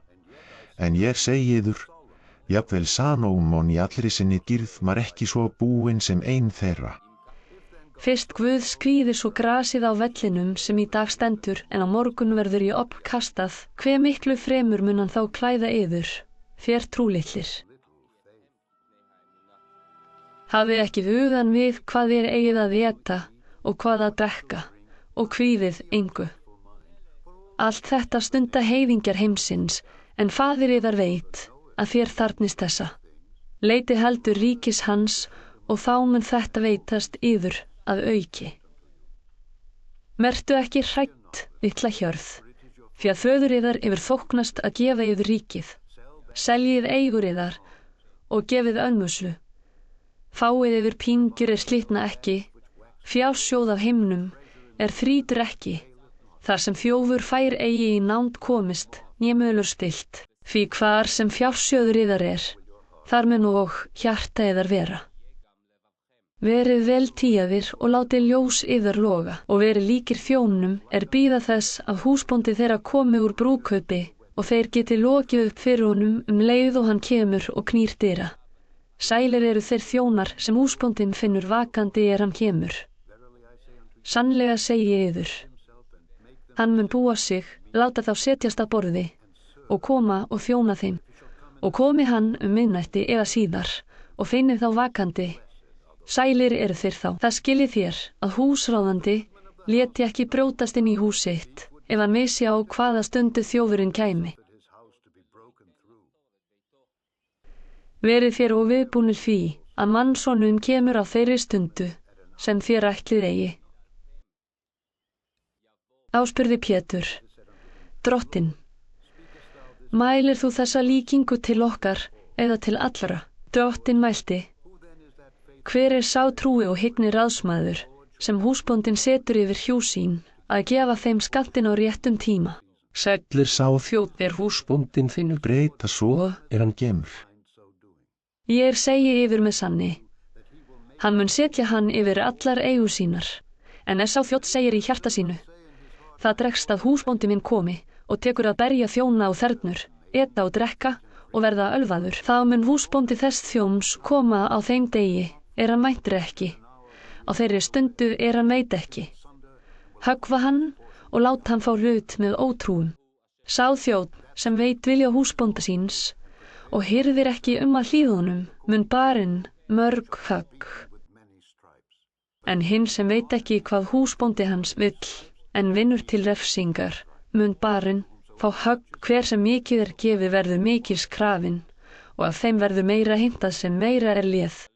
En ég segi yður, jafnvel Salómon í allri sinni dýrð var ekki svo búinn sem ein þeirra. Fyrst Guð skvíðir svo grasið á vellinum sem í dag stendur, en á morgun verður í ofn kastað, hve miklu fremur mun hann þá klæða yður, þér trúlitlir. Hafið ekki hugan við hvað þér eigið að éta og hvað að drekka, og kvíðið engu. Allt þetta stunda heiðingjar heimsins, en Faðir yðar veit að þér þarfnist þessa. Leitið heldur ríkis hans, og þá mun þetta veitast yður að auki. Mertu ekki hrætt, litla hjörð, því að föður yðar yfir þóknast að gefa yður ríkið. Seljið eigur yðar og gefið önmuslu. Fáið yfir píngjur slitna ekki, fjársjóð af himnum þrýtur ekki, þar sem þjófur fær eigi í nánd komist, né mölur stillt. Því hvar sem fjársjóður yðar þar mun og hjarta yðar vera. Verið vel tíðir og látið ljós yðar loga, og verið líkir þjónum bíða þess að húsbóndi þeirra komi úr brúðkaupi, og þeir geti lokið upp fyrir honum leið og hann kemur og knýr dyra. Sælir eru þeir þjónar sem húsbóndinn finnur vakandi hann kemur. Sannlega segi ég yður, hann mun búa sig, láta þá setjast að borði, og koma og þjóna þeim, og komi hann miðnætti eða síðar, og finni þá vakandi. Sælir eru þeir þá. Það skiljið þér að húsráðandi léti ekki brjótast inn í hús sitt, ef hann vissi á hvaða stundu þjófurinn kæmi. Verið þér og viðbúnir því að mannssonurinn kemur á þeirri stundu sem þér ætlið eigi. Áspurði Pétur: Drottinn, mælir þú þessa líkingu til okkar eða til allra? Drottinn mælti: Hver sá trúi og hygni ráðsmaður sem húsbóndinn setur yfir hjú sín að gefa þeim skattinn á réttum tíma? Sæll sá þjónn húsbóndinn finnur breyta svo hann kemur. Ég segi yfir með sanni, hann mun setja hann yfir allar eigur sínar, en sá þjónn segir í hjarta sínu: Það dregst að húsbóndi minn komi og tekur að berja þjóna og þernur, eta og drekka og verða ölvaður. Þá mun húsbóndi þess þjóns koma á þeim degi hann mæntir ekki, á þeirri stundu hann veit ekki. Höggva hann og láta hann fá hlut með ótrúum. Sá þjónn sem veit vilja húsbónda síns og hirðir ekki að hlýða honum, mun barinn mörg högg. En hinn sem veit ekki hvað húsbóndi hans vill, en vinnur til refsingar, mun barinn fá högg. Hver sem mikið gefið verður mikils krafinn, og af þeim verður meira heimtað sem meira léð.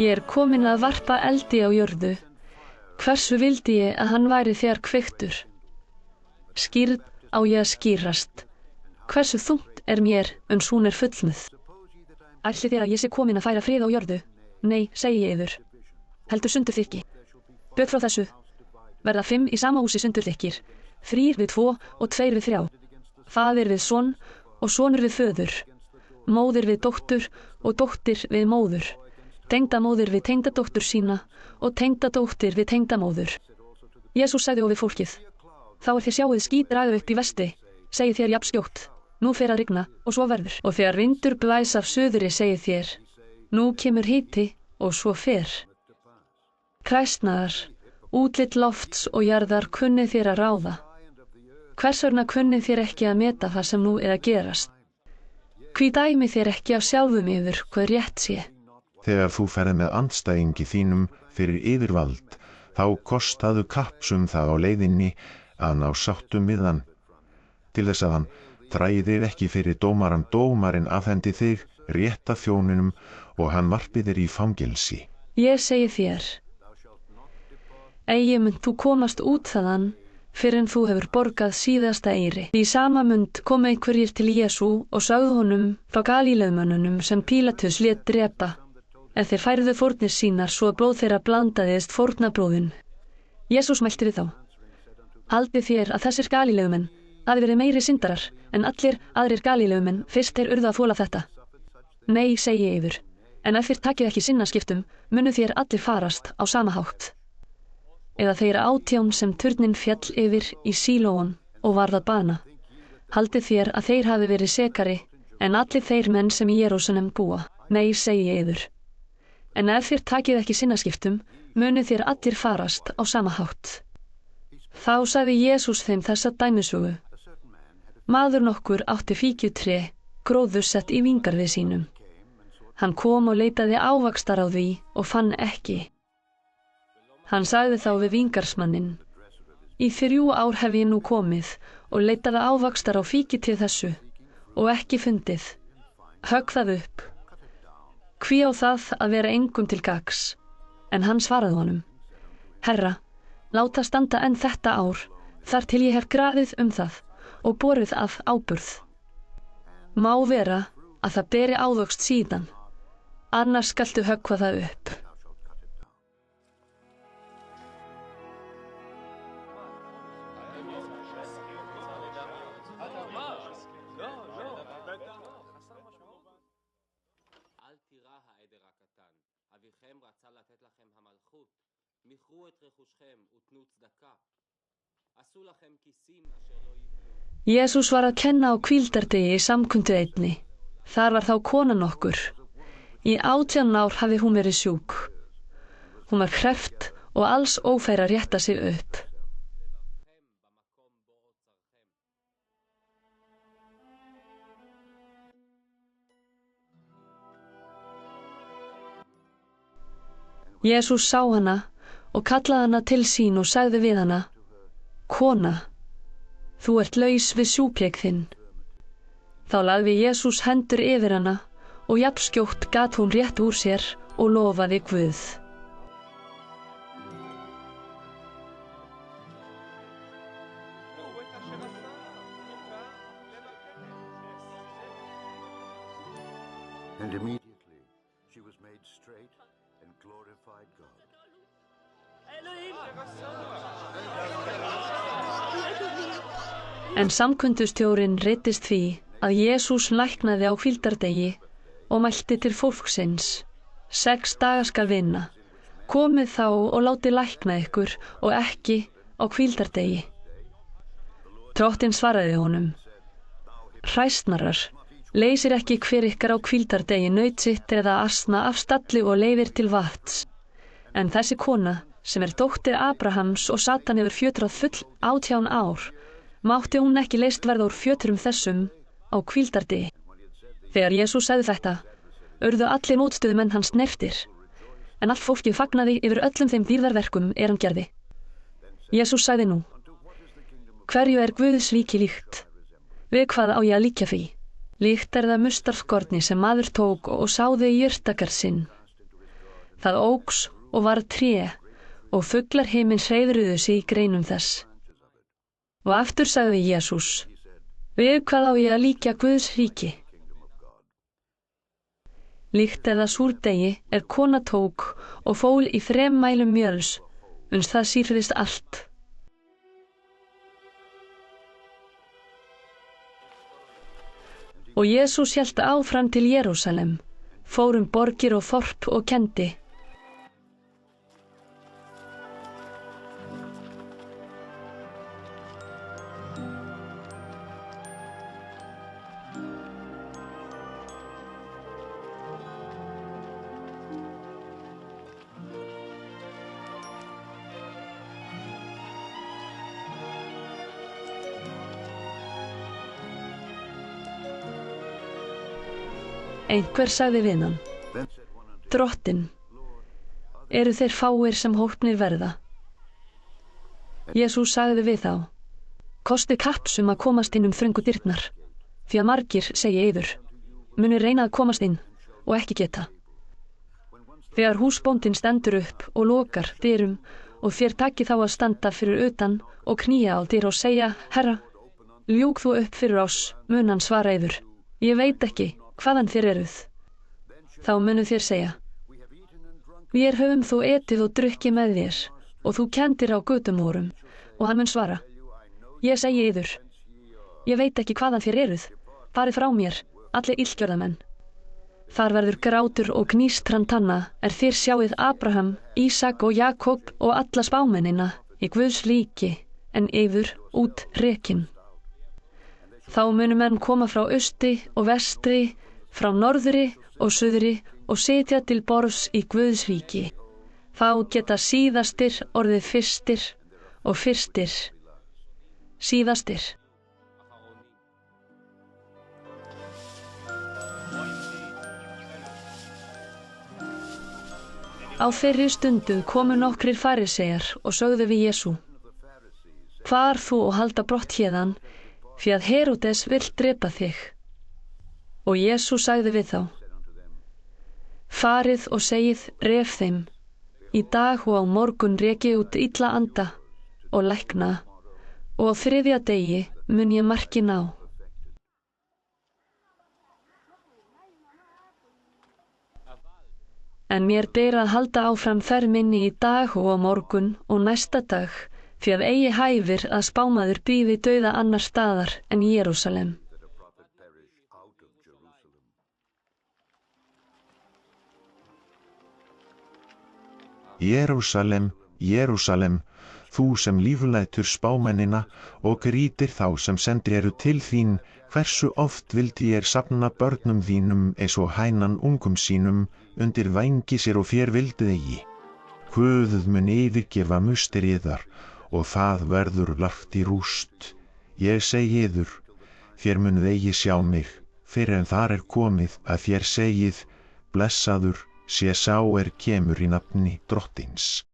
Ég komin að varpa eldi á jörðu. Hversu vildi ég að hann væri þegar kveiktur? Skírð á ég að skýrast. Hversu þungt mér uns hún fullnuð? Ætlið þér að ég sé komin að færa frið á jörðu? Nei, segi ég yður. Heldur sundurþykki. Bök frá þessu. Verða 5 í sama húsi sundurþykkir, 3 við 2 og 2 við 3. Faðir við son og sonur við föður. Móðir við dóttur og dóttir við móður. Tengdamóðir við tengdadóttur sína og tengdadóttir við tengdamóður. Jesús sagði við fólkið: Þá þér sjáið ský draga upp í vesti, segið þér jafnskjótt, nú fer að rigna og svo verður. Og þegar vindur blæs af suðri segið þér, nú kemur hiti og svo fer. Kræsnaðar, útlit lofts og jarðar kunnið þér að ráða. Hvers vegna kunnið þér ekki að meta það sem nú að gerast? Hví dæmið þér ekki af sjálfum yður hvað rétt sé? Þegar þú ferð með andstæðingi þínum fyrir yfirvald, þá kostaðu kapps það á leiðinni að ná sáttum við hann, til þess að hann dragi þig ekki fyrir dómarinn afhendi þig rétta þjóninum og hann varpi þér í fangelsi. Ég segi þér, eigi munt þú komast út þaðan fyrr en þú hefur borgað síðasta eyri. Í sama mund komu einhverjir til Jesú og sögðu honum frá Galíleumönnunum sem Pílatus lét drepa. En þeir færðu fórnir sínar svo að blóð þeirra blandaðist fórnablóðin. Jesús mælti við þá: Haldið þér að þessir Galíleumenn hafi verið meiri syndarar en allir aðrir Galíleumenn fyrst þeir urðu að þola þetta? Nei, segi ég yður, en ef þér takið ekki sinnaskiptum, munu þér allir farast á sama hátt. Eða þeir 18 sem turninn féll yfir í Sílóon og varð að bana. Haldið þér að þeir hafi verið sekari en allir þeir menn sem í Jerúsalem búa? Nei, segi ég yður. En ef þér takið ekki sinnaskiptum, munu þér allir farast á sama hátt. Þá sagði Jesús þeim þessa dæmisögu: Maður nokkur átti fíkjutré, gróðursett í víngarði sínum. Hann kom og leitaði ávaxtar á því og fann ekki. Hann sagði þá við víngarsmanninn: Í 3 ár hef ég nú komið og leitaði ávaxtar á fíkjutré þessu og ekki fundið. Högg það upp. Hví á það að vera engum til gagns? En hann svaraði honum: Herra, láta standa enn þetta ár, þar til ég hef grafið það og borið af áburð. Má vera að það beri ávöxt síðan, annars skaltu höggva það upp. Jesús var að kenna á hvíldardegi í samkundu einni. Þar var þá konan okkur. Í 18 ár hafði hún verið sjúk. Hún var hreft og alls ófær að rétta sig upp. Jesús sá hana og kallaði hana til sín og sagði við hana: Kona, þú ert laus við sjúkleik þinn. Þá lagði Jesús hendur yfir hana og jafnskjótt gat hún rétt úr sér og lofaði Guð. And immediately she was made straight and glorified God. En samkundustjórinn reiddist því að Jesús læknaði á hvíldardegi og mælti til fólksins: 6 daga skal vinna. Komið þá og látið lækna ykkur og ekki á hvíldardegi. Drottinn svaraði honum: hræsnarar, leysir ekki hver ykkar á hvíldardegi naut sitt eða asna af stalli og leyfir til vatns. En þessi kona, sem dóttir Abrahams og Satan hefur fjötrað full 18 ár, mátti hún ekki leyst verða úr fjötrum þessum á hvíldardegi. Þegar Jesús sagði þetta, urðu allir mótstöðumenn hans hneyktir, en allt fólkið fagnaði yfir öllum þeim dýrðarverkum hann gerði. Jesús sagði nú: Hverju Guðs ríki líkt? Við hvað á ég að líkja því? Líkt það mustardskorni sem maður tók og sáði í jurtagarð sinn. Það óx og var tré, og fuglar himins hreiðruðu sig í greinum þess. Og aftur sagði Jesús: Við hvað á ég að líkja Guðs ríki? Líkt það súrdegi kona tók og fól í 3 mælum mjöls, uns það sýrðist allt. Og Jesús hélt áfram til Jerúsalem, fór borgir og þorp og kenndi. Einhver sagði við hann: Drottinn, eru þeir fáir sem hópnir verða? Jesús sagði við þá: Kostið kapps að komast inn þröngu dyrnar, því að margir, segi yður, munu reyna að komast inn og ekki geta. Þegar húsbóndinn stendur upp og lokar dyrum og þér takið þá að standa fyrir utan og knýja á dyr og segja: Herra, ljúk þú upp fyrir oss, mun hann svara yður: Ég veit ekki hvaðan þér eruð. Þá munu þér segja: Við höfum þú etið og drukkið með þér, og þú kenndir á götum vorum. Og hann mun svara: Ég segi yður, ég veit ekki hvaðan þér eruð, farið frá mér, allir illgjörðamenn. Þar verður grátur og gnýstran tanna þér sjáið Abraham, Ísak og Jakob og alla spámennina í Guðs ríki, en yður út rekin. Þá munu menn koma frá austi og vestri, frá norðri og suðri og sitja til borðs í Guðs ríki. Þá geta síðastir orðið fyrstir og fyrstir síðastir. Á þeirri stundu komu nokkrir farisejar og sögðu við Jesú: Far þú og halda brott héðan, því að Heródes vill drepa þig. Og Jesús sagði við þá: Farið og segið ref þeim: Í dag og á morgun reki út illa anda og lækna, og á 3. degi mun ég marki ná. En mér ber að halda áfram ferð minni í dag og á morgun og næsta dag, því að eigi hæfir að spámaður bíði dauða annar staðar en Jerúsalem. Jerúsalem, Jerúsalem, þú sem líflætur spámennina og grítir þá sem sendir eru til þín, hversu oft vildi ég safna börnum þínum eins og hænan ungum sínum undir vængi sér og þér vildið eigi. Guð mun yfirgefa mustir yðar og það verður lagt í rúst. Ég segi yður, þér munuð eigi sjá mig, fyrr en þar komið að þér segið: Blessaður sé sá kemur í nafni Drottins.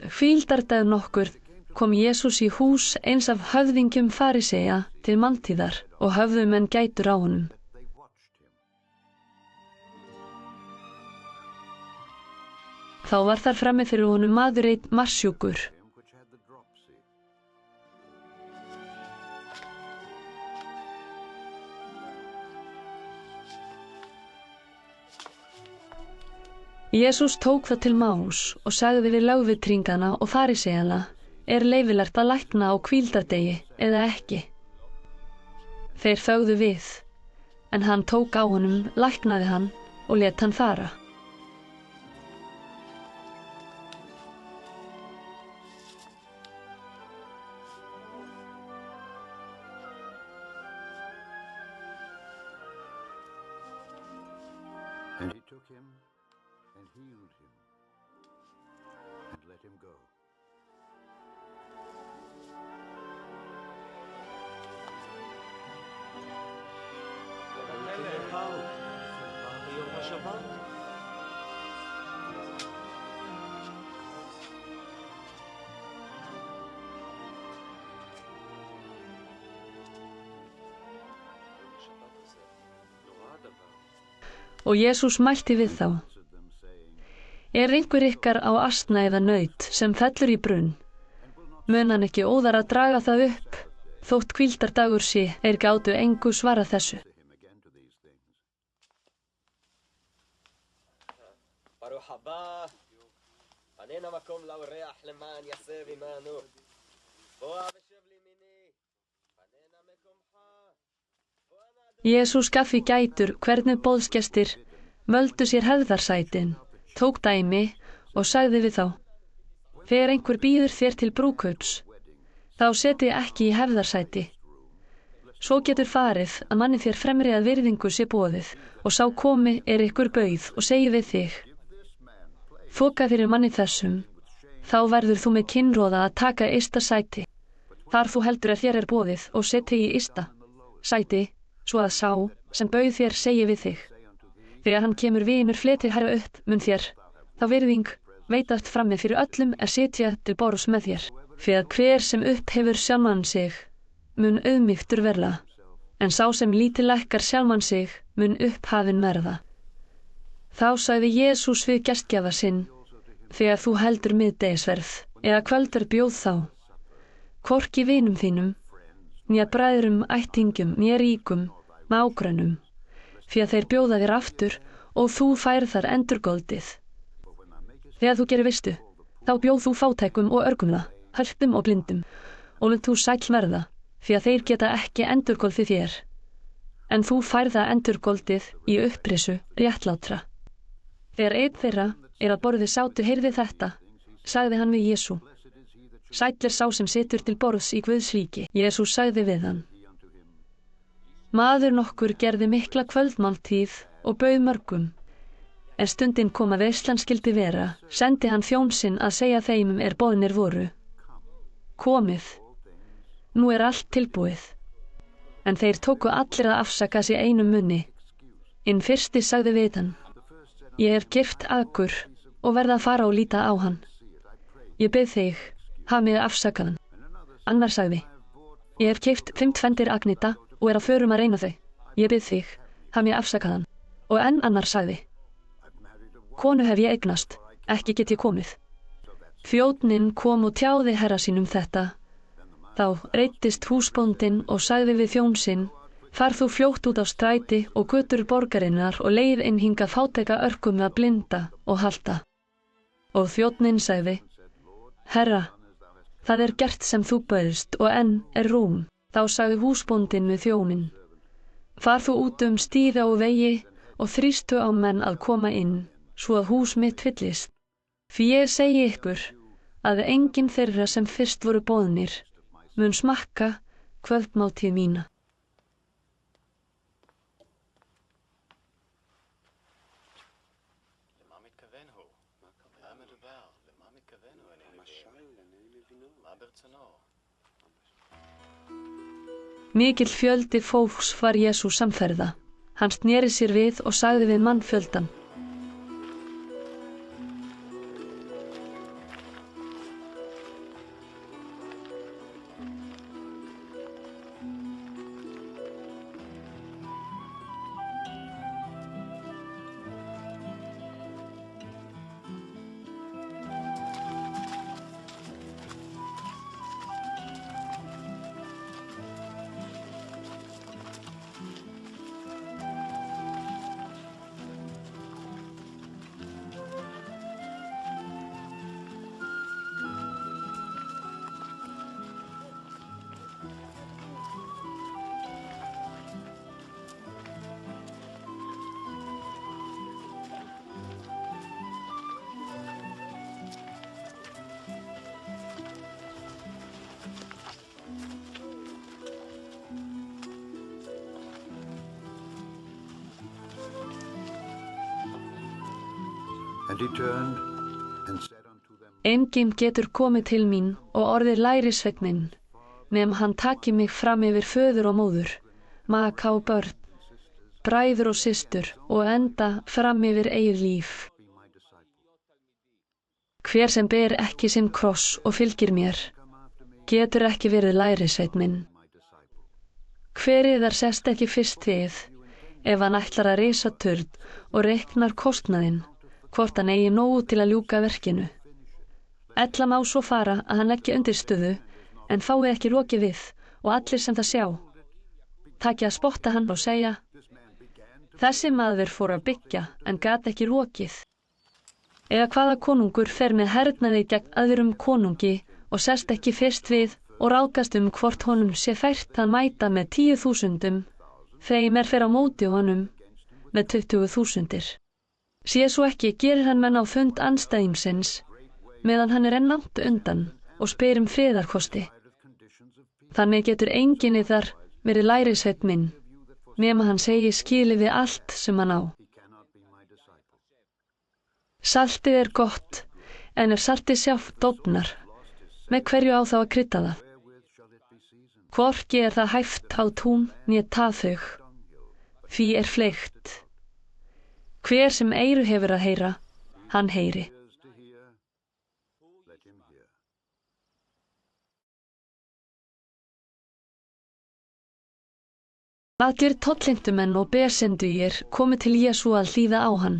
Hvíldardag nokkur kom Jesús í hús eins af höfðingjum fariseja til máltíðar og höfðumenn gætur á honum. Þá var þar frammi fyrir honum maður einn marsjúkur. Jesús tók það til máls og sagði við lögvitringana og farisejana: leyfilegt að lækna á hvíldardegi eða ekki? Þeir þögðu við, en hann tók á honum, læknaði hann og lét hann fara. And he took him and healed him and let him go. Og Jesús mælti við þá: Er einhver ykkar á asna eða naut sem fellur í brunn, mun hann ekki óðar að draga það upp, þótt hvíldardagur sé, gátu engu svara þessu. ברוך הבא, פנינה מקום לאורח למען יסב עמנו. בוא ושב לימיני, פנינה מקומך. Jesús gaf í gætur hvernig boðsgestir völdu sér hefðarsætin, tók dæmi og sagði við þá: Þegar einhver býður þér til brúðkaups, þá seti ekki í hefðarsæti. Svo getur farið að manni þér fremri að virðingu sé boðið og sá komi ykkur bauð og segi við þig: Þoka fyrir manni þessum, þá verður þú með kinnroða að taka ysta sæti, þar þú heldur þér boðið og seti í ysta sæti, svo að sá sem bauð þér segi við þig: Þegar hann kemur vinur fletið hærra upp mun þér þá virðing veitast frammi fyrir öllum sitja til borðs með þér. Því að hver sem upphefur sjálfan sig mun auðmýktur verða, en sá sem lítillækkar sjálfan sig mun upphafinn verða. Þá sagði Jesús við gestgjafa sinn: Þegar þú heldur miðdegisverð eða kvöldar bjóð þá, hvorki vinum þínum, né bræðrum, ættingjum, né ríkum, nágrönnum, því að þeir bjóða þér aftur og þú færð þar endurgoldið. Þegar þú gerir veistu, þá bjóð þú fátækum og örgum það, hörpum og blindum, og lut þú sæll verða, því að þeir geta ekki endurgoldið þér, en þú færð það endurgoldið í upprisu réttlátra. Þegar einn þeirra að borði sátu heyrði þetta, sagði hann við Jesú: Sæll sá sem situr til borðs í Guðs ríki. Jesús sagði við hann: Maður nokkur gerði mikla kvöldmáltíð og bauð mörgum. En stundin kom að veislan skyldi vera, sendi hann þjón sinn að segja þeim boðnir voru: Komið, nú allt tilbúið. En þeir tóku allir að afsaka sig einum munni. Hinn fyrsti sagði við hann: Ég hef gift akur og verð að fara og líta á hann. Ég bið þig, haf mig afsakaðan. Annar sagði: Ég hef keypt 5 tvendir agnita og að förum að reyna þau. Ég bið þig, haf mig afsakaðan. Og enn annar sagði: Konu hef ég eignast, ekki get ég komið. Þjónninn kom og tjáði herra sínum þetta. Þá reiddist húsbóndinn og sagði við þjón sinn: Far þú fljótt út á stræti og götur borgarinnar og leið inn hingað fátæka örkum að blinda og halta. Og þjónninn sagði: Herra, það gert sem þú bauðst og enn rúm. Þá sagði húsbóndinn við þjóninn: Far þú út stíða og vegi og þrýstu á menn að koma inn, svo að hús mitt fyllist. Því ég segi ykkur að enginn þeirra sem fyrst voru boðnir mun smakka kvöldmáltíð mína. Mikill fjöldi fólks var Jesús samferða. Hann sneri sér við og sagði við mannfjöldan: And he turned and said unto them, Enginn getur komið til mín og orðið lærisveinn minn, nema hann taki mig fram yfir föður og móður, maka og börn, bræður og systur og enda fram yfir eigið líf. Hver sem ber ekki sinn kross og fylgir mér, getur ekki verið lærisveinn minn. Hver yðar sest ekki fyrst við, ef hann ætlar að reisa turn og reiknar kostnaðinn, hvort hann eigi nógu til að ljúka verkinu. Ella má svo fara að hann leggi undirstöðu, en fái ekki lokið við, og allir sem það sjá taki að spotta hann og segja: Þessi maður fór að byggja, en gat ekki lokið. Eða hvaða konungur fer með hernaði gegn öðrum konungi og sest ekki fyrst við og ráðgast hvort honum sé fært að mæta með 10.000, þeim fer á móti honum með 20.000. Sé svo ekki, gerir hann menn á fund andstæðingsins, meðan hann enn langt undan og spyr friðarkosti. Þannig getur enginn yðar verið lærisveinn minn, nema hann segi skilið við allt sem hann á. Saltið gott, en ef saltið sjálft dofnar, með hverju á þá að krydda það? Hvorki það hæft á tún né taðþau, því fleygt. Hver sem eyru hefur að heyra, hann heyri. Allir tollheimtumenn og bersendugir komu til Jesú að hlýða á hann.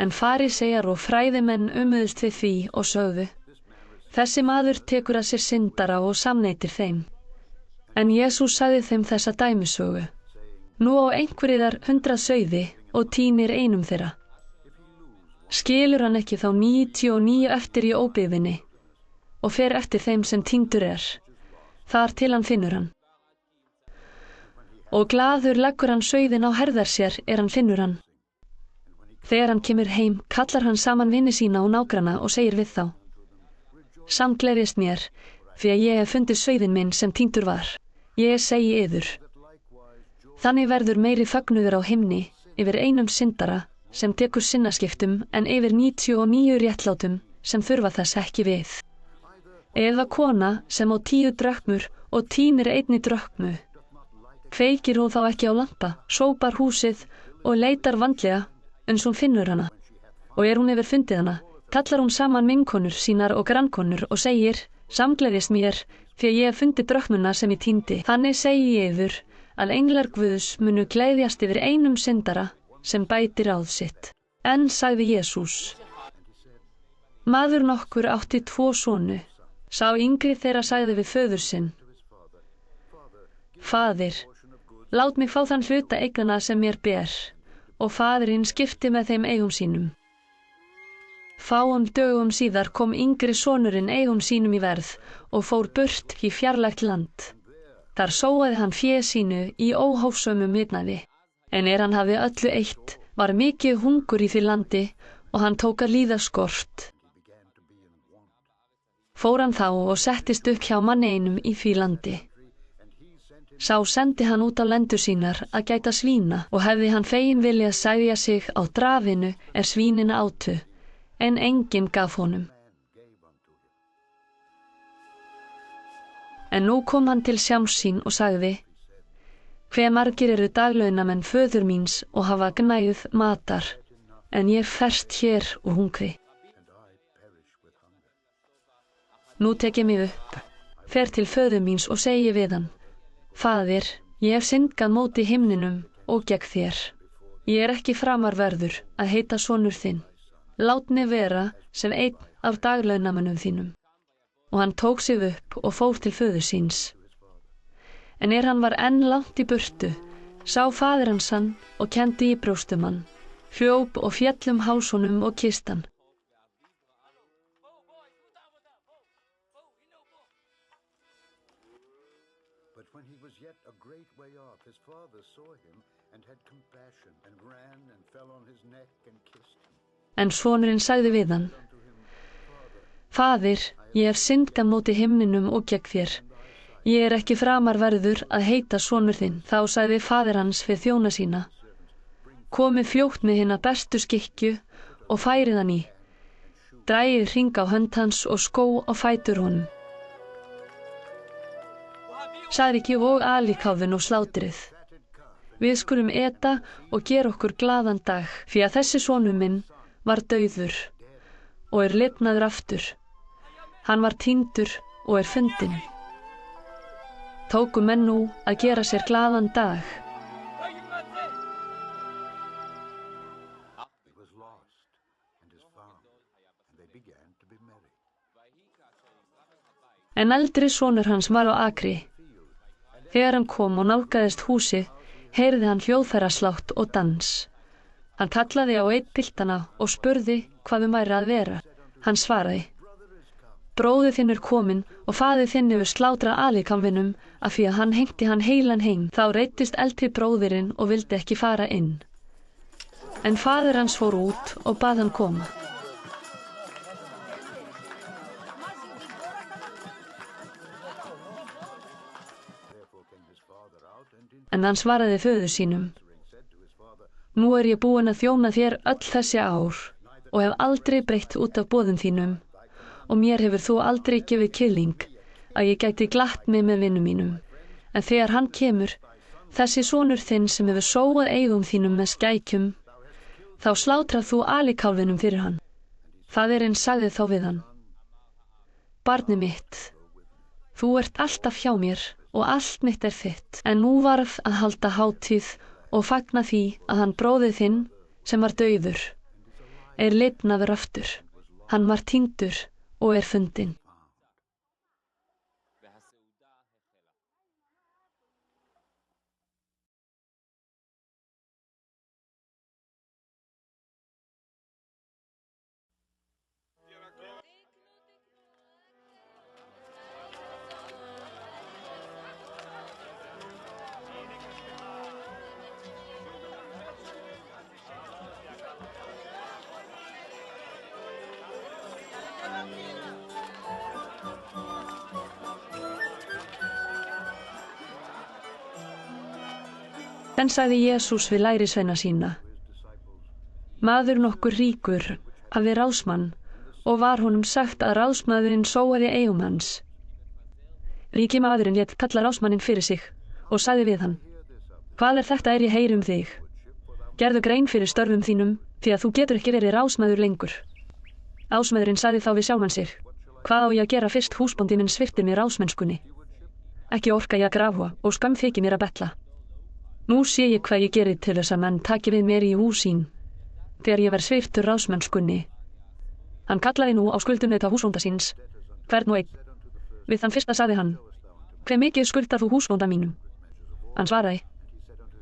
En farísejar og fræðimenn umuðust við því og sögðu: Þessi maður tekur að sér syndara og samneytir þeim. En Jesús sagði þeim þessa dæmisögu: Nú á einhver yðar 100 sauði og tínir einum þeirra. Skilur hann ekki þá 99 eftir í óbyggðinni og fer eftir þeim sem týndur þar til hann finnur hann. Og glaður leggur hann sauðin á herðar sér hann finnur hann. Þegar hann kemur heim, kallar hann saman vini sína og nágranna og segir við þá: Samgleðjist mér, því að ég hef fundið sauðin minn sem týndur var. Ég segi yður, þannig verður meiri fögnuður á himni yfir einum syndara sem tekur sinnaskiptum en yfir 99 réttlátum sem þurfa þess ekki við. Eða kona sem á 10 drökmur og týnir einni drökmu. Kveikir hún þá ekki á lampa, sópar húsið og leitar vandlega uns hún finnur hana. Og hún hefur fundið hana, kallar hún saman vinkonur sínar og grannkonur og segir: Samgleðjist mér, því að ég hef fundið drökmuna sem ég týndi. Þannig segi ég yður að englar Guðs munu gleðjast yfir einum syndara sem bætir ráð sitt. En sagði Jesús: Maður nokkur átti 2 sonu. Sá yngri þeirra sagði við föður sinn: Faðir, lát mig fá þann hluta eignanna sem mér ber. Og faðirinn skipti með þeim eigum sínum. Fáum dögum síðar kom yngri sonurinn eigum sínum í verð og fór burt í fjarlægt land. Þar sóaði hann fé sínu í óhófsömum vitnaði. En hann hafði öllu eitt, var mikið hungur í því landi og hann tók að líða skort. Fór hann þá og settist upp hjá manni einum í því landi. Sá sendi hann út á lendur sínar að gæta svína og hefði hann fegin viljað sæðja sig á drafinu svínina átu, en enginn gaf honum. En nú kom hann til sjálfs sín og sagði: Hve margir eru daglaunamenn föður míns og hafa gnægð matar, en ég ferst hér og hungri. Nú tek ég mig upp, fer til föður míns og segi við hann: Faðir, ég hef syndgað móti himninum og gegn þér. Ég ekki framar verður að heita sonur þinn. Lát mig vera sem einn af daglaunamönnum þínum. Og hann tók sig upp og fór til föður síns. En hann var enn langt í burtu, sá faðir hans hann og kenndi í brjóstum hann, hljóp og féll hálsunum og kyssti hann. When he was yet a great way off, his father saw him and had compassion and ran and fell on his neck and kissed him. En sonurinn sagði við hann: Faðir, ég hef syndgað móti himninum og gegn þér. Ég ekki framar verður að heita sonur þinn. Þá sagði faðir hans við þjóna sína: komið fljótt með hina bestu skikkju og færið hann í, dragið hring á hönd hans og skó á fætur honum. Saríki og alíkáfinn og slátrið. Við skulum eta og gera okkur glaðan dag, því að þessi sonur minn var dauður og lifnaður aftur. Hann var týndur og fundinn. Tóku menn nú að gera sér glaðan dag. It was lost and is found, and they began to be merry. En eldri sonur hans var á akri. Þegar hann kom og nálgaðist húsið, heyrði hann hljóðfæraslátt og dans. Hann kallaði á einn piltana og spurði hvað væri að vera. Hann svaraði: Bróðir þinn kominn og faðir þinn hefur slátrað alíkamvinum af því að hann hengti hann heilan heim. Þá reiddist eldri bróðirinn og vildi ekki fara inn. En faðir hans fór út og bað hann koma. En hann svaraði föður sínum: Nú ég búinn að þjóna þér öll þessi ár og hef aldrei breytt út af boðum þínum og mér hefur þú aldrei gefið kylling að ég gæti glatt mig með vinum mínum. En þegar hann kemur, þessi sonur þinn sem hefur sóað eigum þínum með skækjum, þá slátrað þú alíkálfinum fyrir hann. Faðirinn sagði þá við hann: Barnið mitt, þú ert alltaf hjá mér og allt mitt þitt, en nú varð að halda hátíð og fagna því að hann bróðir þinn sem var dauður lifnaður aftur. Hann var týndur og fundinn. Enn sagði Jesús við lærisveina sína: Maður nokkur ríkur hafði ráðsmann og var honum sagt að ráðsmaðurinn sóaði eigum hans. Ríki maðurinn lét kalla ráðsmanninn fyrir sig og sagði við hann: Hvað þetta ég heyri þig? Gerðu grein fyrir störfum þínum, því að þú getur ekki verið ráðsmaður lengur. Ráðsmaðurinn sagði þá við sjálfan sig: Hvað á ég að gera fyrst húsbóndi minn sviptir mér ráðsmennskunni? Ekki orka ég að grafhúa og skömm þykir mér að betla. Nú sé ég hvað ég geri til þess að menn taki við mér í hús sín, þegar ég verð sviptur ráðsmennskunni. Hann kallaði nú á skuldunauta húsbónda síns, hvern og einn. Við þann fyrsta sagði hann: Hve mikið skuldar þú húsbónda mínum? Hann svaraði: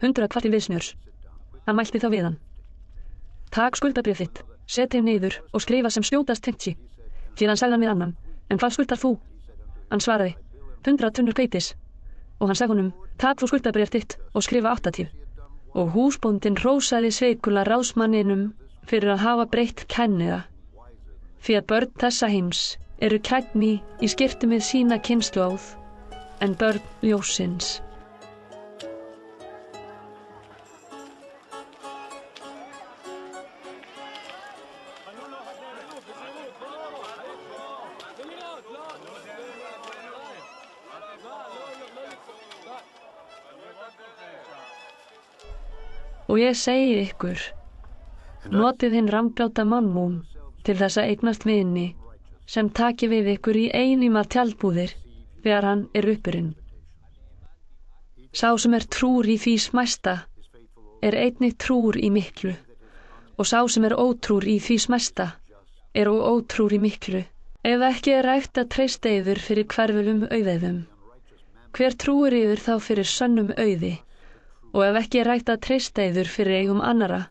100 kvartir viðsnjörs. Hann mælti þá við hann: Tak skuldabréf þitt, set þeim niður og skrifa sem skjótast tengt sé. Síðan sagði hann við annan: En hvað skuldar þú? Hann svaraði: 100 tunnur hvetis. Og hann sagði honum: Tak þú skuldabréf þitt og skrifa 80. Og húsbóndinn hrósaði sveikulla ráðsmanninum fyrir að hafa breytt kenniða. Því að börn þessa heims kægni í skirtum við sína kynslóð, en börn ljóssins. Og ég segi ykkur, notið hinn rammbrjáta mannmún til þess að eignast vini sem taki við ykkur í einima tjaldbúðir þegar hann uppurinn. Sá sem trúr í því smæsta einnig trúr í miklu, og sá sem ótrúr í því smæsta og ótrúr í miklu. Ef ekki hægt að treysta yður fyrir hverfulum auðæfum, hver trúir yður þá fyrir sönnum auði? Og ef ekki hægt að treysta yður fyrir eigum annara,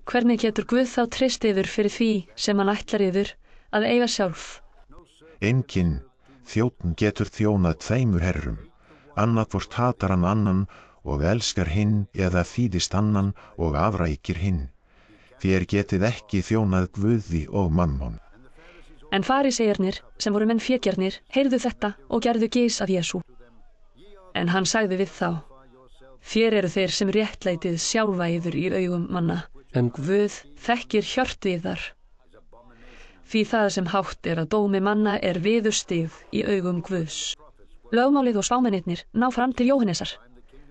hvernig getur Guð þá treyst yður fyrir því sem hann ætlar yður að eiga sjálf? Enginn þjónn getur þjónað tveimur herrum, annaðhvort hatar hann annan og elskar hinn eða þýðist annan og afrækir hinn. Þér getið ekki þjónað Guði og mammon. En farísejarnir, sem voru menn fékjarnir, heyrðu þetta og gerðu gys af Jesú. En hann sagði við þá: Þér eru þeir sem réttlætið sjálfa yður í augum manna, En Guð þekkir hjört yðar. Því það sem hátt er að dómi manna er viðurstig í augum Guðs. Lögmálið og spámennirnir ná fram til Jóhannesar.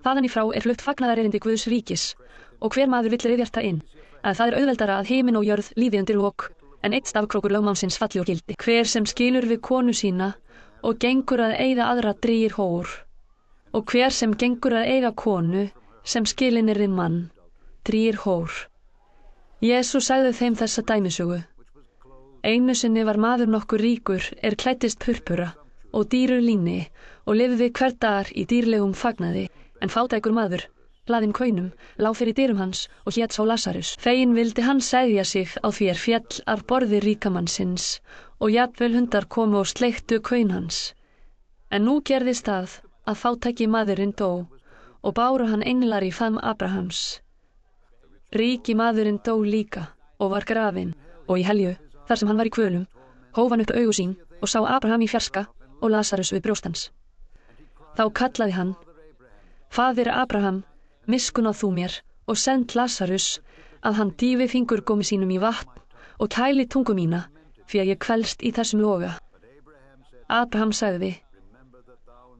Þaðan í frá er flutt fagnaðarerindi Guðs ríkis og hver maður vill ryðjast það inn, að það er auðveldara að himinn og jörð líði undir lok en eitt stafkrókur lögmálsins falli og gildi. Hver sem skilur við konu sína og gengur að eiga aðra drýgir hór, og hver sem gengur að eiga konu sem skilin er við mann, drýgir hór. Jesús sagði þeim þessa dæmisögu. Einu sinni var maður nokkur ríkur er klæddist purpura og dýru líni og lifði hver dagar í dýrlegum fagnaði, en fátækur maður, hlaðinn kaunum, lá fyrir dyrum hans og hét sá Lasarus. Feginn vildi hann segja sig á því féll af borði ríkamannsins og jafnvel hundar komu og sleiktu kaun hans. En nú gerðist það að fátæki maðurinn dó og báru hann englar í faðm Abrahams. Ríki maðurinn dó líka og var grafinn, og í helju, þar sem hann var í kvölum, hóf hann upp augu sín og sá Abraham í fjarska og Lasarus við brjóstans. Þá kallaði hann: Faðir Abraham, miskunn á þú mér og send Lasarus að hann dýfi fingurgómi sínum í vatn og kæli tungu mína, því að ég kvelst í þessum loga. Abraham sagði: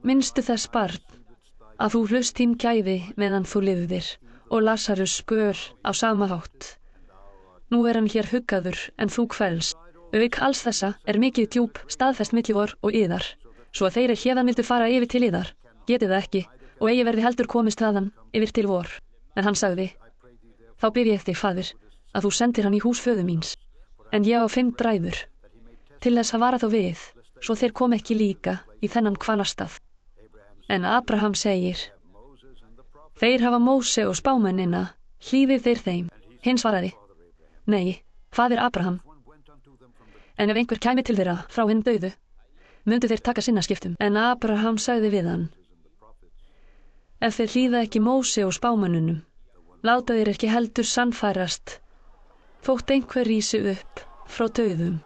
Minnstu þess barn, að þú hlust þín gæði meðan þú lifðir, og Lasarus spöl á sama hátt. Nú er hann hér huggaður en þú kvelst. Auk alls þessa er mikið djúp staðfest milli vor og yðar, svo að þeir héðan vildu fara yfir til yðar, geti það ekki, og eigi verði heldur komist þaðan yfir til vor. En hann sagði: Þá bið ég þig, faðir, að þú sendir hann í hús föður míns. En ég á 5 bræður, til þess að vara þá við, svo þeir kom ekki líka í þennan kvalastað. En Abraham segir: Þeir hafa Móse og spámennina, hlýðið þeir þeim. Hinn svaraði: Nei, faðir Abraham. En ef einhver kæmi til þeirra frá hinn dauðu, myndu þeir taka sinnaskiptum. En Abraham sagði við hann: Ef þeir hlýða ekki Móse og spámennunum, láta þeir ekki heldur sannfærast, þótt einhver rísi upp frá dauðum.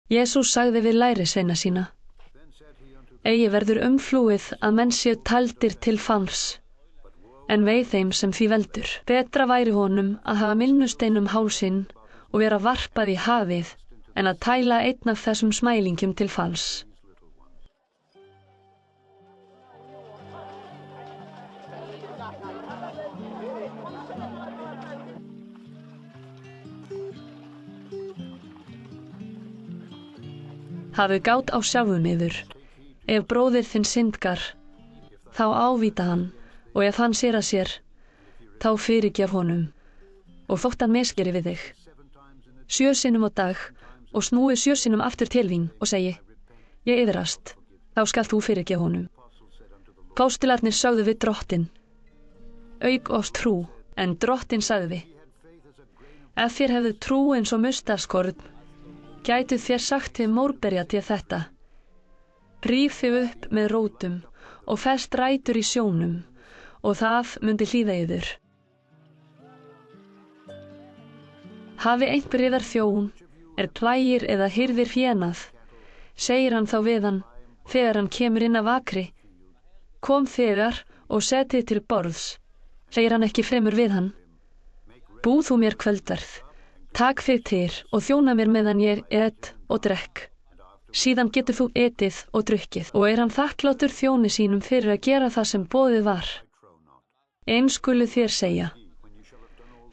Jesús sagði við lærisveina sína: Eigi verður umflúið að menn séu taldir til falls, en veið þeim sem því veldur. Betra væri honum að hafa mylnustein hálsinn og vera varpað í hafið, en að tæla einn af þessum smælingjum til falls. Hafu gát á sjálfum yður. Ef bróðir þinn syndgar, þá ávíta hann, og ef hann sér að sér, þá fyrirgef honum, og þótt hann misgeri við þig. 7 sinnum á dag, og snúi 7 sinnum aftur til þín og segi: Ég iðrast, þá skal þú fyrirgef honum. Póstilarnir sögðu við Drottinn: Auk oss trú, en Drottinn sagði: Ef þér hefðu trú eins og mustaskorn, gætuð þér sagt til mórberja til þetta: Ríf þig upp með rótum og fest rætur í sjónum, og það myndi hlýða yður. Hafi einhver yðar þjón, er plægir eða hirðir fénað, segir hann þá við hann, þegar hann kemur inn af akri: Kom þegar og setið til borðs, segir hann ekki fremur við hann: Búð þú mér kvöldverð, takk þig til og þjóna mér meðan ég et og drekk. Síðan getur þú etið og drukkið, og er hann þakklátur þjóni sínum fyrir að gera það sem boðið var. Eins skulu þér segja: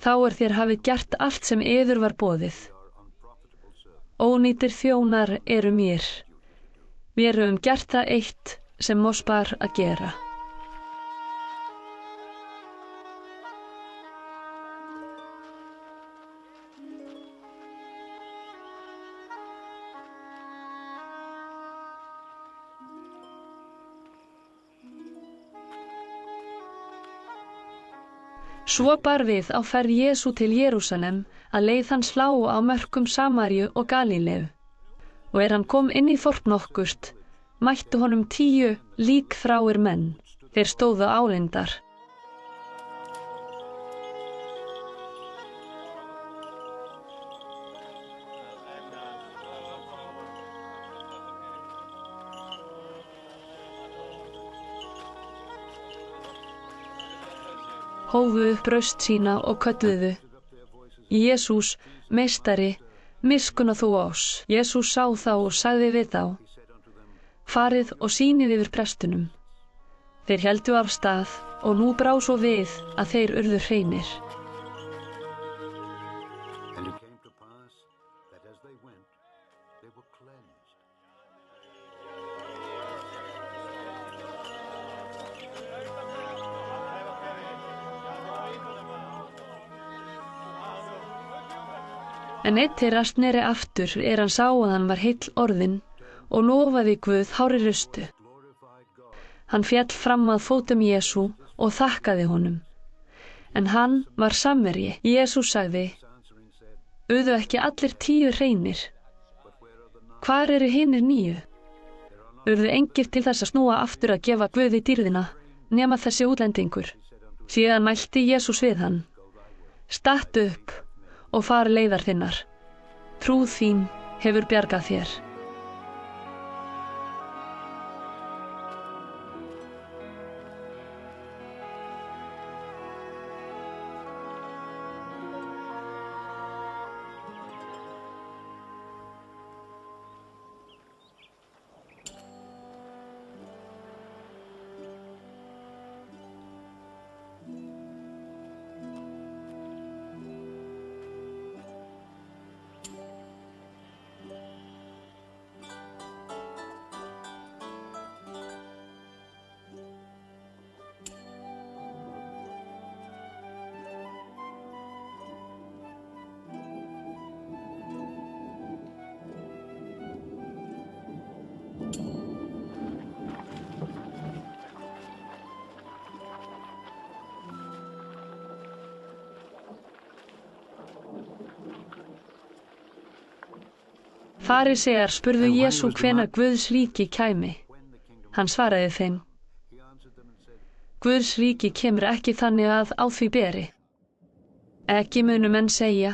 Þá er þér hafið gert allt sem yður var boðið. Ónýtir þjónar eru mér. Mér höfum gert það eitt sem oss bar að gera. Svo bar við á ferð Jesú til Jerúsalem að leið hans lá á mörkum Samaríu og Galíleu. Og hann kom inn í þorp nokkurt, mættu honum 10 líkþráir menn, þeir stóðu álengdar. hófu upp raust sína og kölluðu: Jesús, meistari, miskunna þú á oss. Jesús sá þá og sagði við þá: Farið og sýnið yfir prestunum. Þeir héldu af stað og nú brá svo við að þeir urðu hreinir. And it came to pass that as they went, they were cleansed. En einn þeirra sneri aftur hann sá að hann var heill orðinn og lofaði Guð hárri raustu. Hann féll fram að fótum Jesú og þakkaði honum. En hann var samverji. Jesús sagði: Urðu ekki allir 10 hreinir? Hvar eru hinir 9? Urðu engir til þess að snúa aftur að gefa Guði dýrðina, nema þessi útlendingur. Síðan mælti Jesús við hann: Stattu upp og far leiðar þinnar. Trúð þín hefur bjargað þér. Farisear spurðu Jesú hvenær Guðs ríki kæmi. Hann svaraði þeim: Guðs ríki kemur ekki þannig að á því beri. Ekki munu menn segja: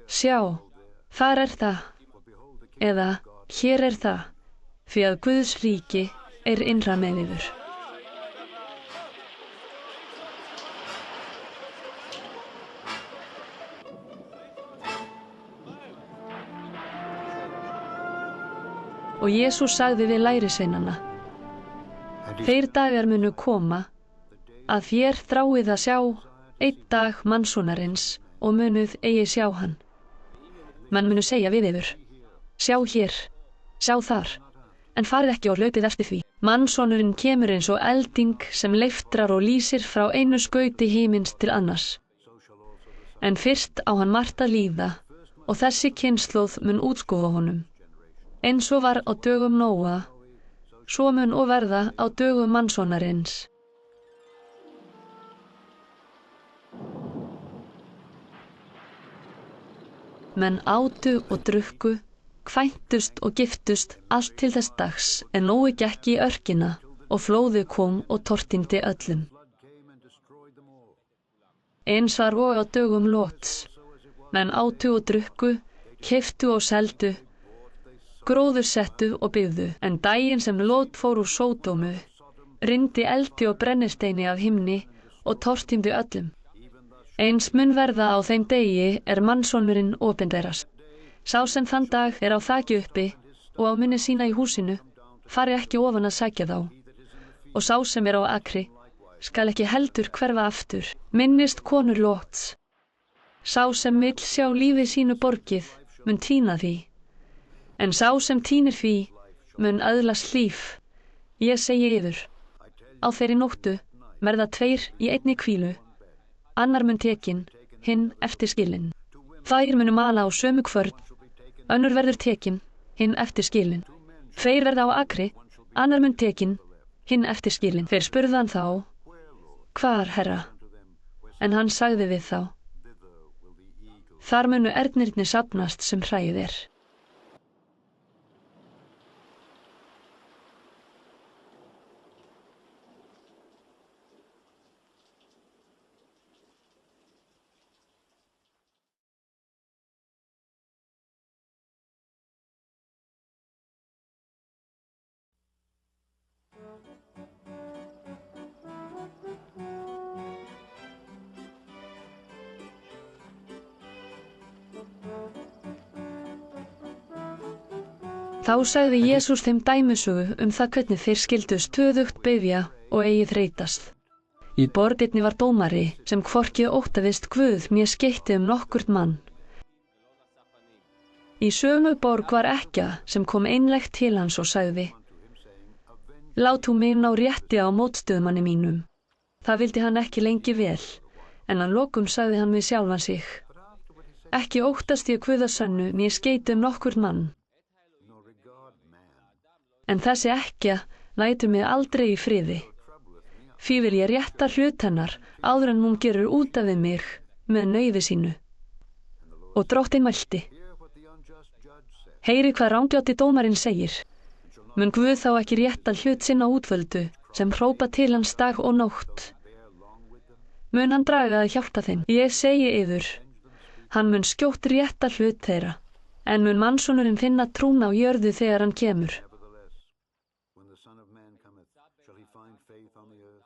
Sjá, þar er það, eða hér er það, því að Guðs ríki er innra með yður. Og Jesús sagði við lærisveinana: Þeir dagar munu koma að þér þráið að sjá einn dag mannsonarins og munuð eigi sjá hann. Menn munu segja við yður: Sjá hér, sjá þar, en farið ekki og hlaupið eftir því. Mannsonurinn kemur eins og elding sem leiftrar og lýsir frá einu skauti himins til annars. En fyrst á hann margt að líða og þessi kynslóð mun útskúfa honum. Eins og var á dögum Nóa, svo mun og verða á dögum mannsonarins. Menn átu og drukku, kvæntust og giftust allt til þess dags, en Nói gekk í örkina og flóðið kom og tortímdi öllum. Eins var og á dögum Lóts. Menn átu og drukku, keyptu og seldu, gróðursettu og byggðu, en daginn sem Lót fór úr Sódómu, rindi eldi og brennisteini af himni og tortímdi öllum. Eins mun verða á þeim degi mannssonurinn opinberast. Sá sem þann dag á þaki uppi og á munni sína í húsinu, fari ekki ofan að sækja þá. Og sá sem á akri, skal ekki heldur hverfa aftur. Minnist konur Lóts. Sá sem vill sjá lífið sínu borgið, mun týna því. En sá sem týnir því, mun öðlast líf. Ég segi yður, á þeirri nóttu verða 2 í einni hvílu, annar mun tekinn, hinn eftir skilin. Þær munu mala á sömu kvörn, önnur verður tekinn, hinn eftir skilin. 2 verða á akri, annar mun tekinn, hinn eftir skilin. Þeir spurðu hann þá: Hvar, Herra? En hann sagði við þá: Þar munu ernirnir safnast sem hræið er. Þá sagði Jesús þeim dæmisögu það hvernig þeir skyldu stöðugt biðja og eigi þreytast. Í borginni var dómari sem hvorki óttaðist Guð né skeytti nokkurt mann. Í sömu borg var ekkja sem kom einlægt til hans og sagði: Lát þú mig ná rétti á mótstöðumanni mínum. Það vildi hann ekki lengi vel, en að lokum sagði hann við sjálfan sig: Ekki óttast ég Guð að sönnu né skeytti nokkurn mann. En þessi ekkja lætur mig aldrei í friði. Því vil ég rétta hlut hennar áður en hún gerur út af við mig með nauði sínu. Og Drottinn mælti: Heyri hvað rangláti dómarinn segir. Mun Guð þá ekki rétta hlut sinna útvöldu sem hrópa til hans dag og nótt? Mun hann draga að hjálpa þeim? Ég segi yður, hann mun skjótt rétta hlut þeirra, en mun mannsonurinn finna trúna á jörðu þegar hann kemur. When the Son of Man cometh, shall he find faith on the earth?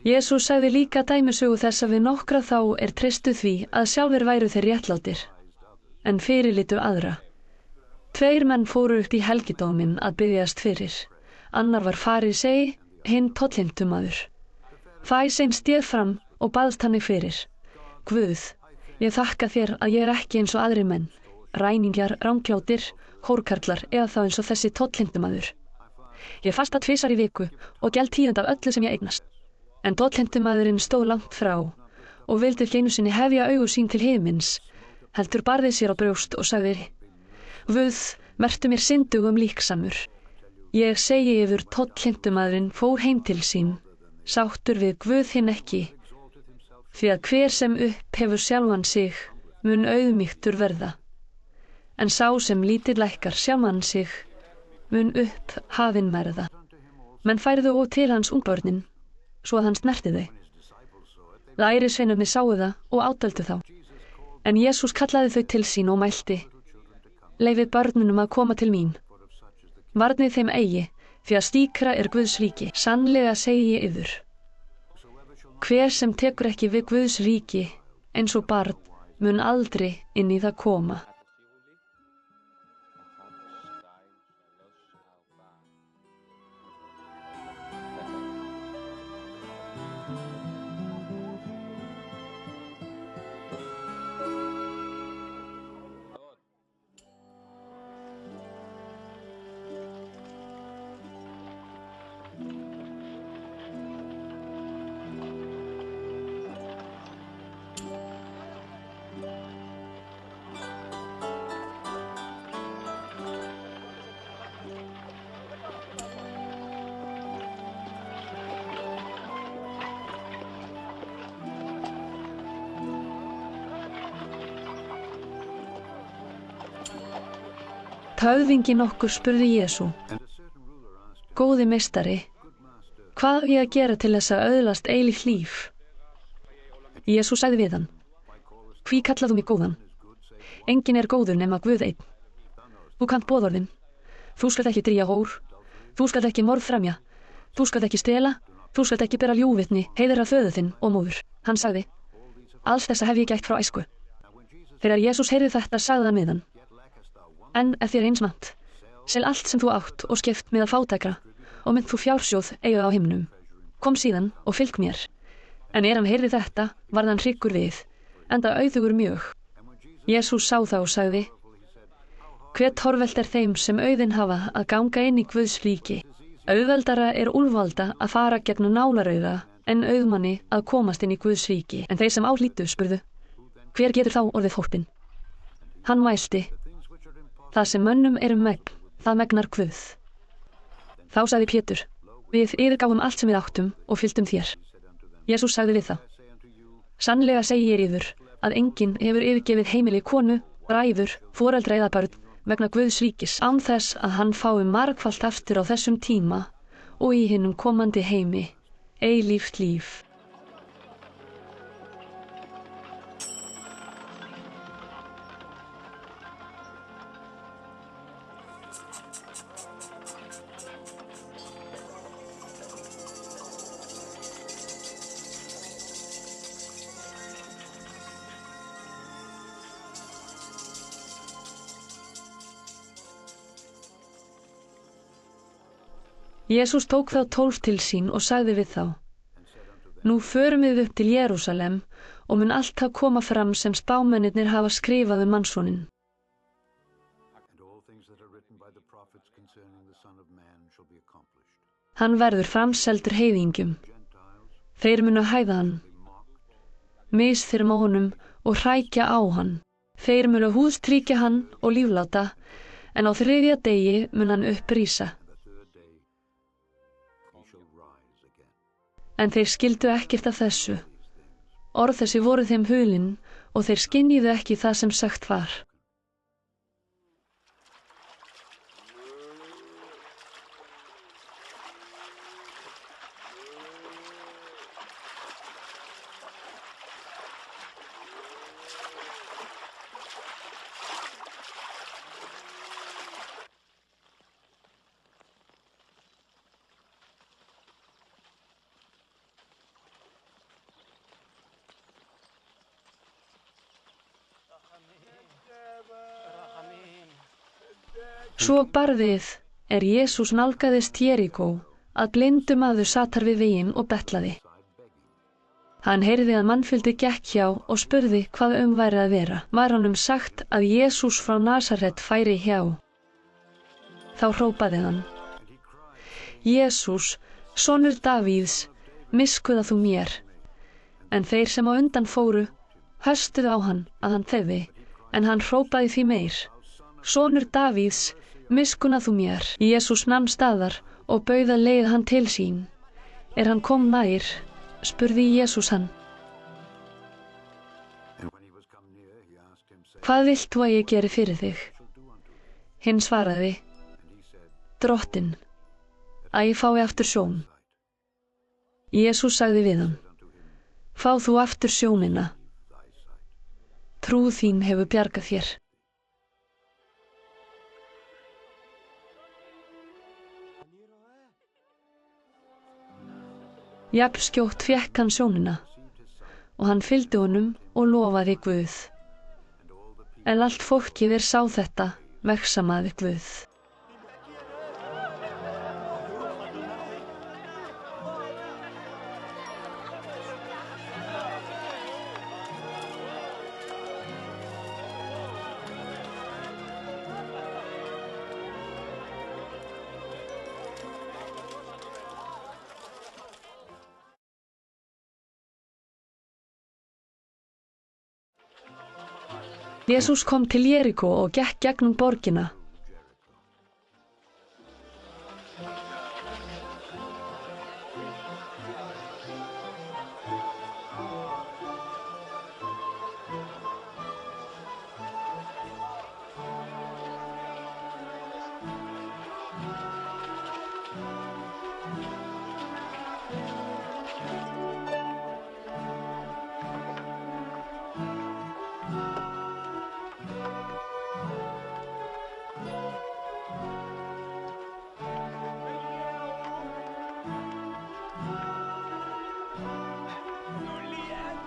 Jesús sagði líka dæmisögu þess að við nokkra þá treystu því að sjálfir væru þeir réttlátir, en fyrirlitu aðra. 2 menn fóru upp í helgidóminn að biðjast fyrir. Annar var farisei, hinn tollheimtumaður. Farisinn stéð fram og baðst hann fyrir: Guð, ég þakka þér að ég ekki eins og aðrir menn, ræningjar, ranglátir, hórkarlar eða þá eins og þessi tollheimtumaður. Ég fasta 2 í viku og gjald 10% af öllu sem ég eignast. En tollheimtumaðurinn stóð langt frá og vildi ekki einu sinni hefja augu sín til himins, heldur barði sér á brjóst og sagði: Guð, merktu mér syndugum líksamur. Ég segi yfir, tollheimtumaðurinn fór heim til sín, sáttur við Guð hinn ekki, því að hver sem upp hefur sjálfan sig mun auðmýktur verða. En sá sem lítið lækkar sjálfan sig mun upp hafinn verða. Menn færðu og til hans ungbörnin, svo að hann snerti þau. Lærisveinarnir sáu það og ádældu þá. En Jesús kallaði þau til sín og mælti: Leyfið börnunum að koma til mín. Varnið þeim eigi, því að slíkra Guðs ríki. Sannlega segi ég yður, hver sem tekur ekki við Guðs ríki eins og barn mun aldrei inn í það koma. Höfðingi nokkur spurði Jesú: Góði meistari, hvað á ég að gera til þess að öðlast eilíft líf? Jesú sagði við hann: Hví kallaðu mig góðan? Enginn er góður nema Guð einn. Þú kannt boðorðin. Þú skalt ekki drýja hór. Þú skalt ekki morð fremja. Þú skalt ekki stela. Þú skalt ekki bera ljúgvitni, heiðra föður þinn og móður. Hann sagði, alls þessa hef ég gætt frá æsku. Þegar Jesús heyrði þetta, sagði hann við hann, en ef þér eins vant, sel allt sem þú átt og skipt með að fátækra og mynd þú fjársjóð eiga á himnum. Kom síðan og fylg mér. En hann heyrði þetta, varð hann hryggur við, enda auðugur mjög. Jesús sá það og sagði, hve torvelt er þeim sem auðinn hafa að ganga inn í Guðs ríki. Auðveldara er úlfalda að fara gegn nálarauga en auðmanni að komast inn í Guðs ríki. En þeir sem álítu spurðu, hver getur þá orðið fólpinn? Hann mælti, það sem mönnum er megn, það megnar Guð. Þá sagði Pétur, við yfirgáfum allt sem við áttum og fylgdum þér. Jesús sagði við þá, sannlega segi ég yður að enginn hefur yfirgefið heimili konu, bræður, foreldra eða börn vegna Guðs ríkis án þess að hann fái margfalt aftur á þessum tíma og í hinum komandi heimi, eilíft líf. Jesús tók þá 12 til sín og sagði við þá, nú förum við upp til Jerúsalem og mun allt það koma fram sem spámennirnir hafa skrifað mannsoninn. Hann verður framseldur heiðingjum. Þeir munu hæða hann, misþyrma honum og hrækja á hann. Þeir munu húðstrýkja hann og lífláta, en á 3. degi mun hann upprísa. En þeir skildu ekkert af þessu. Orð þessi voru þeim hulin og þeir skynjuðu ekki það sem sagt var. Svo barðið er Jesús nálgaðist Jeríkó að blindur maður sat þar við veginn og betlaði. Hann heyrði að mannfjöldi gekk hjá og spurði hvað væri að vera. Var honum sagt að Jesús frá Nasaret færi hjá. Þá hrópaði hann, Jesús, sonur Davíðs, miskunna þú mér. En þeir sem á undan fóru, höstuðu á hann að hann þefði, en hann hrópaði því meir, sonur Davíðs, miskunna þú mér. Jesús nam staðar og bauð að leið hann til sín. Hann kom nær, spurði Jesús hann, hvað vilt þú að ég geri fyrir þig? Hinn svaraði, Drottinn, að ég fái aftur sjón. Jesús sagði við hann, fá þú aftur sjónina. Trú þín hefur bjargað þér. Jafnskjótt fékk hann sjónina og hann fylgdi honum og lofaði Guð. En allt fólkið sá þetta, merksamaði Guð. Jesús kom til Jeríkó og gekk gegnum borgina.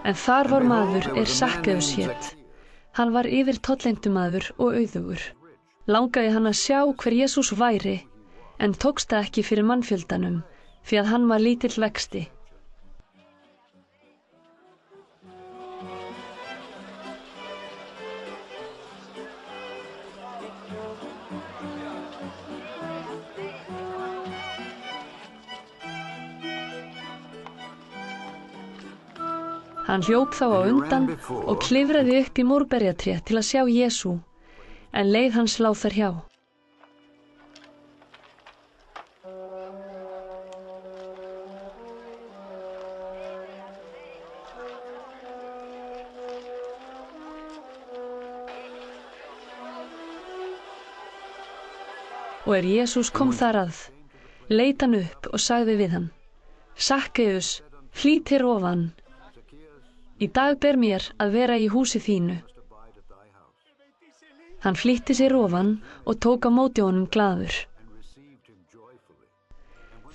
En þar var maður Sakkeus hét. Hann var yfir tolleindumaður og auðugur. Langaði hann að sjá hver Jesús væri, en tókst það ekki fyrir mannfjöldanum, því að hann var lítill vexti. Hann hljóp þá á undan og klifraði upp í móberjatré til að sjá Jesú, en leið hans lá þar hjá. Og Jesús kom þar að, leit hann upp og sagði við hann: Sakkeus, flýt þér ofan. Í dag ber mér að vera í húsi þínu. Hann flýtti sér ofan og tók á móti honum glaður.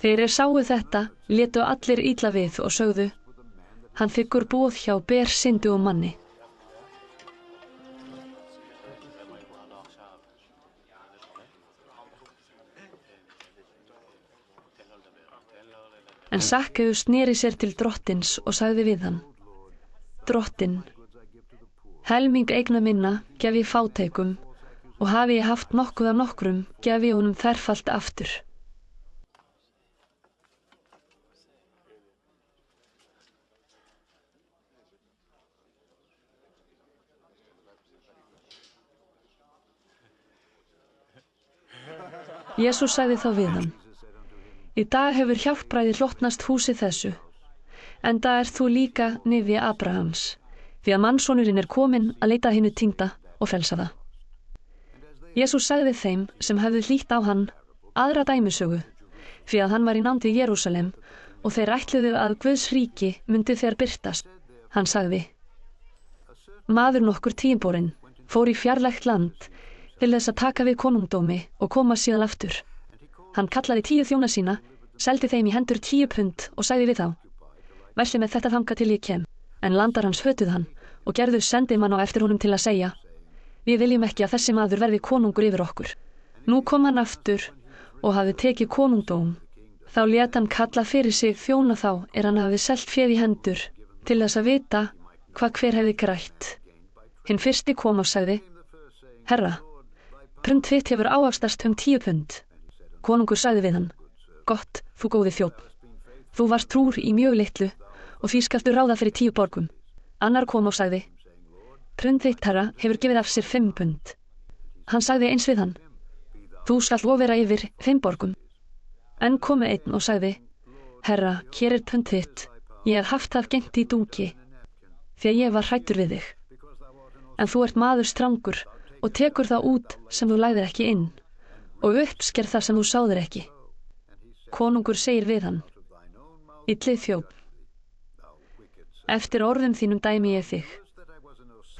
Þegar sáu þetta, létu allir illa við og sögðu: Hann þiggur boð hjá bersyndugum manni. En Sakkeus sneri sér til drottins og sagði við hann: Drottinn, helming eigna minna gef ég fátækum, og hafi ég haft nokkuð af nokkrum, gef ég honum þerfalt aftur. Jesús sagði þá við hann: Í dag hefur hjálpræði hlotnast húsi þessu, enda þú líka nifi Abrahams, því að mannssonurinn kominn að leita hinu týnda og frelsa það. Jesús sagði þeim sem hefðu hlýtt á hann aðra dæmisögu, því að hann var í nánd við Jerúsalem og þeir ætluðu að Guðs ríki myndi þegar birtast. Hann sagði: Maður nokkur tímborinn fór í fjarlægt land til þess að taka við konungdómi og koma síðan aftur. Hann kallaði 10 þjóna sína, seldi þeim í hendur 10 pund og sagði við þá: Versli með þetta þangað til ég kem. En landar hans hötuð hann og gerðu sendimann á eftir honum til að segja: Við viljum ekki að þessi maður verði konungur yfir okkur. Nú kom hann aftur og hafði tekið konungdóm. Þá lét hann kalla fyrir sig þjóna þá hann hafði selt féð í hendur til þess að vita hvað hver hefði grætt. Hinn fyrsti kom og sagði: Herra, pund þitt hefur ávaxtast 10 pund. Konungur sagði við hann: Gott, þú góði þjónn. Þú varst trúr í mjög litlu og því skaltu ráða fyrir 10 borgum. Annar kom og sagði: Pund þitt, herra, hefur gefið af sér 5 pund. Hann sagði eins við hann: Þú skalt ofera yfir 5 borgum. Enn komu einn og sagði: Herra, hér pund þitt, ég hef haft það geymt í dúki, því að ég var hræddur við þig. En þú ert maður strangur og tekur það út sem þú lagðir ekki inn, og uppsker það sem þú sáðir ekki. Konungur segir við hann: Illið þjónn, eftir orðum þínum dæmi ég þig.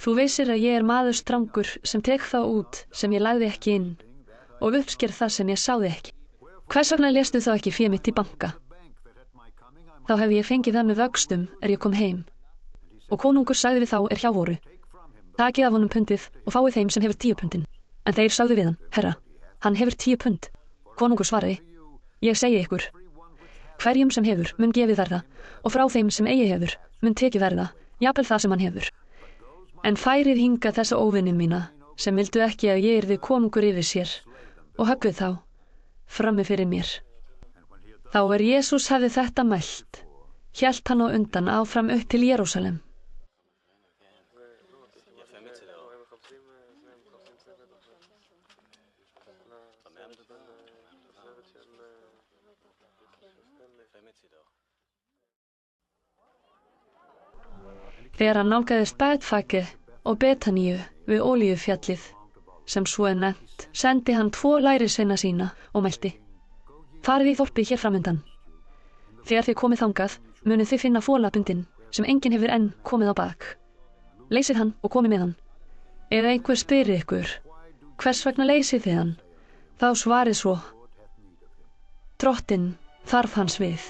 Þú veisir að ég maður strangur sem tek það út sem ég lagði ekki inn, og uppsker það sem ég sáði ekki. Hvers vegna lestu þá ekki fé mitt í banka? Þá hef ég fengið það með vöxtum ég kom heim. Og konungur sagði við þá hjá voru: Takið af honum pundið og fáið þeim sem hefur 10 pundin. En þeir sagði við hann: Herra, hann hefur 10 pund. Konungur svaraði: Ég segi ykkur, hverjum sem hefur mun gefið verða, og frá þeim sem eigi hefur mun tekið verða, jafnvel það sem hann hefur. En færið hingað þessa óvinni mína, sem vildu ekki að ég yrði konungur yfir sér, og höggvið þá frammi fyrir mér. Þá Jesús hefði þetta mælt, hélt hann á undan áfram upp til Jerúsalem. Þegar hann nálgaðist Betfage og Betaníu við Ólífufjallið, sem svo nefnt, sendi hann 2 lærisveina sína og mælti: Farið í þorpið hér framundan. Þegar þið komið þangað, munið þið finna fólabundinn sem enginn hefur enn komið á bak. Leysið hann og komið með hann. Ef einhver spyrir ykkur: Hvers vegna leysið þið hann? Þá svarið svo: Drottinn þarf hans við.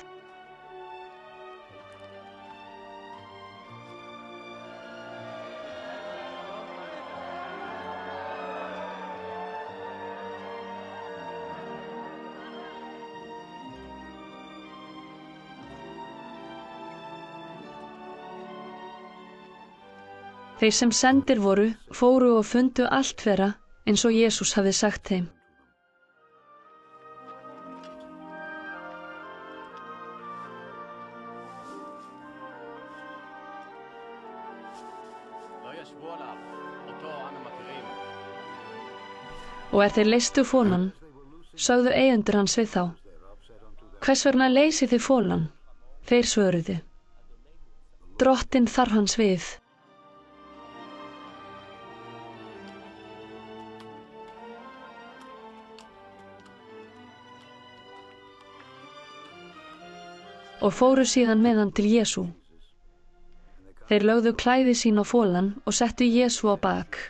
Þeir sem sendir voru, fóru og fundu allt vera eins og Jesús hafði sagt þeim. Og þeir leystu fólann, sögðu eigendur hans við þá: Hvers vegna leysið þið fólann? Þeir svöruðu: Drottinn þarf hans við. Og fóru síðan með hann til Jesú. Þeir lögðu klæði sín á fólann og settu Jesú á bak.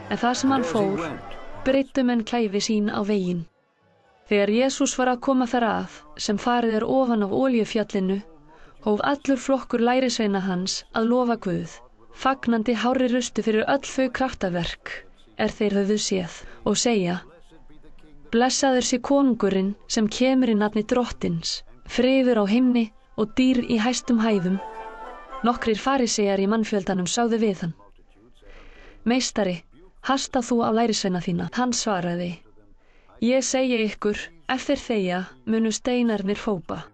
En það sem hann fór, breiddu menn klæði sín á veginn. Þegar Jesús var að koma þar að, sem farið ofan af Olíufjallinu, hóf allur flokkur lærisveina hans að lofa Guð, fagnandi hárri rustu fyrir öll þau kraftaverk, þeir höfðu séð, og segja: Blessaður sé konungurinn sem kemur í nafni Drottins, friður á himni og dýr í hæstum hæðum. Nokkrir farisejar í mannfjöldanum sögðu við hann: Meistari, hasta þú á lærisveina þína. Hann svaraði: Ég segi ykkur, ef þeir þegja, munu steinarnir hrópa.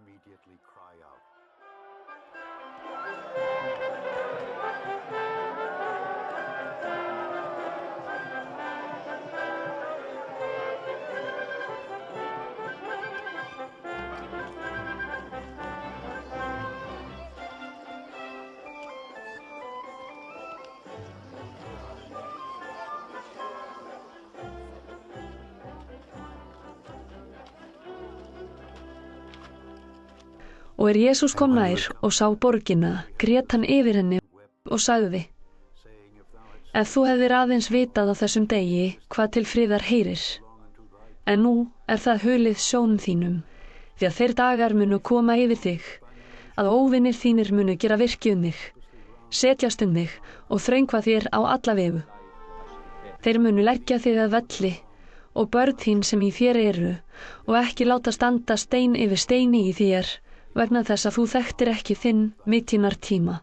Og Jesús kom nær og sá borgina, grét hann yfir henni og sagði: Ef þú hefðir aðeins vitað á þessum degi hvað til friðar heyrir, en nú það hulið sjónum þínum, því að þeir dagar munu koma yfir þig, að óvinir þínir munu gera virki þig, setjast þig og þröngva þér á alla vegu. Þeir munu leggja þig að velli og börn þín sem í þér eru, og ekki láta standa stein yfir steini í þér, vegna þess að þú þekktir ekki þinn mittínar tíma.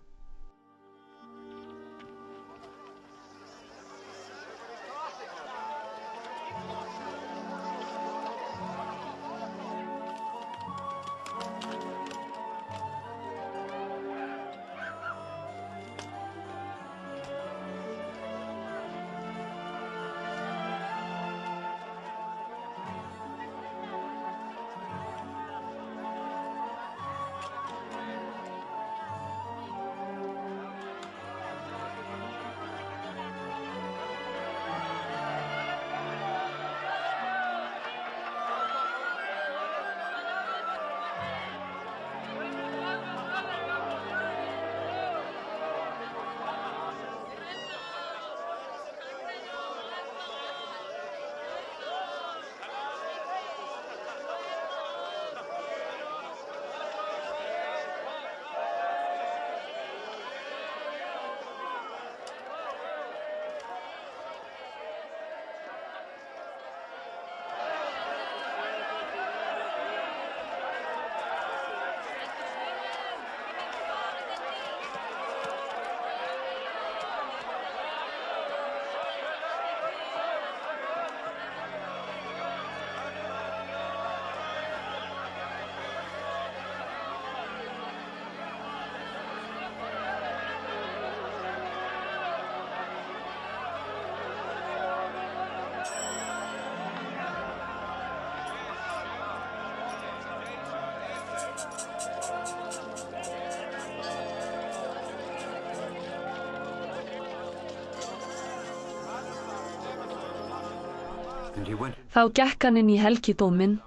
Þá gekk hann inn í helgidóminn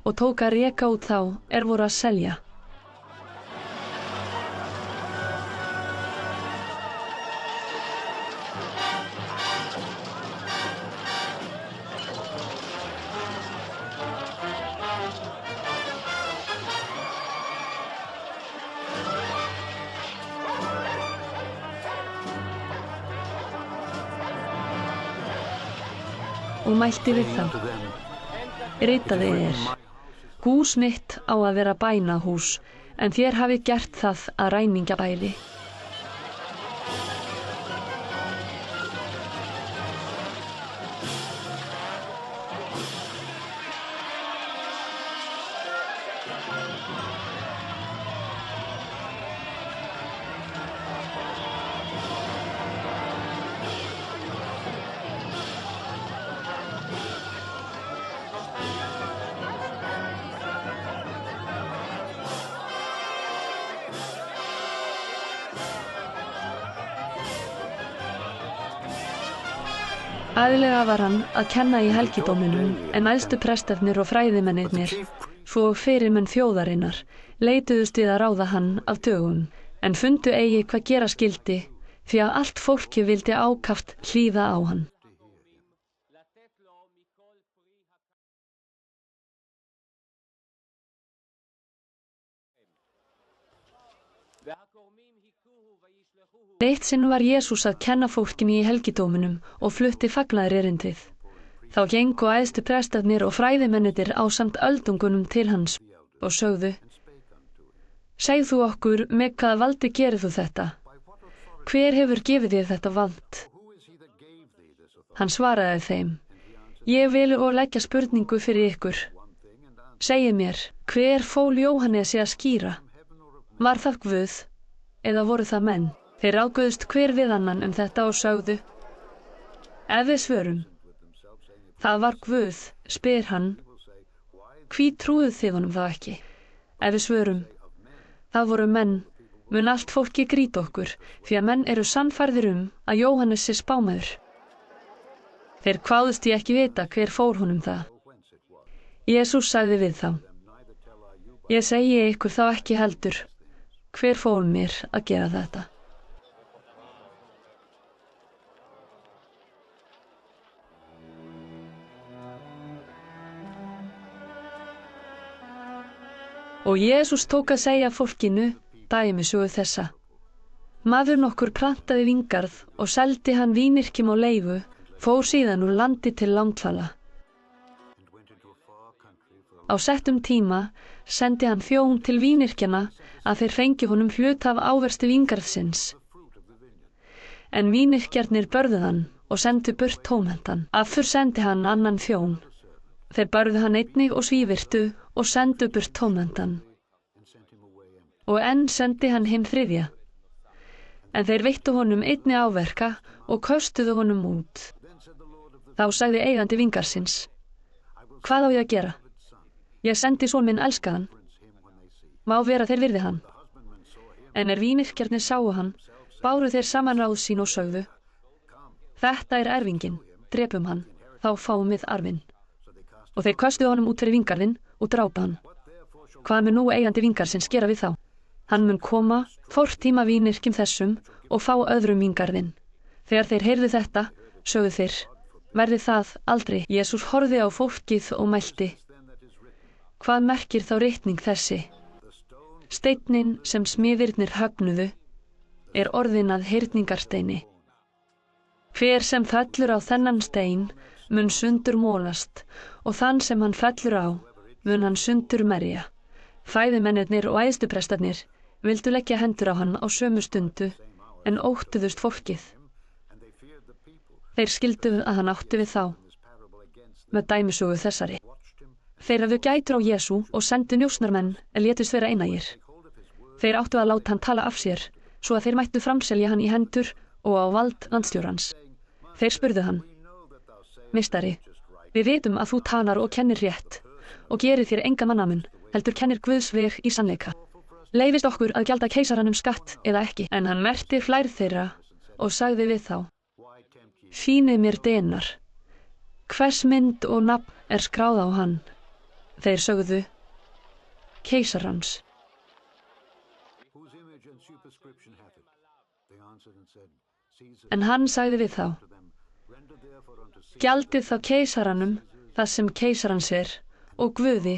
og tók að reka út þá voru að selja. og mælti við þá. Ritaði er: Hús mitt á að vera bænahús, en þér hafið gert það að ræningjabæli. Aðallega var hann að kenna í helgidóminum, en æðstu prestarnir og fræðimennirnir, svo og fyrirmenn þjóðarinnar, leituðust við að ráða hann af dögum, en fundu eigi hvað gera skyldi, því að allt fólki vildi ákaft hlýða á hann. Eitt sinn var Jesús að kenna fólkinu í helgidóminum og flutti fagnaðarerindið. Þá gengu æðstu prestarnir og fræðimennirnir ásamt öldungunum til hans og sögðu: Segð þú okkur, með hvaða valdi gerir þú þetta? Hver hefur gefið þér þetta vald? Hann svaraði þeim: Ég vil og leggja spurningu fyrir ykkur. Segið mér, hver fól Jóhannesi að skýra? Var það Guð eða voru það menn? Þeir rákuðust hver við annan þetta og sögðu: Ef við svörum: Það var Guð, spyr hann: Hví trúðuð þið honum þá ekki? Ef við svörum: Það voru menn, mun allt fólki grýta okkur, því að menn eru sannfærðir að Jóhannes sé spámaður. Þeir kváðust því ekki vita hver fór honum það. Jesús sagði við þá: Ég segi ykkur þá ekki heldur, hver fól mér að gera þetta. Og Jesús tók að segja fólkinu dæmisögu þessa. Maður nokkur plantaði víngarð og seldi hann vínyrkjum á leigu, fór síðan úr landi til langdvala. Á settum tíma sendi hann þjón til vínyrkjana að þeir fengi honum hluta af ávexti víngarðsins. En vínyrkjarnir börðu hann og sendu burt tómhentan. Aftur sendi hann annan þjón. Þeir börðu hann einnig og svívirtu og sendu burt tómhentan. Og enn sendi hann hinn þriðja. En þeir veittu honum einni áverka og köstuðu honum út. Þá sagði eigandi víngarðsins: Hvað á ég að gera? Ég sendi son minn elskaðan. Má vera þeir virði hann. En vínyrkjarnir sáu hann, báru þeir saman ráð sín og sögðu: Þetta er erfinginn, drepum hann, þá fáum við arfinn. Og þeir köstuðu honum út fyrir víngarðinn og drápa hann. Hvað mun nú eigandi víngarðsins gera við þá? Hann mun koma, fortíma vínyrkjum þessum og fá öðrum víngarðinn. Þegar þeir heyrðu þetta, sögðu þeir: Verði það aldrei. Jesús horfði á fólkið og mælti: Hvað merkir þá ritning þessi? Steinninn sem smiðirnir höfnuðu er orðinn að hyrningarsteini. Hver sem fellur á þennan stein mun sundur mólast, og þann sem hann fellur á mun hann sundur merja. Fræðimennirnir og æðstuprestarnir vildu leggja hendur á hann á sömu stundu, en óttuðust fólkið. Þeir skildu að hann átti við þá, með dæmisögu þessari. Þeir hafðu gætur á Jesú og sendu njósnarmenn létust vera einægir. Þeir áttu að láta hann tala af sér, svo að þeir mættu framselja hann í hendur og á vald landstjórans. Þeir spurðu hann: Meistari, við vitum að þú talar og kennir rétt og gerir þér enga mannamun, heldur kennir Guðs veg í sannleika. Leyfist okkur að gjalda keisaranum skatt eða ekki? En hann merkti flærð þeirra og sagði við þá: Sýnið mér denar. Hvers mynd og nafn er skráð á hann? Þeir sögðu: Keisarans. En hann sagði við þá: Gjaldið þá keisaranum það sem keisarans er, og Guði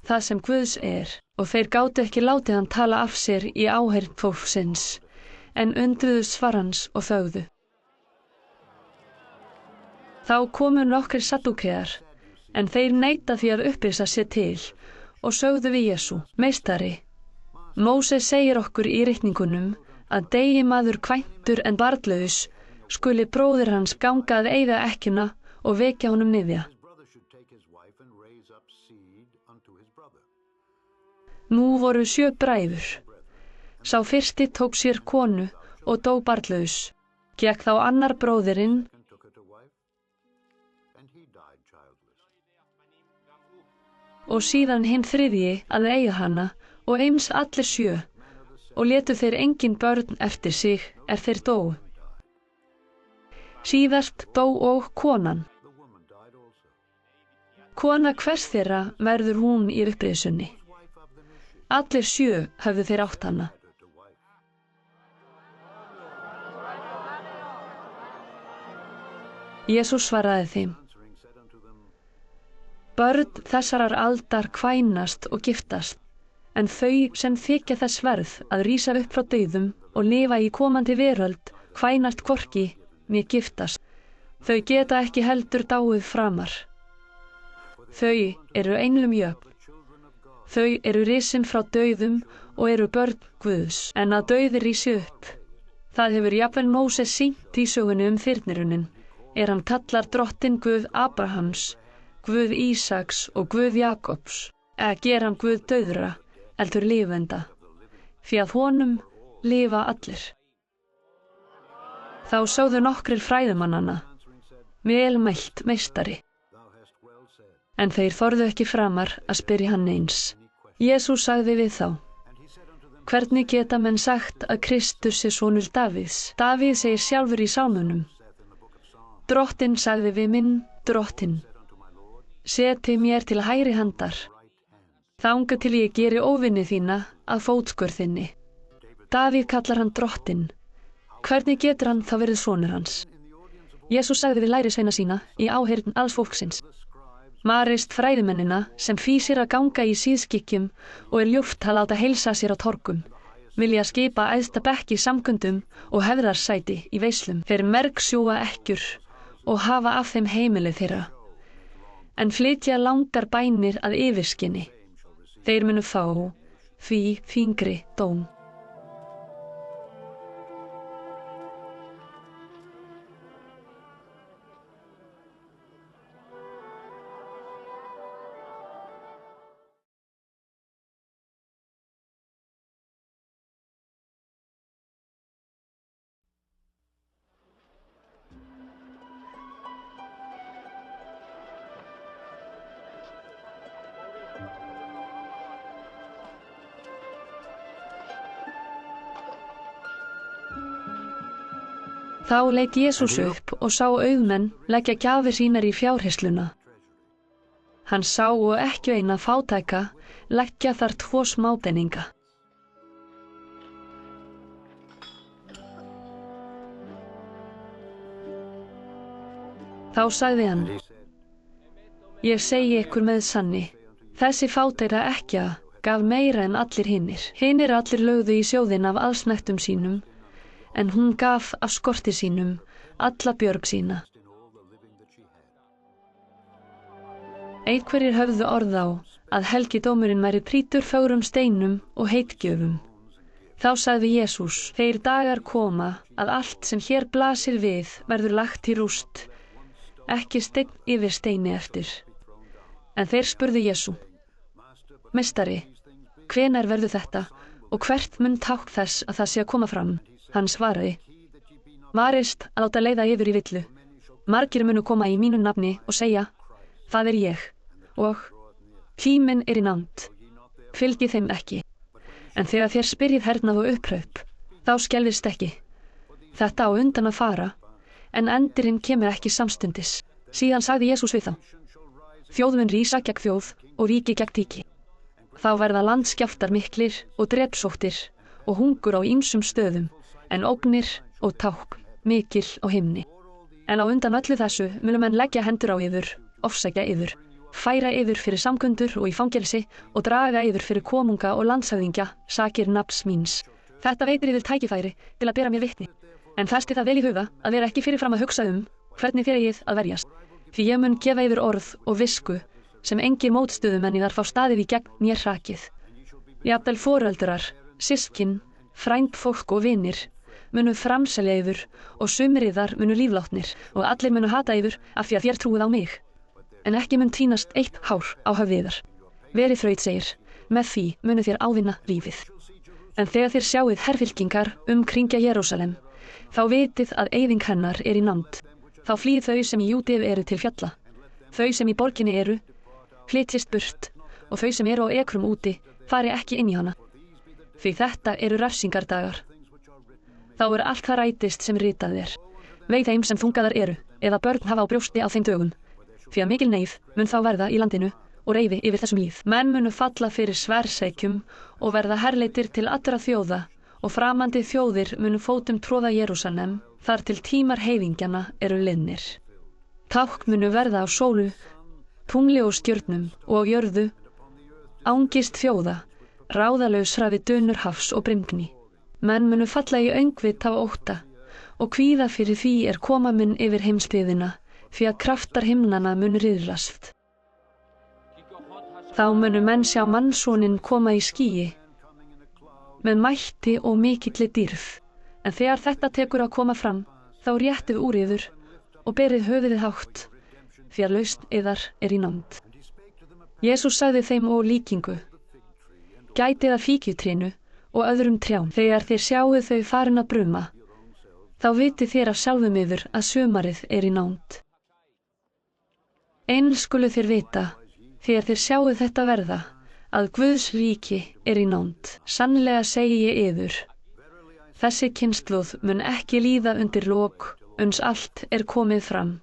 það sem Guðs er. Og þeir gátu ekki látið hann tala af sér í áheyrn fólksins, en undruðu svar hans og þögðu. Þá komu nokkrir saddúkear, en þeir neita því að upprisa sér til og sögðu við Jesú: Meistari, Móses segir okkur í ritningunum að deyi maður kvæntur en barnlaus skuli bróðir hans ganga að eyða ekkjuna og vekja honum niðja. Nú voru 7 bræður. Sá fyrsti tók sér konu og dó barnlaus. Gekk þá annar bróðirinn og síðan hinn þriðji að eiga hana og eins allir 7 og létu þeir engin börn eftir sig þeir dóu. Síðast dó og konan. Kona hvers þeirra verður hún í upprisunni. Allir 7 höfðu þeir átt hana. Jesús svaraði þeim: Börn þessarar aldar kvænast og giftast, en þau sem þykja þess verð að rísa upp frá dauðum og lifa í komandi veröld kvænast hvorki né giftast. Þau geta ekki heldur dáið framar. Þau eru einlum jöfn. Þau eru risin frá dauðum og eru börn Guðs, en að dauðir rísi upp. Það hefur jafnvel Móses sýnt í sögunni þyrnirunin, hann kallar drottinn Guð Abrahams, Guð Ísaks og Guð Jakobs, ger hann Guð dauðra, heldur lifenda, því að honum lifa allir. Þá sögðu nokkrir fræðimannanna: Vel mælt, meistari. En þeir þorðu ekki framar að spyrja hann neins. Jesús sagði við þá: Hvernig geta menn sagt að Kristus sé sonur Davíðs? Davíð segir sjálfur í sálmunum: Drottinn sagði við minn drottinn: Seti mér til hægri handar, þangað til ég geri óvinni þína að fótskör þinni. Davíð kallar hann drottinn. Hvernig getur hann þá verið sonur hans? Jesús sagði við lærisveina sína í áheyrn alls fólksins: Marist fræðimennina sem fýsir að ganga í síðskikkjum og ljúft að láta heilsa sér á torgum, vilja skipa æðsta bekk í samkundum og hefðarsæti í veislum. Þeir mergsjúga ekkjur og hafa af þeim heimili þeirra, en flytja langar bænir að yfirskinni. Þeir munu fá því þyngri dóm. Þá leit Jesús upp og sá auðmenn leggja gjafir sínar í fjárhirsluna. Hann sá og ekki eina fátæka leggja þar 2 smápeninga. Þá sagði hann: Ég segi ykkur með sanni, þessi fátæka ekkja gaf meira en allir hinnir. Hinnir allir lögðu í sjóðinn af allsnægtum sínum, en hún gaf af skorti sínum alla björg sína. Einhverjir höfðu orð á að helgidómurinn væri prýddur fögrum steinum og heitgjöfum. Þá sagði Jesús: Þeir dagar koma að allt sem hér blasir við verður lagt í rúst, ekki steinn yfir steini eftir. En þeir spurðu Jesú: Meistari, hvenær verður þetta og hvert mun tákn þess að það sé að koma fram? Hann svaraði: Varist að láta leiða yfir í villu. Margir munu koma í mínu nafni og segja: Það ég, og tíminn í nánd. Fylgið þeim ekki. En þegar þér spyrjið hernað og upphróp, þá skelfist ekki. Þetta á undan að fara, en endirinn kemur ekki samstundis. Síðan sagði Jesús við þá: Þjóð mun rísa gegn þjóð og ríki gegn ríki. Þá verða landskjálftar miklir og drepsóttir og hungur á ýmsum stöðum, en ógnir og tákn mikil á himni. En á undan öllu þessu munu menn leggja hendur á yður, ofsækja yður, færa yður fyrir samkundur og í fangelsi og draga yður fyrir konunga og landshöfðingja sakir nafns míns. Þetta veitir yður tækifæri til að bera mér vitni, en festi það vel í huga að vera ekki fyrirfram að hugsa hvernig þér eigið að verjast. Því ég mun gefa yfir orð og visku sem engir mótstöðumenn fá staðið í gegn mér hrakið. Jafnvel foreldrar, systkin, frændfólk og vinir munu framselja yfir og sumir yðar munu líflátnir og allir munu hata yfir af því að þér trúið á mig. En ekki mun tínast eitt hár á höfði yðar. Verið þrautseigir, með því munu þér ávinna lífið. En þegar þér sjáið herfylkingar kringja Jerúsalem, þá vitið að eyðing hennar í nánd. Þá flýið þau sem í Júdeu eru til fjalla. Þau sem í borginni eru, flytjist burt, og þau sem eru á ekrum úti, fari ekki inn í hana. Því þetta eru refsingardagar. Þá allt það rætist sem ritað er. Vei þeim sem þungaðar eru, eða börn hafa á brjósti á þeim dögum. Því að mikil neyð mun þá verða í landinu og reiði yfir þessum líð. Menn munu falla fyrir sverðsreikjum og verða herleitir til allra þjóða og framandi þjóðir munu fótum tróða Jerúsalem þar til tímar heiðingjana eru liðnir. Tákn munu verða á sólu, tungli og stjörnum og á jörðu, ángist þjóða, ráðalausra við dunur hafs og brimgni. Menn munu falla í öngvit af ótta og kvíða fyrir því koma mun yfir heimsbyggðina, því að kraftar himnanna munu riðlast. Þá munu menn sjá mannssoninn koma í skýi, með mætti og mikilli dýrð. En þegar þetta tekur að koma fram, þá réttið úr yður og berið höfuðið hátt, því að lausn yðar í nánd. Jesús sagði þeim og líkingu: Gætið að fíkjutrénu og öðrum trjám. Þegar þér sjáuð þau farin að bruma, þá vitið þér af sjálfum yður að sumarið í nánd. Eins skulu þér vita, þegar þér sjáuð þetta verða, að Guðs ríki í nánd. Sannlega segi ég yður, þessi kynslóð mun ekki líða undir lok, uns allt komið fram.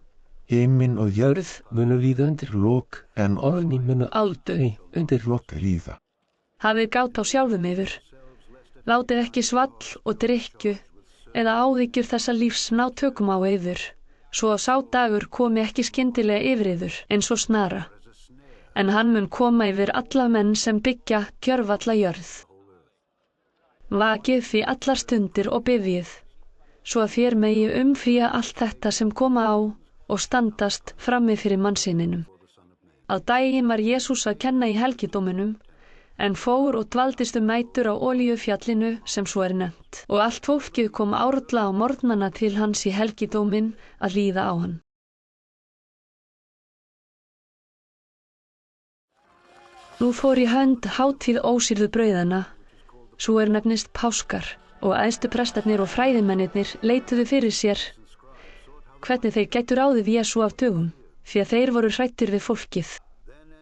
Himinn og jörð munu líða undir lok, en orð mín munu aldrei undir lok líða. Hafið gát á sjálfum yður. Látið ekki svall og drykkju eða áhyggjur þessa lífs ná tökum á yður, svo að sá dagur komi ekki skyndilega yfir yður eins og snara. En hann mun koma yfir alla menn sem byggja gjörvalla jörð. Vakið því allar stundir og biðjið, svo að þér megi umfría allt þetta sem koma á og standast frammi fyrir mannssyninum. Á daginn var Jesús að kenna í helgidóminum, en fór og dvaldist nætur á Olíufjallinu sem svo nefnt. Og allt fólkið kom árla á morgnana til hans í helgidóminn að hlýða á hann. Nú fór í hönd hátíð ósýrðu brauðanna, svo nefnist páskar, og æðstu prestarnir og fræðimennirnir leituðu fyrir sér hvernig þeir gætu ráðið Jesú af dögum, því að þeir voru hræddir við fólkið.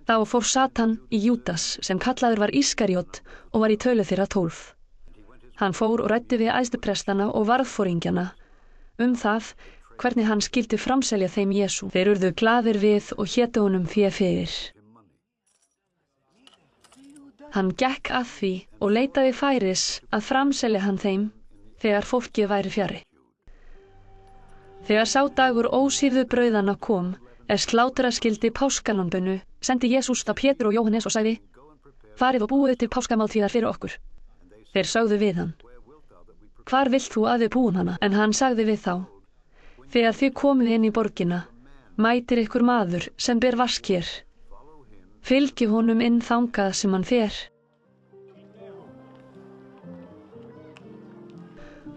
Þá fór Satan í Júdas, sem kallaður var Ískariot og var í tölu þeirra 12. Hann fór og ræddi við æðstuprestana og varðforingjana það hvernig hann skyldi framselja þeim Jesú. Þeir urðu glaðir við og hétu honum fé fyrir. Hann gekk að því og leitaði færis að framselja hann þeim þegar fólkið væri fjarri. Þegar sá dagur ósýrðu brauðanna kom, slátra skyldi páskalambinu, sendi Jesús þá Pétur og Jóhannes og sagði: Farið og búið til páskamáltíðar fyrir okkur. Þeir sögðu við hann: Hvar vilt þú að við búum hana? En hann sagði við þá: Þegar þið komið inn í borgina, mætir ykkur maður sem ber vaskir. Fylgi honum inn þangað sem hann fer.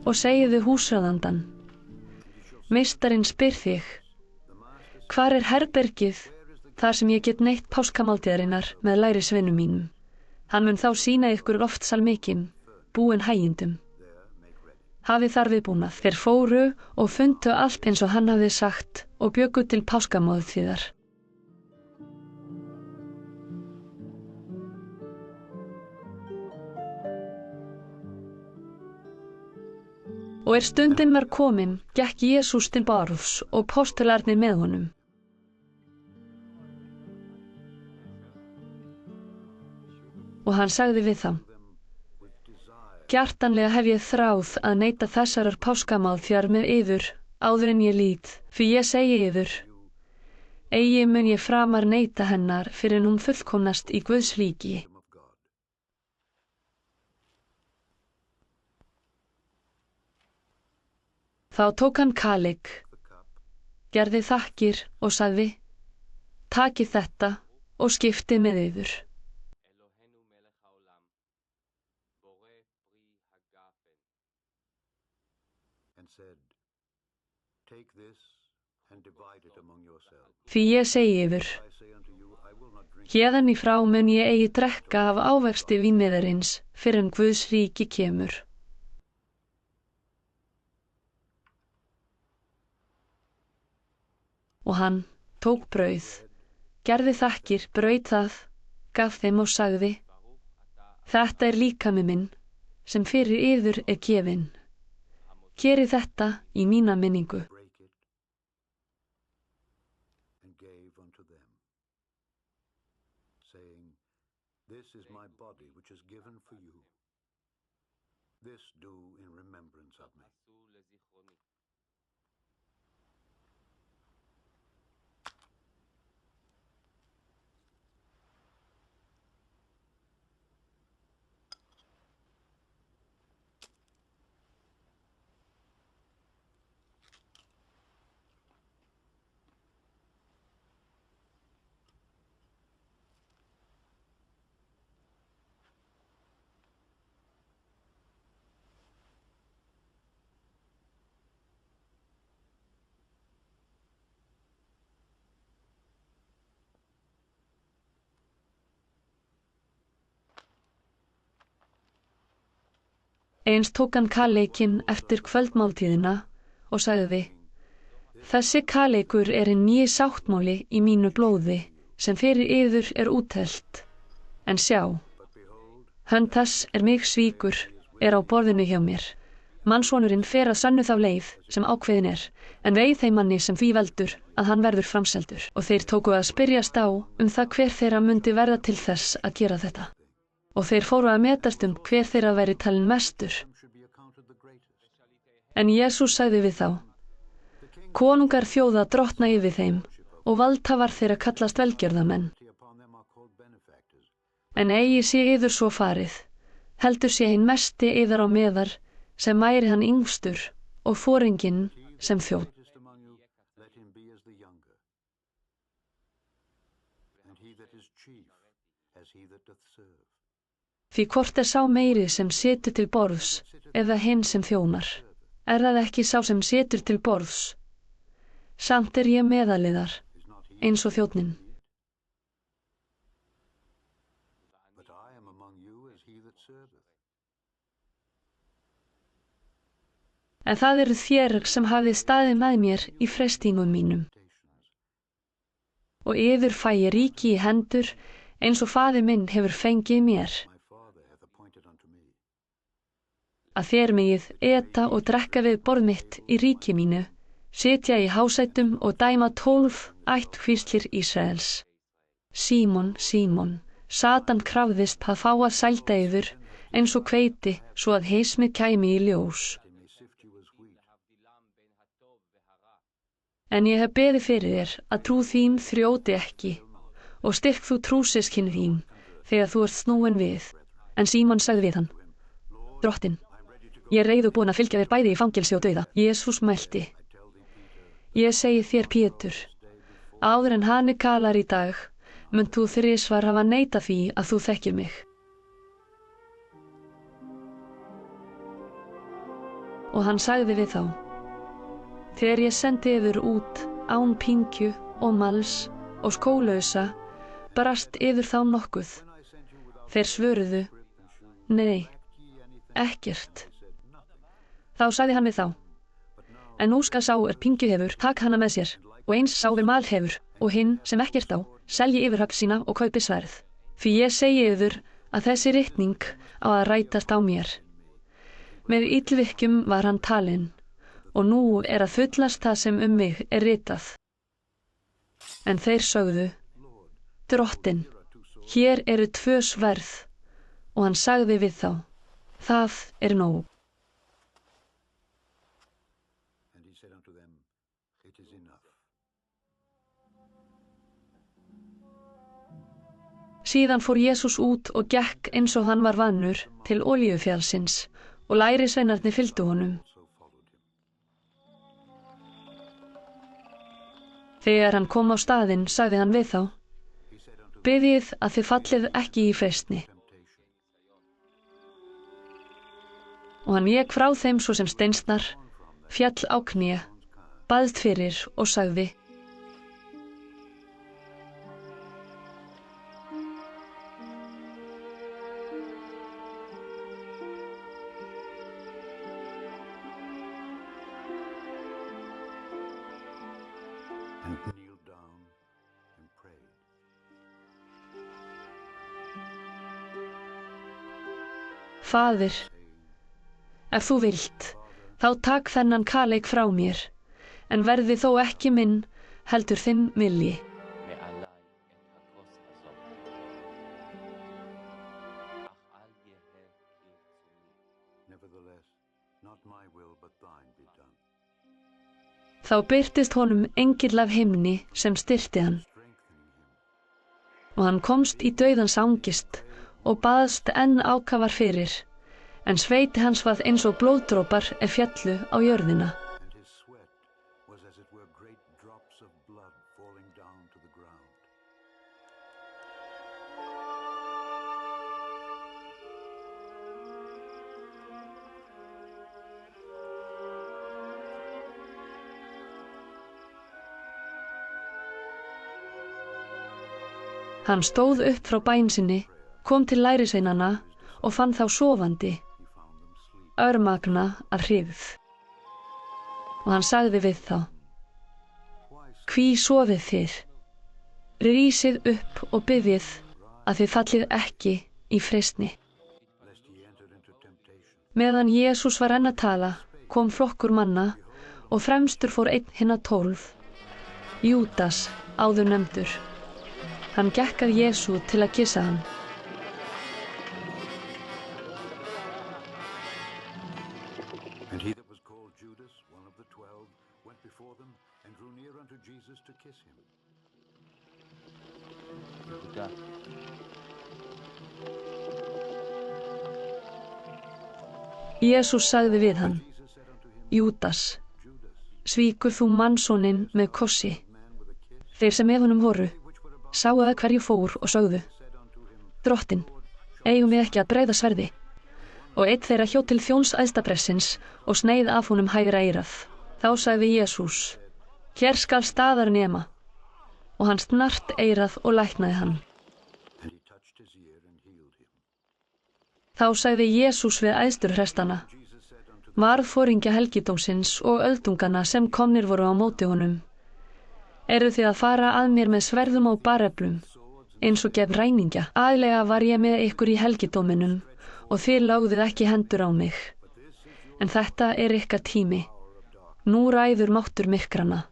Og segiðu húsráðandann: Meistarinn spyr þig: Hvar herbergið þar sem ég get neytt páskamáltíðarinnar með lærisveinum mínum? Hann mun þá sýna ykkur loftsal mikinn, búinn hægindum. Hafið þar viðbúnað. Þeir fóru og fundu allt eins og hann hafði sagt og bjuggu til páskamáltíðar. Og stundin var komin, gekk Jesús til borðs og postularnir með honum. Og hann sagði við þá: Hjartanlega hef ég þráð að neyta þessarar páskamáltíðar með yður áður en ég lít, því ég segi yður, eigi mun ég framar neyta hennar fyrir hún fullkomnast í Guðs ríki. Þá tók hann kalik, gerði þakkir og sagði: Takið þetta og skiptið með yður. אלוהינו מלך העולם, בורא פרי הגפן. and said, Take this and divide it among yourselves. Því ég segi yður, I say unto you, I will not drink héðan í frá mun ég eigi drekka af ávexti vínmiðarins fyrr en Guðs ríki kemur. Og hann tók brauð, gerði þakkir, braut það, gaf þeim og sagði: Þetta líkami minn, sem fyrir yður gefinn. Gerið þetta í mína minningu. break it, and gave unto them, saying, This is my body which is given for you. This do in remembrance of me. עשו לזיכרוני. Eins tók hann kaleikinn eftir kvöldmáltíðina og sagði: Þessi kaleikur hinn nýi sáttmáli í mínu blóði, sem fyrir yður úthellt. En sjá, hönd þess mig svíkur á borðinu hjá mér. Mannssonurinn fer að sönnu þá leið sem ákveðin en veið þeim manni sem því veldur að hann verður framseldur. Og þeir tóku að spyrjast á það hver þeirra mundi verða til þess að gera þetta. Og þeir fóru að metast hver þeirra væri talinn mestur. En Jesús sagði við þá: Konungar þjóða drottna yfir þeim og valdhafar þeirra kallast velgjörðamenn. En eigi sé yður svo farið, heldur sé hinn mesti yður á meðar, sem væri hann yngstur og foringinn sem þjónn. Let him be as the younger, and he that is chief as he that doth serve. Því hvort sá meiri sem situr til borðs eða hinn sem þjónar? Það ekki sá sem situr til borðs? Samt ég meðaliðar, eins og þjónninn. But I am among you as he that serveth. En það þér sem hafið staðið með mér í freistingum mínum. Og yður fæ ég ríki í hendur, eins og faðir minn hefur fengið mér. My Father hath appointed unto me. Að þér megið eta og drekka við borð mitt í ríki mínu, sitja í hásætum og dæma 12 ættkvíslir Ísraels. Símon, Símon, Satan krafðist að fá að sælda yður, eins og hveiti, svo að heismið kæmi í ljós. They may sift you as wheat. En ég hef beðið fyrir þér að trú þín þrjóti ekki, og styrk þú trúsystkinn þín, þegar þú ert snúin við. En Símon sagði við hann: Drottinn, ég reiðubúin að fylgja þér bæði í fangelsi og dauða. Jesús mælti: Ég segi þér, Pétur, áður en hani kalar í dag, munt þú þrisvar hafa neitað því að þú þekkir mig. Og hann sagði við þá: Þegar ég sendi yður út án pyngju og mals og skólausa, brast yður þá nokkuð? Þeir svöruðu: Nei, ekkert. Þá sagði hann við þá: En nú skal sá pyngju hefur, tak hana með sér, og eins sá mal hefur, og hinn sem ekkert á, selji yfirhöfn sína og kaupi sverð. Því ég segi yður að þessi ritning á að rætast á mér. Með illvirkjum var hann talinn, og nú að fullast það sem mig ritað. En þeir sögðu: Drottinn, hér 2 sverð. Og hann sagði við þá: Það nóg. And he said unto them, It is enough. Síðan fór Jesús út og gekk eins og hann var vanur til Olíufjallsins, og lærisveinarnir fylgdu honum. So followed him. Þegar hann kom á staðinn, sagði hann við þá: Biðið að þið fallið ekki í freistni. Og hann vék frá þeim svo sem steinsnar, fjall á kné, baðst fyrir og sagði: and kneeled down and prayed. Faðir, ef þú vilt, þá takk þennan kaleik frá mér, en verði þó ekki minn, heldur þinn vilji. מעליי את הכוס הזאת. אך אל יהא כרצוני. Nevertheless, not my will but thine be done. Þá birtist honum engill af himni sem styrkti hann. Og hann komst í dauðans angist og baðst enn ákafar fyrir, en sveiti hans varð eins og blóðdrópar féllu á jörðina. And his sweat was as it were great drops of blood falling down to the ground. Hann stóð upp frá bæn sinni, kom til lærisveinanna og fann þá sofandi, örmagna af hryggð. Og hann sagði við þá: Hví sofið þið? Rísið upp og biðjið að þið fallið ekki í freistni. Meðan Jesús var enn að tala, kom flokkur manna og fremstur fór einn hinna 12, Júdas áður nefndur. Hann gekk að Jesú til að kyssa hann. And he that was called Judas, one of the 12, went before them and drew near unto Jesus to kiss him. יהודה, Jesús sagði við hann: Júdas, svíkur þú mannsoninn með kossi? Þeir sem með honum voru sáu að hverju fór og sögðu: Drottinn, eigum við ekki að breiða sverði? Og einn þeirra hjó til þjóns æðstaprestins og sneið af honum hægra eyrað. Þá sagði Jesús: Hér skal staðar nema. Og hann snart eyrað og læknaði hann. And he touched his ear and healed him. Þá sagði Jesús við æðsturprestana, varðforingja helgidómsins og öldungana sem komnir voru á móti honum: Eru þið að fara að mér með sverðum og bareflum, eins og gegn ræningja? Aðlega var ég með ykkur í helgidóminum og þið lögðuð ekki hendur á mig. En þetta er ykkar tími. Nú ræður máttur myrkrana.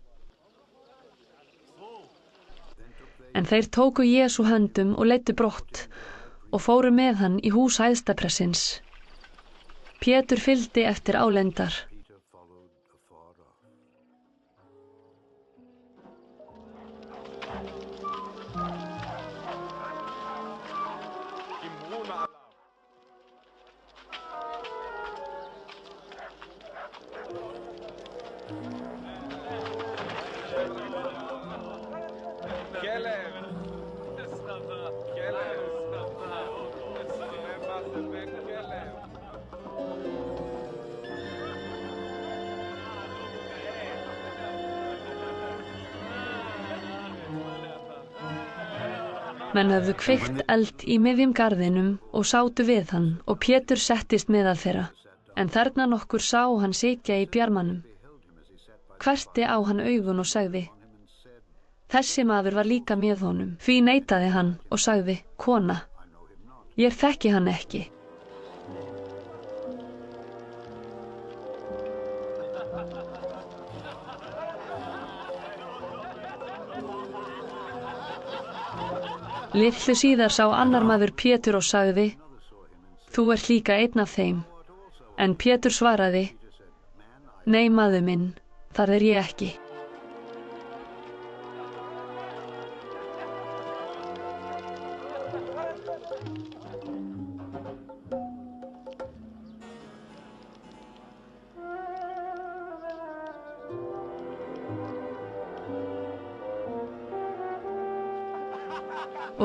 En þeir tóku Jesú höndum og leiddu brott og fóru með hann í hús æðstaprestins. Pétur fylgdi eftir álendar. Peter followed afar off. Menn höfðu kveikt eld í miðjum garðinum og sátu við hann og Pétur settist meðal þeirra. En þarna nokkur sá hann sitja í bjarmanum. Hverfti á hann augun og sagði: Þessi maður var líka með honum. Því neitaði hann og sagði: Kona, ég þekki hann ekki. Litlu síðar sá annar maður Pétur og sagði: Þú ert líka einn af þeim. En Pétur svaraði: Nei, maður minn, það er ég ekki.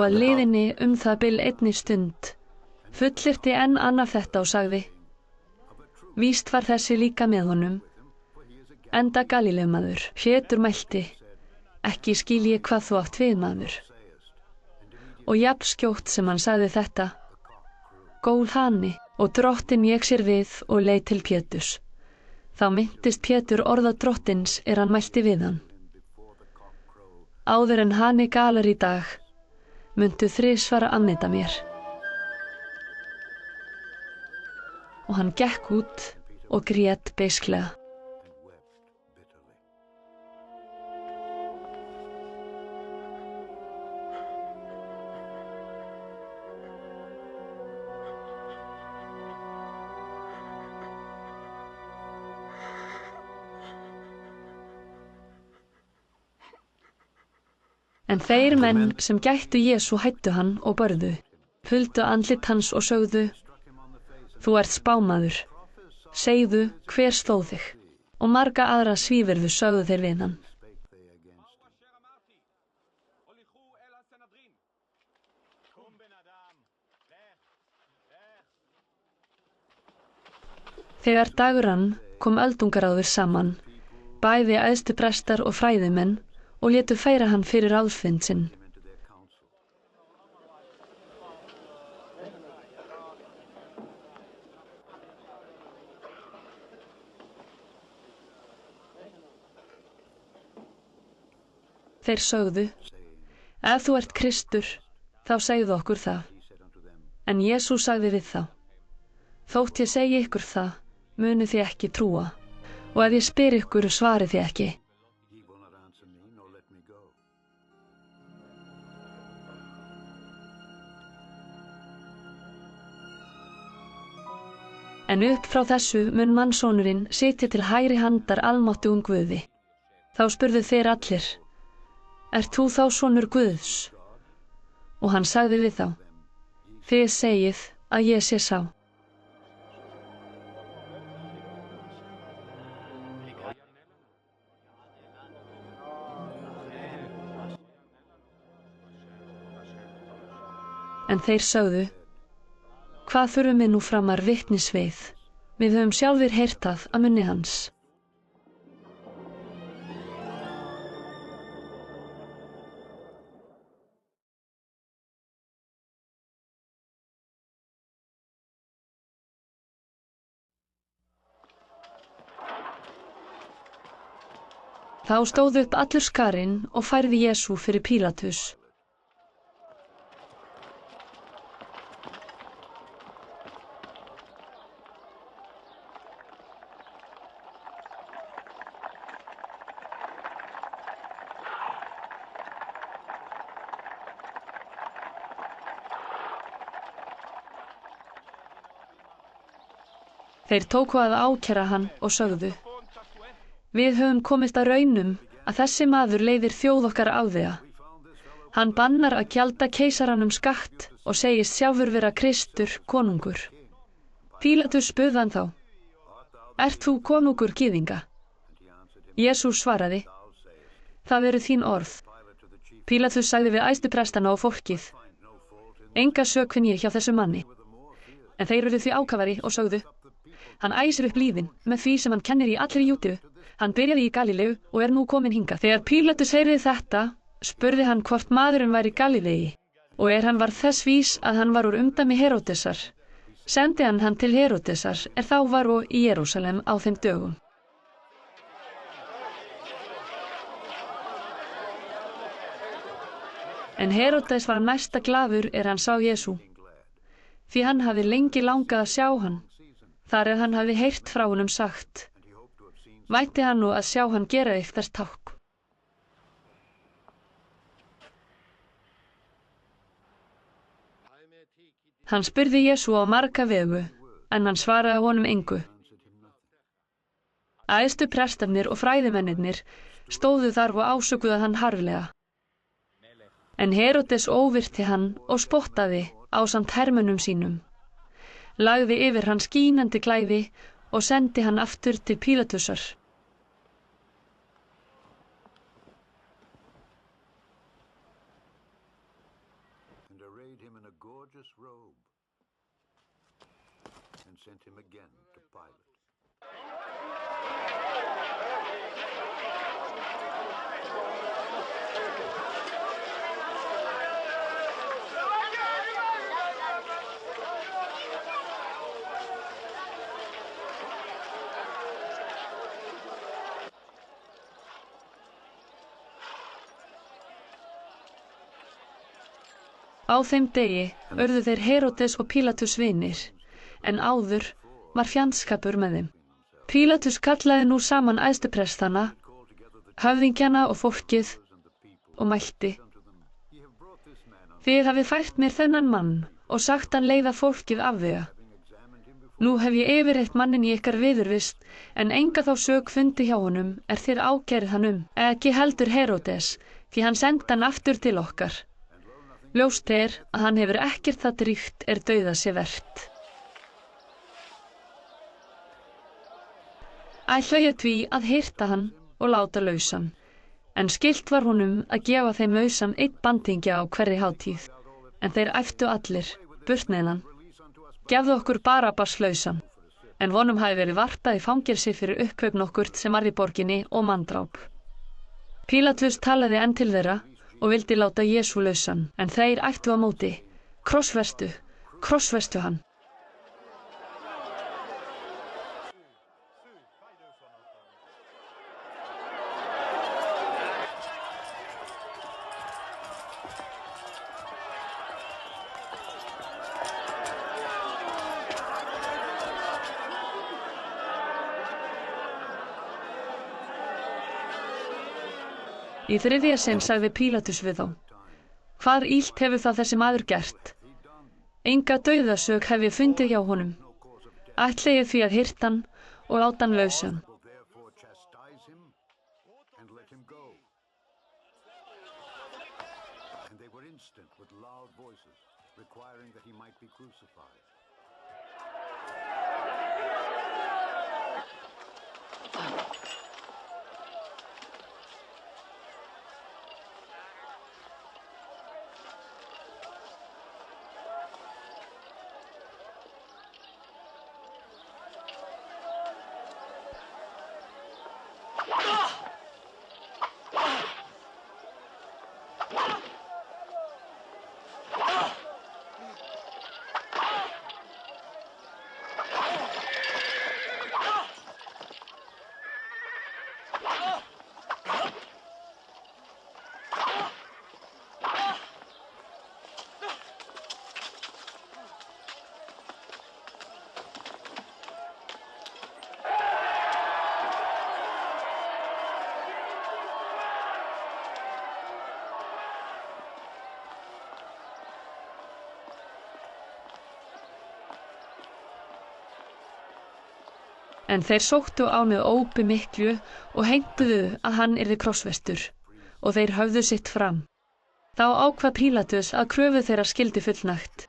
og að liðinni það bil einni stund fullyrti enn annað þetta og sagði: Víst var þessi líka með honum, enda Galíleumaður. Pétur mælti: Ekki skil ég hvað þú átt við, maður. Og jafnskjótt sem hann sagði þetta, gól hani, og drottinn vék sér við og leit til Péturs. Þá minntist Pétur orða drottins hann mælti við hann: Áður en hani galar í dag, muntu þrisvar afneita mér. Og hann gekk út og grét beisklega. En þeir menn sem gættu Jesú hættu hann og börðu, huldu andlit hans og sögðu: Þú ert spámaður, segðu hver stóð þig. Og marga aðra svívirðu sögðu þeir við hann. Þegar dagur rann kom öldungaráður saman, bæði æðstu prestar og fræðimenn, og létu færa hann fyrir ráðsfund sinn. Þeir sögðu: Ef þú ert Kristur, þá segðu okkur það. En Jesús sagði við þá: Þótt ég segi ykkur það, munið þið ekki trúa, og ef ég spyr ykkur, svarið þið ekki. En upp frá þessu mun mannsonurinn sitja til hægri handar almáttugum Guði. Þá spurðu þeir allir: Ert þú þá sonur Guðs? Og hann sagði við þá: Þið segið að ég sé sá. En þeir sögðu: Hvað þurfum við nú framar vitnis við? Við höfum sjálfir heyrt það af munni hans. Þá stóð upp allur skarinn og færði Jesú fyrir Pílatus. Þeir tóku að ákæra hann og sögðu: Við höfum komist að raunum að þessi maður leiðir þjóð okkar afvega. Hann bannar að gjalda keisaranum skatt og segist sjálfur vera Kristur, konungur. Pílatus spurði hann þá: Ert þú konungur gyðinga? Jesús svaraði: Það eru þín orð. Pílatus sagði við æðstuprestana og fólkið: Enga sök finn ég hjá þessu manni. En þeir urðu því ákafari og sögðu: Hann æsir upp lífin með því sem hann kennir í allri Júdeu. Hann byrjaði í Galíleu og er nú kominn hingað. Þegar Pílatus heyrði þetta, spurði hann hvort maðurinn væri Galílei, og hann varð þess vís að hann var úr umdæmi Heródesar. Sendi hann til Heródesar, þá var og í Jerúsalem á þeim dögum. En Heródes var næsta glaður hann sá Jesú, því hann hafði lengi langað að sjá hann. Þar hann hafði heyrt frá honum sagt: Vænti hann nú að sjá hann gera eitthvað tákn. Hann spurði Jesú á marga vegu, en hann svaraði honum engu. Æðstu prestarnir og fræðimennirnir stóðu þar og ásökuðu hann harðlega. En Heródes óvirti hann og spottaði ásamt hermönnum sínum, lagði yfir hann skínandi klæði og sendi hann aftur til Pílatusar. gorgeous robe and sent him again to Pilate. Á þeim degi urðu þeir Heródes og Pílatus vinir, en áður var fjandskapur með þeim. Pílatus kallaði nú saman æðstuprestana, höfðingjana og fólkið og mælti: Þið hafið fært mér þennan mann og sagt hann leiða fólkið afvega. Nú hef ég yfirreitt mannin í ykkar viðurvist, en enga þá sök fundi hjá honum þér ákærið hann ekki heldur Heródes, því hann sendi hann aftur til okkar. Ljóst að hann hefur ekkert það dríft dauða sé vert. Ætla ég því að hirta hann og láta lausan, en skylt var honum að gefa þeim lausan einn bandingja á hverri hátíð, en þeir æptu allir, burt með hann. Gefðu okkur Barabbas lausan, en vonum hafi verið varpað í fangelsi fyrir uppkaup nokkurt sem var í borginni og manndráp. Pílatus talaði enn til þeirra og vildi láta Jesú lausan, en þeir æptu á móti: Krossfestu, krossfestu hann. Í þriðja sinn sagði Pílatus við þá: Hvað illt hefur það þessi maður gert? Enga dauðasök hef ég fundið hjá honum. Ætla ég því að hirta hann og láta hann lausan. En þeir sóttu á með ópi miklu og heimtuðu að hann yrði krossfestur, og þeir höfðu sitt fram. Þá ákvað Pílatus að kröfu þeirra skyldi fullnægt.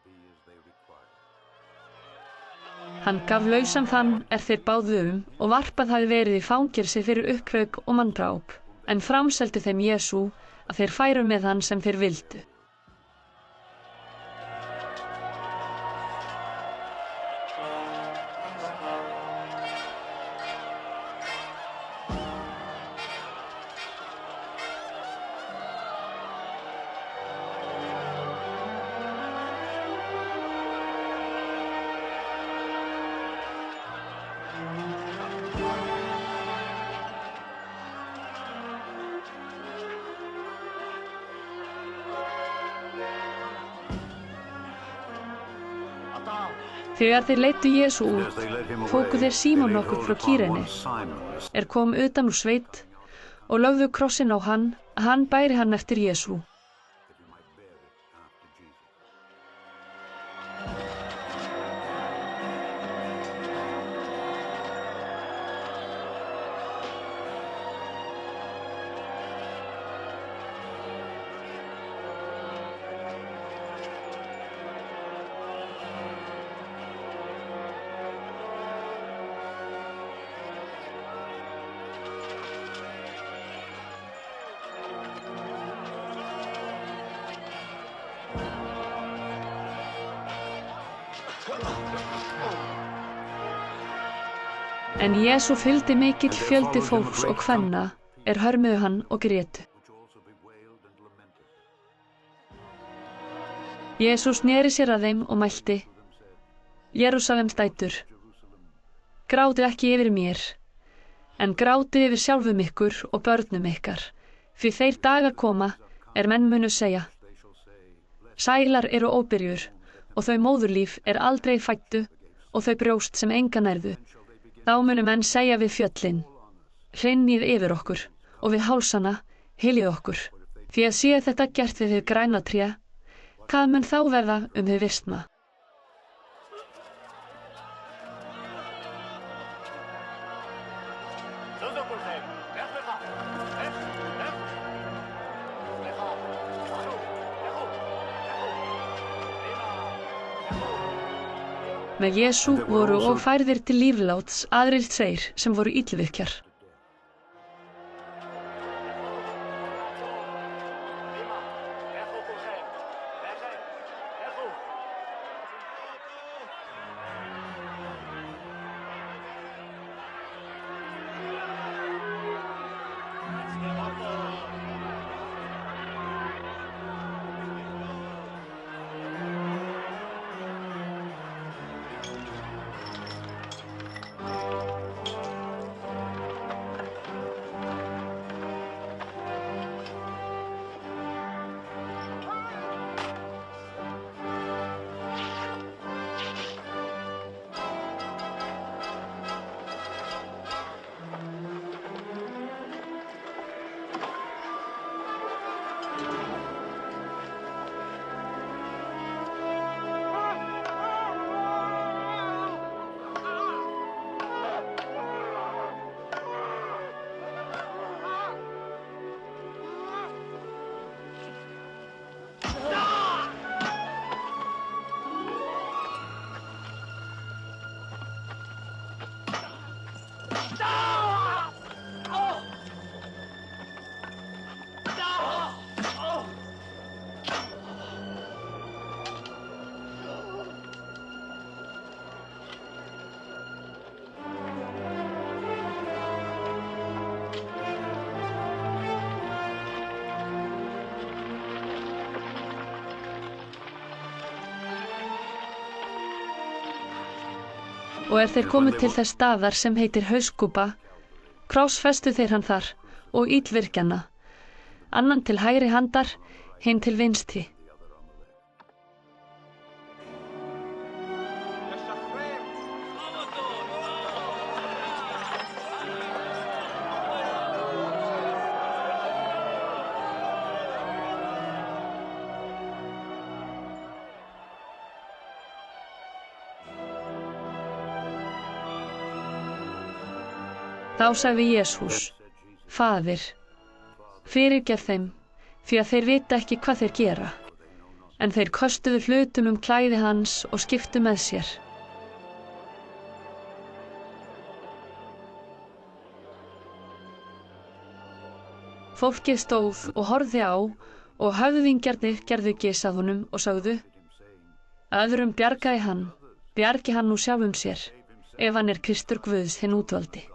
Hann gaf lausan þann þeir báðu og varpað hafi verið í fangelsi fyrir uppkveik og manndráp, en framseldi þeim Jesú að þeir færu með hann sem þeir vildu. Þegar þeir leiddu Jesú út, tóku þeir Símon nokkurn frá Kýrene, kom utan úr sveit, og lögðu krossinn á hann, að hann bæri hann eftir Jesú. En Jesú fylgdi mikill fjöldi fólks og kvenna hörmuðu hann og grétu. Jesús sneri sér að þeim og mælti: Jerúsalems dætur, grátið ekki yfir mér, en grátið yfir sjálfum ykkur og börnum ykkar, því þeir dagar koma menn munu segja: Sælar eru óbyrjur, og þau móðurlíf aldrei fæddu, og þau brjóst sem enga nærðu. Þá munu menn segja við fjöllin: Hrynnið yfir okkur, og við hálsana hyljið okkur. Því að sé þetta gert við hið græna tré, hvað mun þá verða hið vistna? Með Jesú voru og færðir til lífláts aðrir tveir sem voru illvirkjar. Og þeir komu til þess staðar sem heitir Hauskúpa, krossfestu þeir hann þar og illvirkjana, annan til hægri handar, hinn til vinstri. Þá sagði Jesús: Faðir, fyrirgef þeim, því að þeir vita ekki hvað þeir gera. En þeir köstuðu hlutum klæði hans og skiptu með sér. Fólkið stóð og horfði á, og höfðingjarnir gerðu gys að honum og sögðu: Öðrum bjargaði hann, bjargi hann nú sjálfum sér, ef hann Kristur Guðs hinn útvaldi.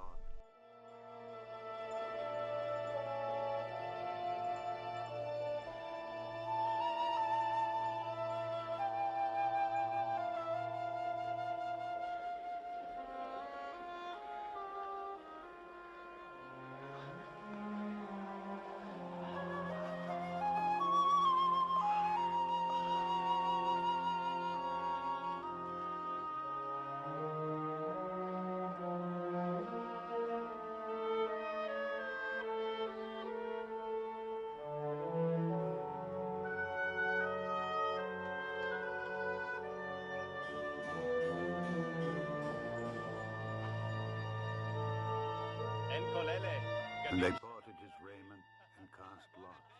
And they parted his raiment and cast lots.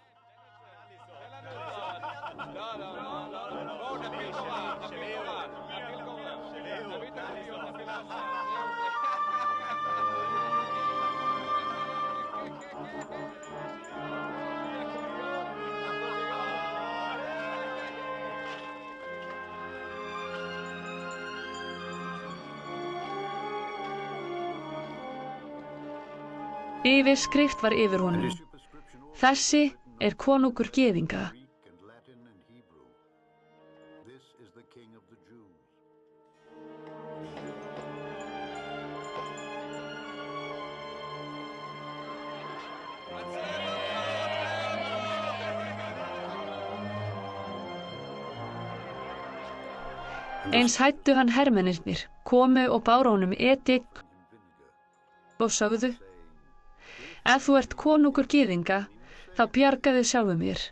Yfirskrift var yfir honum. Þessi er konungur gyðinga. Greek and Latin and Hebrew. This is the King of the Jews. Eins hættu hann hermennirnir, komu og báru honum edik og sögðu: Ef þú ert konungur gyðinga, þá bjargaðu sjálfum þér.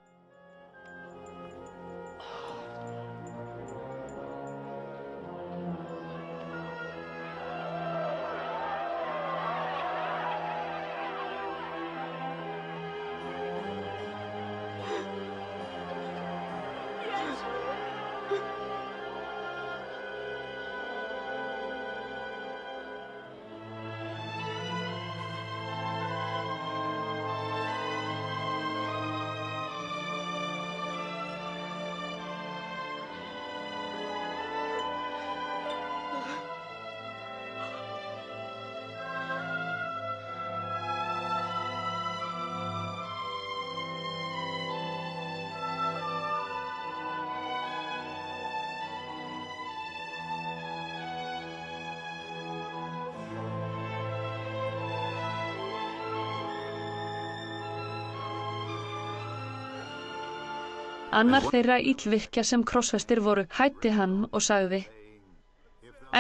Annar þeirra illvirkja sem krossfestir voru hætti hann og sagði: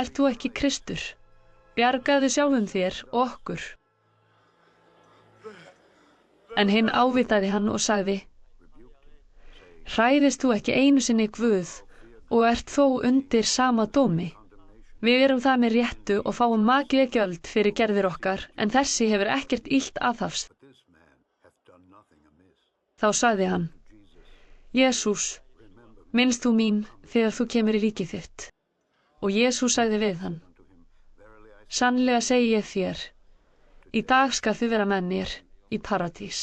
Ert þú ekki Kristur? Bjargaðu sjálfum þér og okkur. En hinn ávitaði hann og sagði: Hræðist þú ekki einu sinni Guð og ert þó undir sama dómi? Við erum það með réttu og fáum makleg gjöld fyrir gerðir okkar, en þessi hefur ekkert illt aðhafst. Þá sagði hann: Jesús, minnst þú mín þegar þú kemur í ríkið þitt. Og Jesús sagði við hann: Sannlega segi ég þér, í dag skal þið vera með mér í paradís.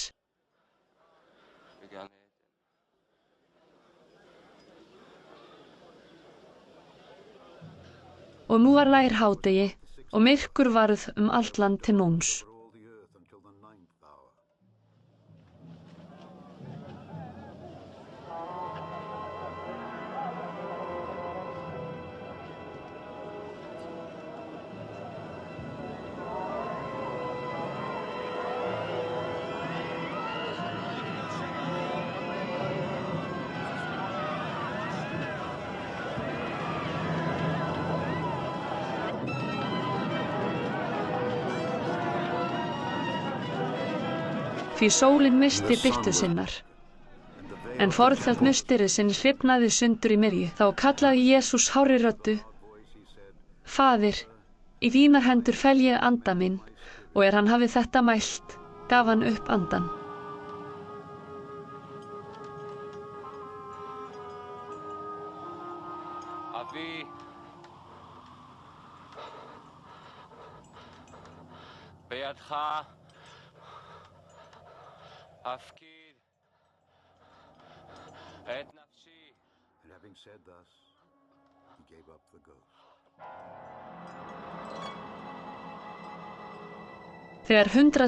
Og nú var lær hádegi og myrkur varð allt land til nóns. Því sólin missti birtu sinnar. En forþjált musterið sinn hrifnaði sundur í miðju. Þá kallaði Jesús hárri röddu: Faðir, í þínar hendur fel ég anda minn, og hann hafi þetta mælt, gaf hann upp andan. אבי, בידך אפקיד את נפשי. And having said thus, he gave up the ghost. Þegar 100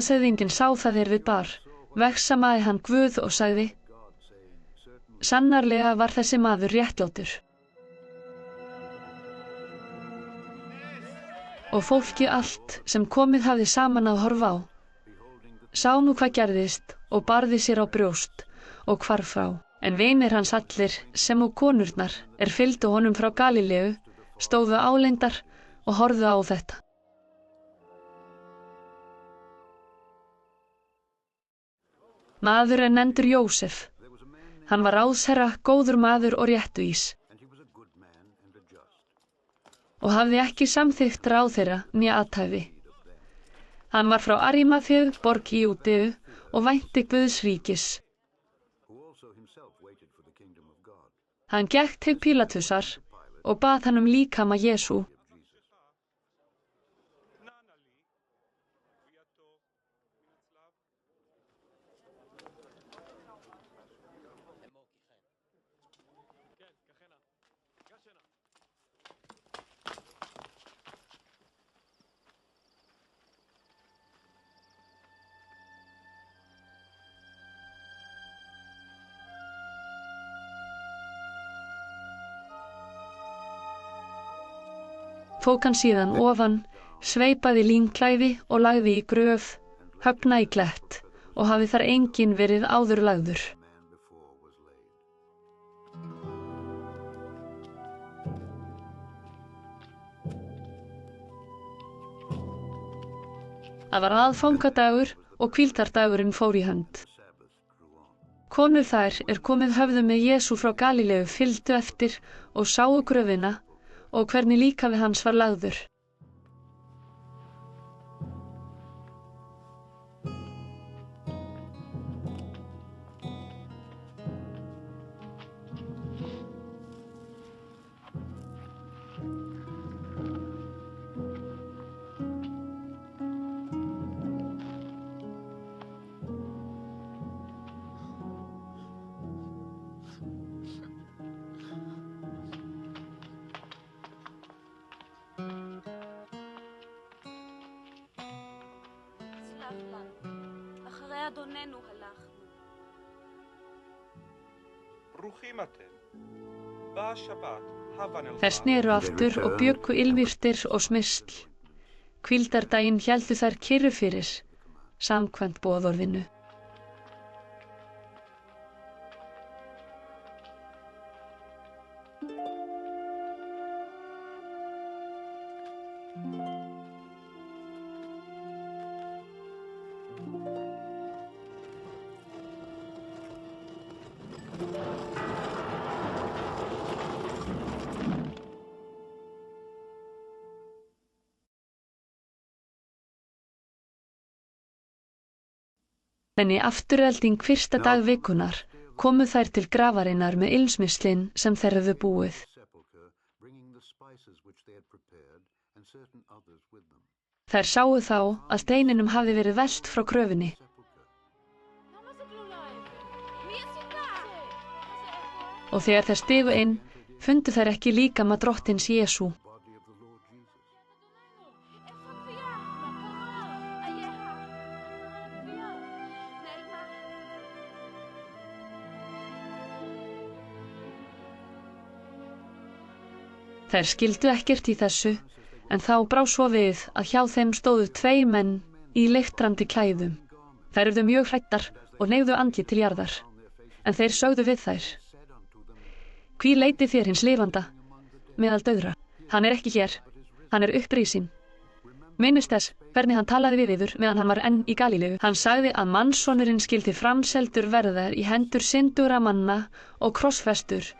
sá það við bar, vegsamaði hann Guð og sagði: Sannarlega var þessi maður réttlátur. Og fólki allt sem komið hafði saman að horfa á, sá nú hvað gerðist og barði sér á brjóst og hvarf frá. En vinir hans allir, sem og konurnar, fylgdu honum frá Galileu, stóðu álengdar og horfðu á þetta. Maður nefndur Jósef. Hann var ráðsherra, góður maður og réttuvís. Og hafði ekki samþykkt ráð þeirra né athæfi. Hann var frá Arimaþeu, borg í Júdeu, og vænti Guðs ríkis. Hann gekk til Pílatusar og bað hann líkama Jesú. tók hann síðan ofan, sveipaði línklæði og lagði í gröf, höfna í klett og hafi þar enginn verið áður lagður. Það var aðfangadagur og hvíldardagurinn fór í hönd. Konur þær komið höfðu með Jesú frá Galíleu fylgdu eftir og sáu gröfina og hvernig líkami hans var lagður. אחרי אדוננו הלכנו. ברוכים אתם. באה שבת, הבה נלכה. Þær sneru aftur og bjuggu ilmyrtir og smyrsl. Hvíldardaginn héldu þær kyrru fyrir, samkvæmt boðorðinu. En í afturölding fyrsta dag vikunar komu þær til grafarinnar með ilmsmyrslin sem þær höfðu búið. Þær sáu þá að steininum hafði verið velt frá gröfinni. Og þegar þær stigu inn, fundu þær ekki líkama drottins Jesú. Þær skildu ekkert í þessu, en þá brá svo við að hjá þeim stóðu 2 menn í leiktrandi klæðum. Þær urðu mjög hræddar og hneigðu andlit til jarðar, en þeir sögðu við þær: Hví leitið þér hins lifanda meðal dauðra? Hann ekki hér, hann upprisinn. Minnist þess hvernig hann talaði við yður meðan hann var enn í Galíleu. Hann sagði að mannssonurinn skyldi framseldur verða í hendur syndugra manna og krossfestur,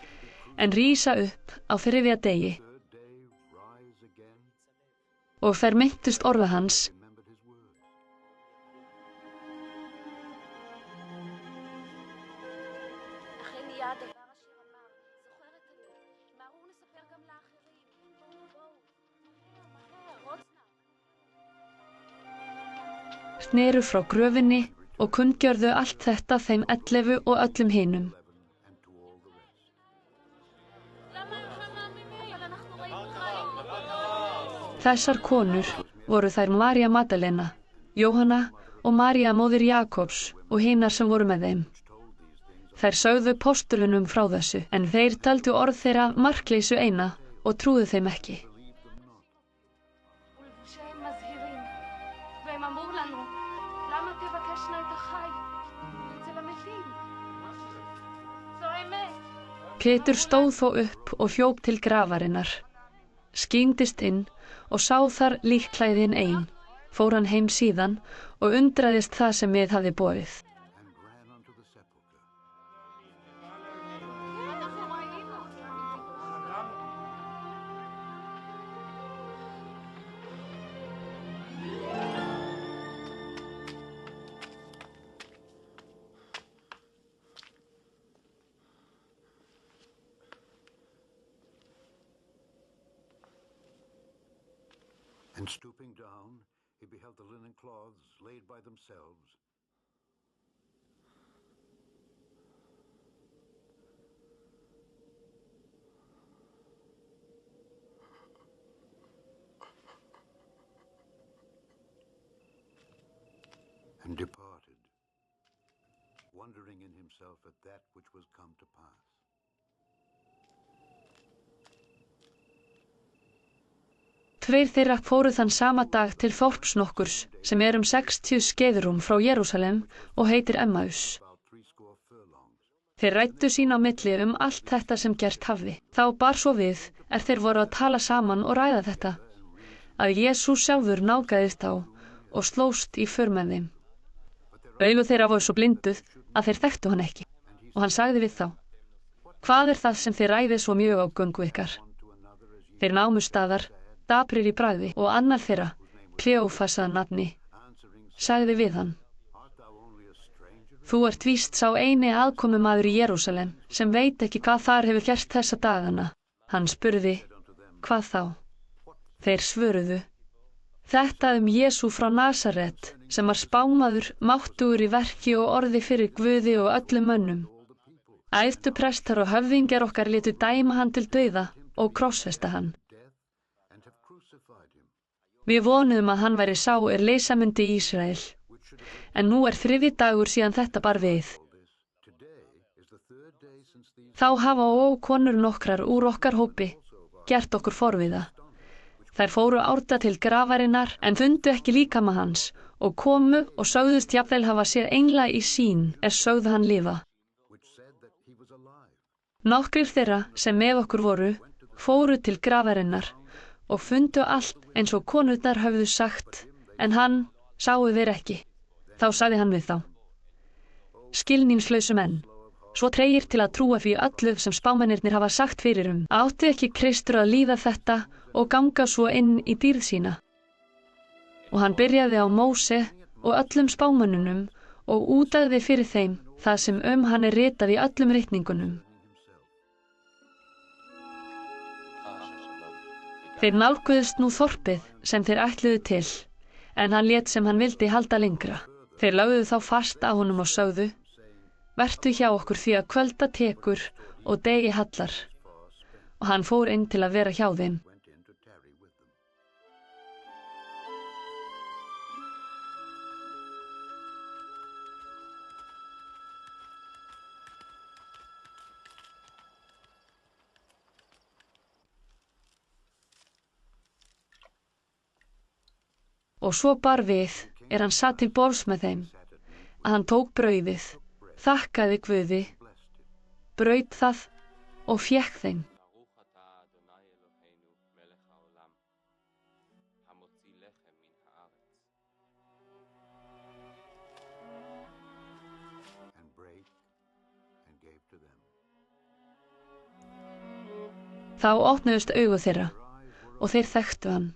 en rísa upp á 3. degi. Og þær minntust orða hans. Sneru frá gröfinni og kunngjörðu allt þetta þeim 11 og öllum hinum. Þessar konur voru þær María Magdalena, Jóhanna og María móðir Jakobs og hinar sem voru með þeim. Þær sögðu postulunum frá þessu, en þeir taldu orð þeirra markleysu eina og trúðu þeim ekki. Pétur stóð þó upp og hljóp til grafarinnar, skýndist inn og sá þar líkklæðin ein, fór hann heim síðan og undraðist það sem við hafði borið. And stooping down, he beheld the linen cloths laid by themselves. And departed, wondering in himself at that which was come to pass. 2 þeirra fóru þann sama dag til þorps nokkurs sem 60 skeiðrúm frá Jerúsalem og heitir Emmaus. Þeir ræddu sín á milli allt þetta sem gert hafði. Þá bar svo við, þeir voru að tala saman og ræða þetta, að Jesús sjálfur nákaðist þá og slóst í för með þeim. Augu þeirra voru svo blinduð að þeir þekktu hann ekki, og hann sagði við þá: Hvað það sem þið ræðið svo mjög á göngu ykkar? Þeir námu staðar, daprir í bragði, og annar þeirra, Kleófas að nafni, sagði við hann: Þú ert víst sá eini aðkomumaður í Jerúsalem sem veit ekki hvað þar hefur gerst þessa dagana. Hann spurði: Hvað þá? Þeir svöruðu: Þetta Jesú frá Nasaret, sem var spámaður, máttugur í verki og orði fyrir Guði og öllum mönnum. Æðstu prestar og höfðingjar okkar létu dæma hann til dauða og krossfesta hann. Við vonuðum að hann væri sá leysa myndi Ísrael, en nú 3. dagur síðan þetta bar við. Þá hafa konur nokkrar úr okkar hópi gert okkur forviða. Þær fóru árda til grafarinnar en fundu ekki líkama hans og komu og sögðust jafnvel hafa séð engla í sýn sögðu hann lifa. Nokkrir þeirra sem með okkur voru fóru til grafarinnar og fundu allt eins og konurnar höfðu sagt, en hann sáu þeir ekki. Þá sagði hann við þá: Skilningslausu menn, svo tregir til að trúa því öllu sem spámennirnir hafa sagt fyrir átti ekki Kristur að líða þetta og ganga svo inn í dýrð sína. Og hann byrjaði á Móse og öllum spámönnunum og útagði fyrir þeim það sem hann ritað í öllum ritningunum. Þeir nálguðust nú þorpið sem þeir ætluðu til, en hann lét sem hann vildi halda lengra. Þeir lögðu þá fast á honum og sögðu: Vertu hjá okkur því að kvölda tekur og degi hallar. Og hann fór inn til að vera hjá þeim. Og svo bar við, hann satt til borðs með þeim, að hann tók brauðið, þakkaði Guði, braut það og fékk þeim. Þá opnuðust augu þeirra og þeir þekktu hann,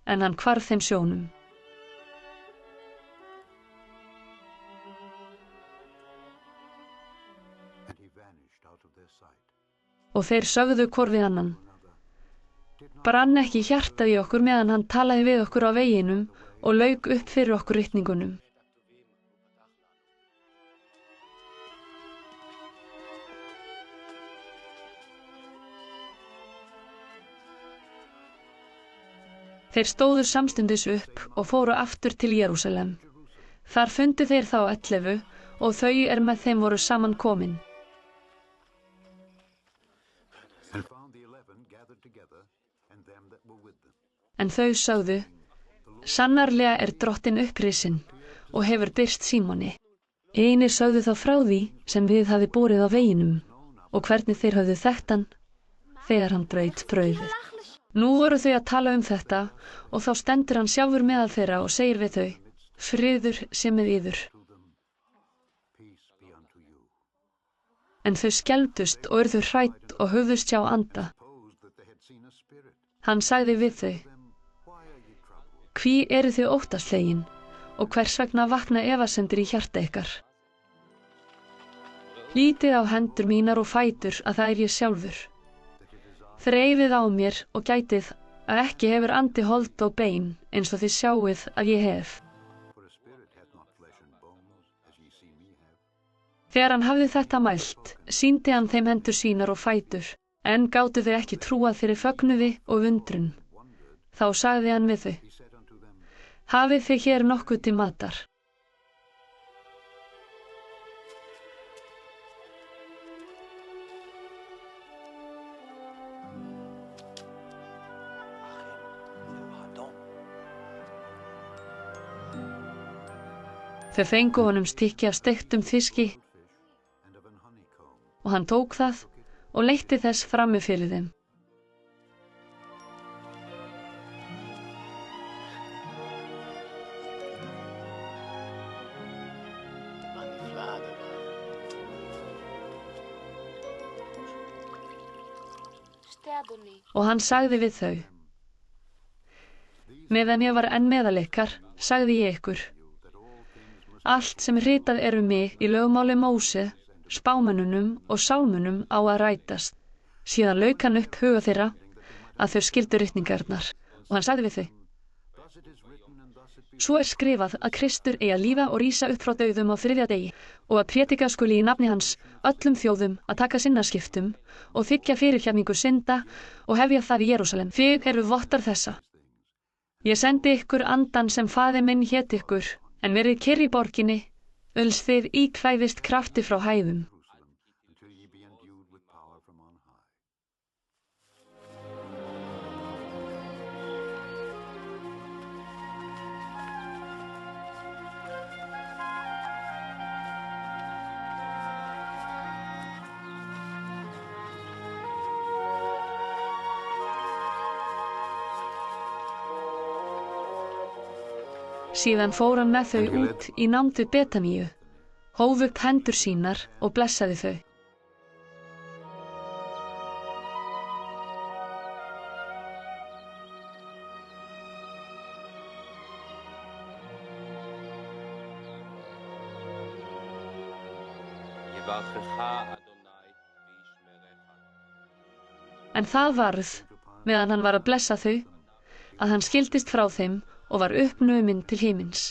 en hann hvarf þeim sjónum. Og þeir sögðu hvor við annan: Brann ekki hjartað í okkur meðan hann talaði við okkur á veginum og lauk upp fyrir okkur ritningunum. Þeir stóðu samstundis upp og fóru aftur til Jerúsalem. Þar fundu þeir þá 11 og þau með þeim voru saman komin. En þau sögðu: Sannarlega Drottinn upprisinn og hefur birst Símoni. Einir sögðu þá frá því sem við hafði borið á veginum og hvernig þeir höfðu þekkt hann þegar hann braut brauðið. Nú voru þau að tala þetta og þá stendur hann sjálfur meðal þeirra og segir við þau: Friður sé með yður. En þau skelfdust og urðu hrædd og höfðust hjá anda. Hann sagði við þau: Hví eru þið óttaslegin og hvers vegna vakna efasemdir í hjarta ykkar? Lítið á hendur mínar og fætur að það ég sjálfur. Þreifið á mér og gætið að ekki hefur andi hold og bein eins og þið sjáið að ég hef. Þegar hann hafði þetta mælt, sýndi hann þeim hendur sínar og fætur, en gátu þau ekki trúað fyrir fögnuði og undrun. Þá sagði hann við þau: Hafið þið hér nokkuð til matar? Þau fengu honum stykki af steiktum fiski og hann tók það og leitti þess frammi fyrir þeim. Og hann sagði við þau: Meðan ég var enn meðal ykkar, sagði ég ykkur: Allt sem ritað er mig í lögmáli Móse, spámönnunum og sálmunum á að rætast. Síðan lauk hann upp huga þeirra að þau skildu ritningarnar. Og hann sagði við þau: Svo er skrifað að Kristur eigi að lífa og rísa upp frá dauðum á 3. degi og að prédika skuli í nafni hans öllum þjóðum að taka sinnaskiptum og þiggja fyrirgefningu synda og hefja það í Jerúsalem. Þið eru vottar þessa. Ég sendi ykkur andan sem faðir minn hét ykkur, en verið kyrr í borginni, uns þið íkvæðist krafti frá hæðum. Síðan fór hann með þau út í nánd við Betaníu, hóf upp hendur sínar og blessaði þau. En það varð, meðan hann var að blessa þau, að hann skildist frá þeim og var uppnuminn til himins.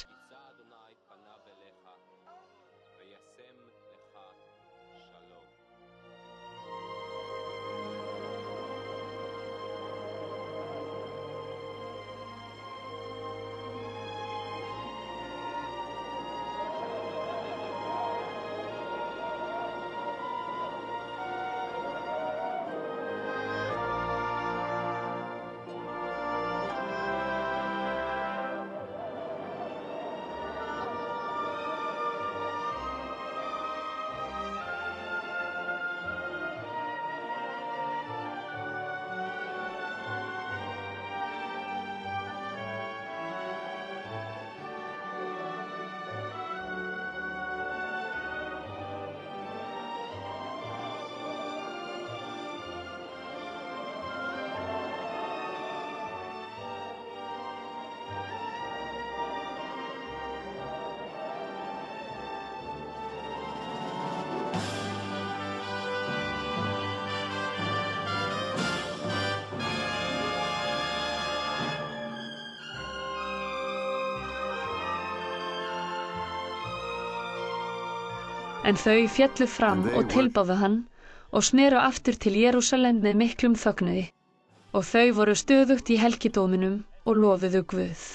En þau féllu fram og tilbáðu hann og sneru aftur til Jerúsalem með miklum fögnuði. Og þau voru stöðugt í helgidóminum og lofuðu Guð.